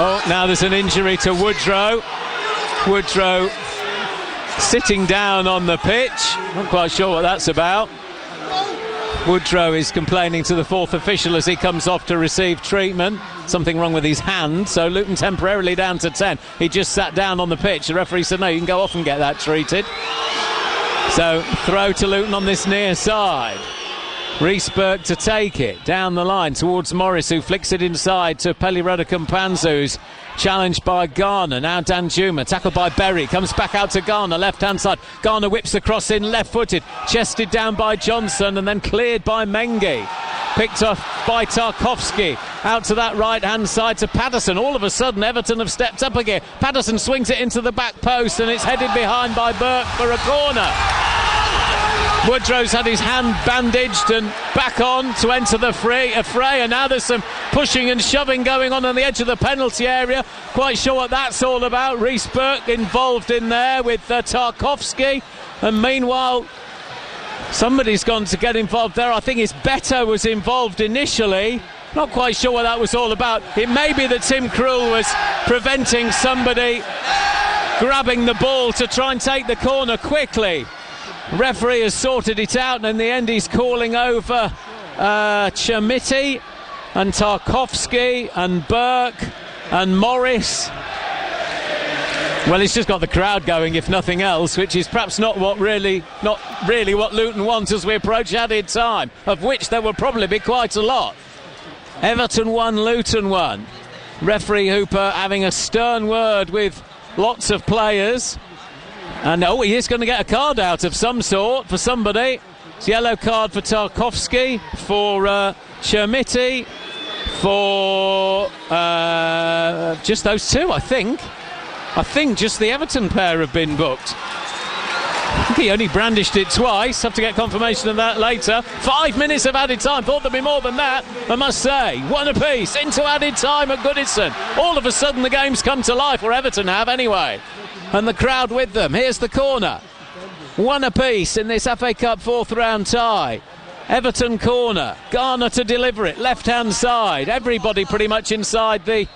Oh, now there's an injury to Woodrow. Woodrow sitting down on the pitch. Not quite sure what that's about. Woodrow is complaining to the fourth official as he comes off to receive treatment. Something wrong with his hand, so Luton temporarily down to 10. He just sat down on the pitch. The referee said, no, you can go off and get that treated. So throw to Luton on this near side. Reece Burke to take it down the line towards Morris, who flicks it inside to Peli Radakampanzu, who's challenged by Garner. Now Danjuma, tackled by Berry, comes back out to Garner, left-hand side. Garner whips the cross in, left-footed, chested down by Johnson and then cleared by Mengi. Picked off by Tarkowski, out to that right-hand side to Patterson. All of a sudden, Everton have stepped up again. Patterson swings it into the back post and it's headed behind by Burke for a corner. Woodrow's had his hand bandaged and back on to enter the fray, and now there's some pushing and shoving going on the edge of the penalty area. Quite sure what that's all about. Reece Burke involved in there with Tarkowski, and meanwhile somebody's gone to get involved there. I think it's Beto was involved initially. Not quite sure what that was all about. It may be that Tim Krul was preventing somebody grabbing the ball to try and take the corner quickly. Referee has sorted it out, and in the end he's calling over Chermiti and Tarkowski and Burke and Morris. Well, he's just got the crowd going, if nothing else, which is perhaps not really what Luton want as we approach added time, of which there will probably be quite a lot. Everton 1, Luton 1. Referee Hooper having a stern word with lots of players. And he is going to get a card out of some sort for somebody. It's a yellow card for Tarkowski, for Chermiti, for just those two, I think. I think just the Everton pair have been booked. I think he only brandished it twice. Have to get confirmation of that later. 5 minutes of added time. Thought there'd be more than that, I must say. One apiece into added time at Goodison. All of a sudden the game's come to life, or Everton have anyway. And the crowd with them. Here's the corner. One apiece in this FA Cup fourth round tie. Everton corner. Garner to deliver it. Left-hand side. Everybody pretty much inside the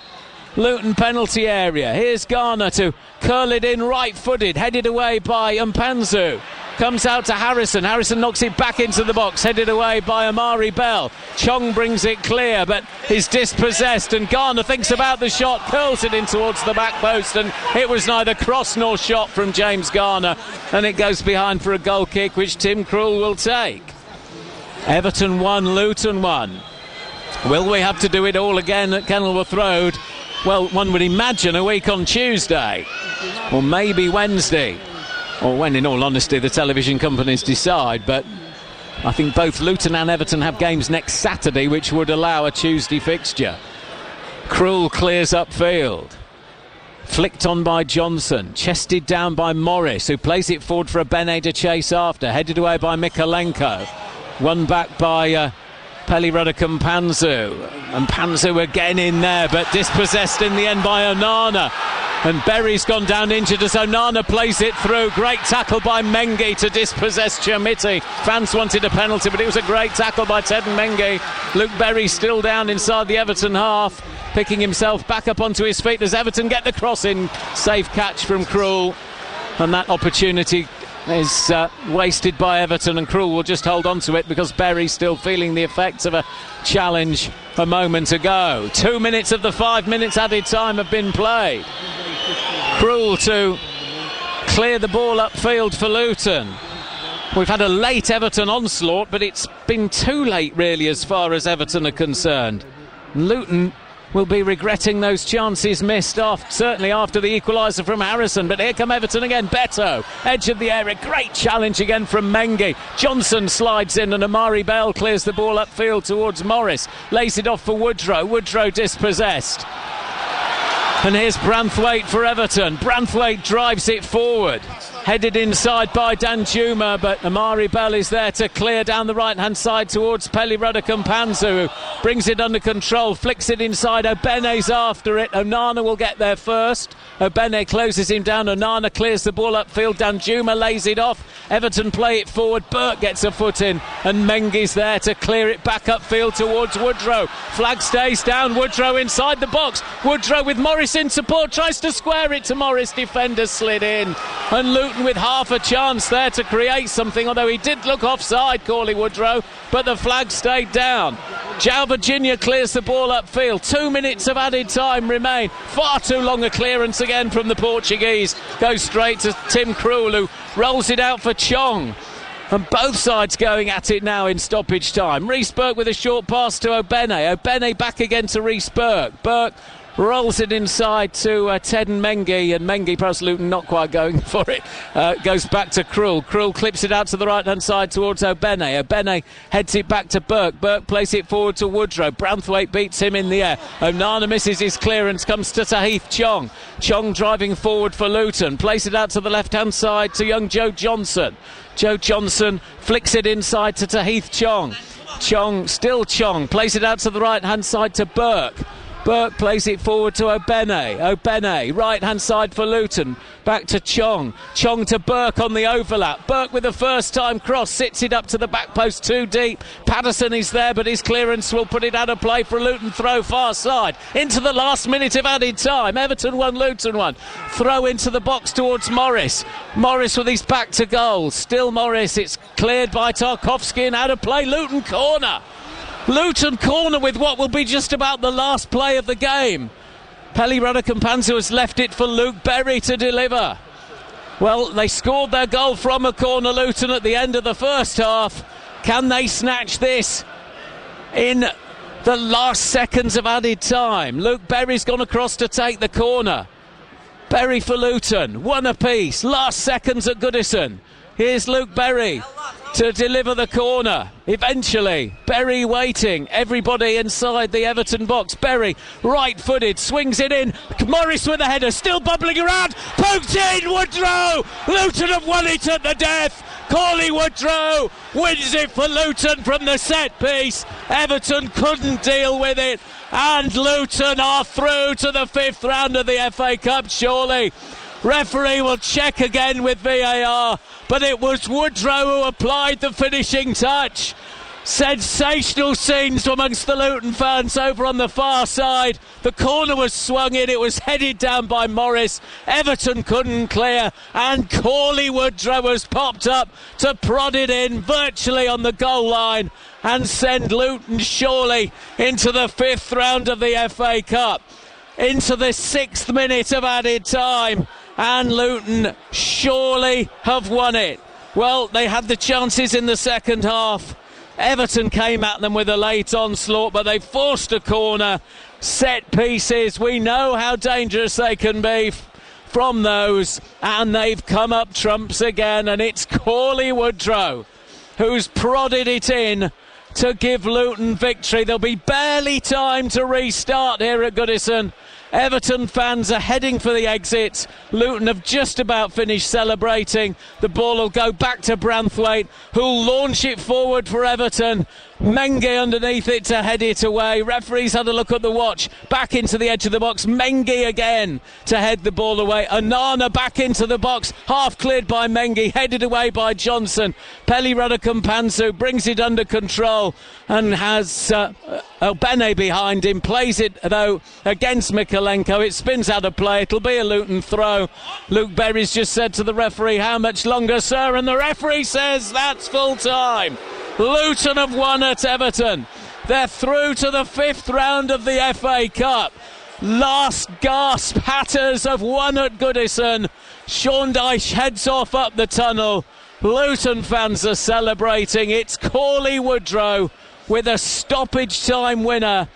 Luton penalty area. Here's Garner to curl it in right-footed. Headed away by Mpanzu. Comes out to Harrison. Harrison knocks it back into the box. Headed away by Amari Bell. Chong brings it clear, but is dispossessed. And Garner thinks about the shot, curls it in towards the back post, and it was neither cross nor shot from James Garner. And it goes behind for a goal kick, which Tim Krul will take. Everton 1, Luton 1. Will we have to do it all again at Kenilworth Road? Well, one would imagine a week on Tuesday, or maybe Wednesday. Or when, in all honesty, the television companies decide. But I think both Luton and Everton have games next Saturday, which would allow a Tuesday fixture. Krul clears upfield. Flicked on by Johnson. Chested down by Morris, who plays it forward for a Bene to chase after. Headed away by Mikalenko. Won back by Peli Radakampanzu. And Panzu again in there, but dispossessed in the end by Onana. And Berry's gone down injured as Onana plays it through. Great tackle by Mengi to dispossess Chermiti. Fans wanted a penalty, but it was a great tackle by Ted Mengi. Luke Berry still down inside the Everton half, picking himself back up onto his feet as Everton get the cross in. Safe catch from Krul. And that opportunity is wasted by Everton, and Krul will just hold on to it because Berry's still feeling the effects of a challenge a moment ago. 2 minutes of the 5 minutes added time have been played. Krul to clear the ball upfield for Luton. We've had a late Everton onslaught, but it's been too late really as far as Everton are concerned. Luton will be regretting those chances missed off, certainly after the equaliser from Harrison. But here come Everton again. Beto, edge of the area, great challenge again from Mengi. Johnson slides in and Amari Bell clears the ball upfield towards Morris, lays it off for Woodrow. Woodrow dispossessed. And here's Branthwaite for Everton. Branthwaite drives it forward, headed inside by Danjuma, but Amari Bell is there to clear down the right-hand side towards Pelly Rudder-Kampanzu, who brings it under control, flicks it inside. Obene's after it. Onana will get there first. Obene closes him down. Onana clears the ball upfield. Danjuma lays it off. Everton play it forward. Burke gets a foot in, and Mengi's there to clear it back upfield towards Woodrow. Flag stays down. Woodrow inside the box. Woodrow with Morris in support, tries to square it to Morris. Defender slid in, and Luton with half a chance there to create something, although he did look offside, Corley Woodrow, but the flag stayed down. João Virginia clears the ball upfield. 2 minutes of added time remain. Far too long a clearance again from the Portuguese. Goes straight to Tim Krul, who rolls it out for Chong. And both sides going at it now in stoppage time. Reece Burke with a short pass to Obene. Obene back again to Reece Burke. Burke rolls it inside to Ted and Mengi, plus Luton not quite going for it. Goes back to Krul. Krul clips it out to the right-hand side towards Obene. Obene heads it back to Burke. Burke plays it forward to Woodrow. Branthwaite beats him in the air. Onana misses his clearance, comes to Tahith Chong. Chong driving forward for Luton. Plays it out to the left-hand side to young Joe Johnson. Joe Johnson flicks it inside to Tahith Chong. Chong plays it out to the right-hand side to Burke. Burke plays it forward to Obene, right-hand side for Luton. Back to Chong. Chong to Burke on the overlap. Burke with a first-time cross, sits it up to the back post too deep. Patterson is there, but his clearance will put it out of play for a Luton throw far side. Into the last minute of added time. Everton 1, Luton 1. Throw into the box towards Morris. Morris with his back to goal. Still Morris. It's cleared by Tarkowski and out of play. Luton corner. Luton corner with what will be just about the last play of the game. Pelly Rudder-Kampanzu has left it for Luke Berry to deliver. Well, they scored their goal from a corner, Luton, at the end of the first half. Can they snatch this in the last seconds of added time? Luke Berry's gone across to take the corner. Berry for Luton, 1 apiece. Last seconds at Goodison. Here's Luke Berry to deliver the corner. Eventually, Berry waiting. Everybody inside the Everton box. Berry, right-footed, swings it in. Morris with a header, still bubbling around. Poked in, Woodrow! Luton have won it at the death. Corley Woodrow wins it for Luton from the set piece. Everton couldn't deal with it. And Luton are through to the 5th round of the FA Cup, surely. Referee will check again with VAR, but it was Woodrow who applied the finishing touch. Sensational scenes amongst the Luton fans over on the far side. The corner was swung in, it was headed down by Morris. Everton couldn't clear, and Corley Woodrow was popped up to prod it in virtually on the goal line and send Luton surely into the 5th round of the FA Cup. Into the 6th minute of added time, and Luton surely have won it. Well, they had the chances in the second half. Everton came at them with a late onslaught, but they forced a corner. Set pieces, we know how dangerous they can be from those, and they've come up trumps again, and it's Corley Woodrow who's prodded it in to give Luton victory. There'll be barely time to restart here at Goodison. Everton fans are heading for the exit. Luton have just about finished celebrating. The ball will go back to Branthwaite, who'll launch it forward for Everton. Mengi underneath it to head it away. Referees had a look at the watch. Back into the edge of the box. Mengi again to head the ball away. Onana back into the box. Half cleared by Mengi. Headed away by Johnson. Pelly Rudder-Kampanzu brings it under control and has Obene behind him. Plays it, though, against Mikalenko. It spins out of play. It'll be a Luton throw. Luke Berry's just said to the referee, "How much longer, sir?" And the referee says that's full time. Luton have won at Everton. They're through to the 5th round of the FA Cup. Last gasp, Hatters have won at Goodison. Sean Dyche heads off up the tunnel. Luton fans are celebrating. It's Cauley Woodrow with a stoppage time winner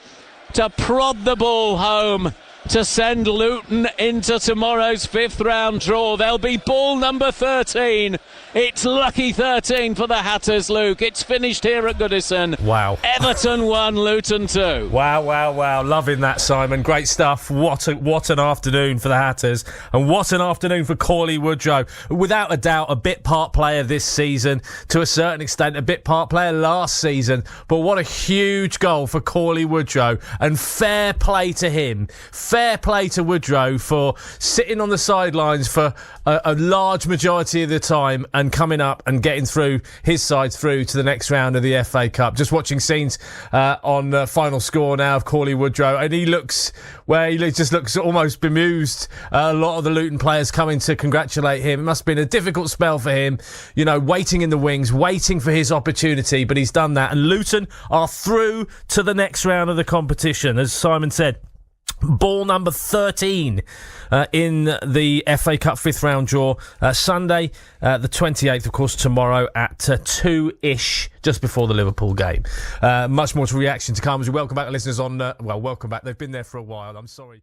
to prod the ball home to send Luton into tomorrow's 5th round draw. There'll be ball number 13. It's lucky 13 for the Hatters, Luke. It's finished here at Goodison. Wow. Everton 1, Luton 2. Wow. Loving that, Simon. Great stuff. What an afternoon for the Hatters. And what an afternoon for Cauley Woodrow. Without a doubt, a bit part player this season. To a certain extent, a bit part player last season. But what a huge goal for Cauley Woodrow. And fair play to him. Fair play to Woodrow for sitting on the sidelines for a large majority of the time and coming up and getting through his side through to the next round of the FA Cup. Just watching scenes on Final Score now of Cauley Woodrow, and he just looks almost bemused. A lot of the Luton players coming to congratulate him. It must have been a difficult spell for him, waiting in the wings, waiting for his opportunity, but he's done that. And Luton are through to the next round of the competition, as Simon said. Ball number 13 in the FA Cup 5th round draw. Sunday, the 28th, of course, tomorrow at 2-ish, just before the Liverpool game. Much more to reaction to come as we welcome back the listeners on... welcome back. They've been there for a while. I'm sorry.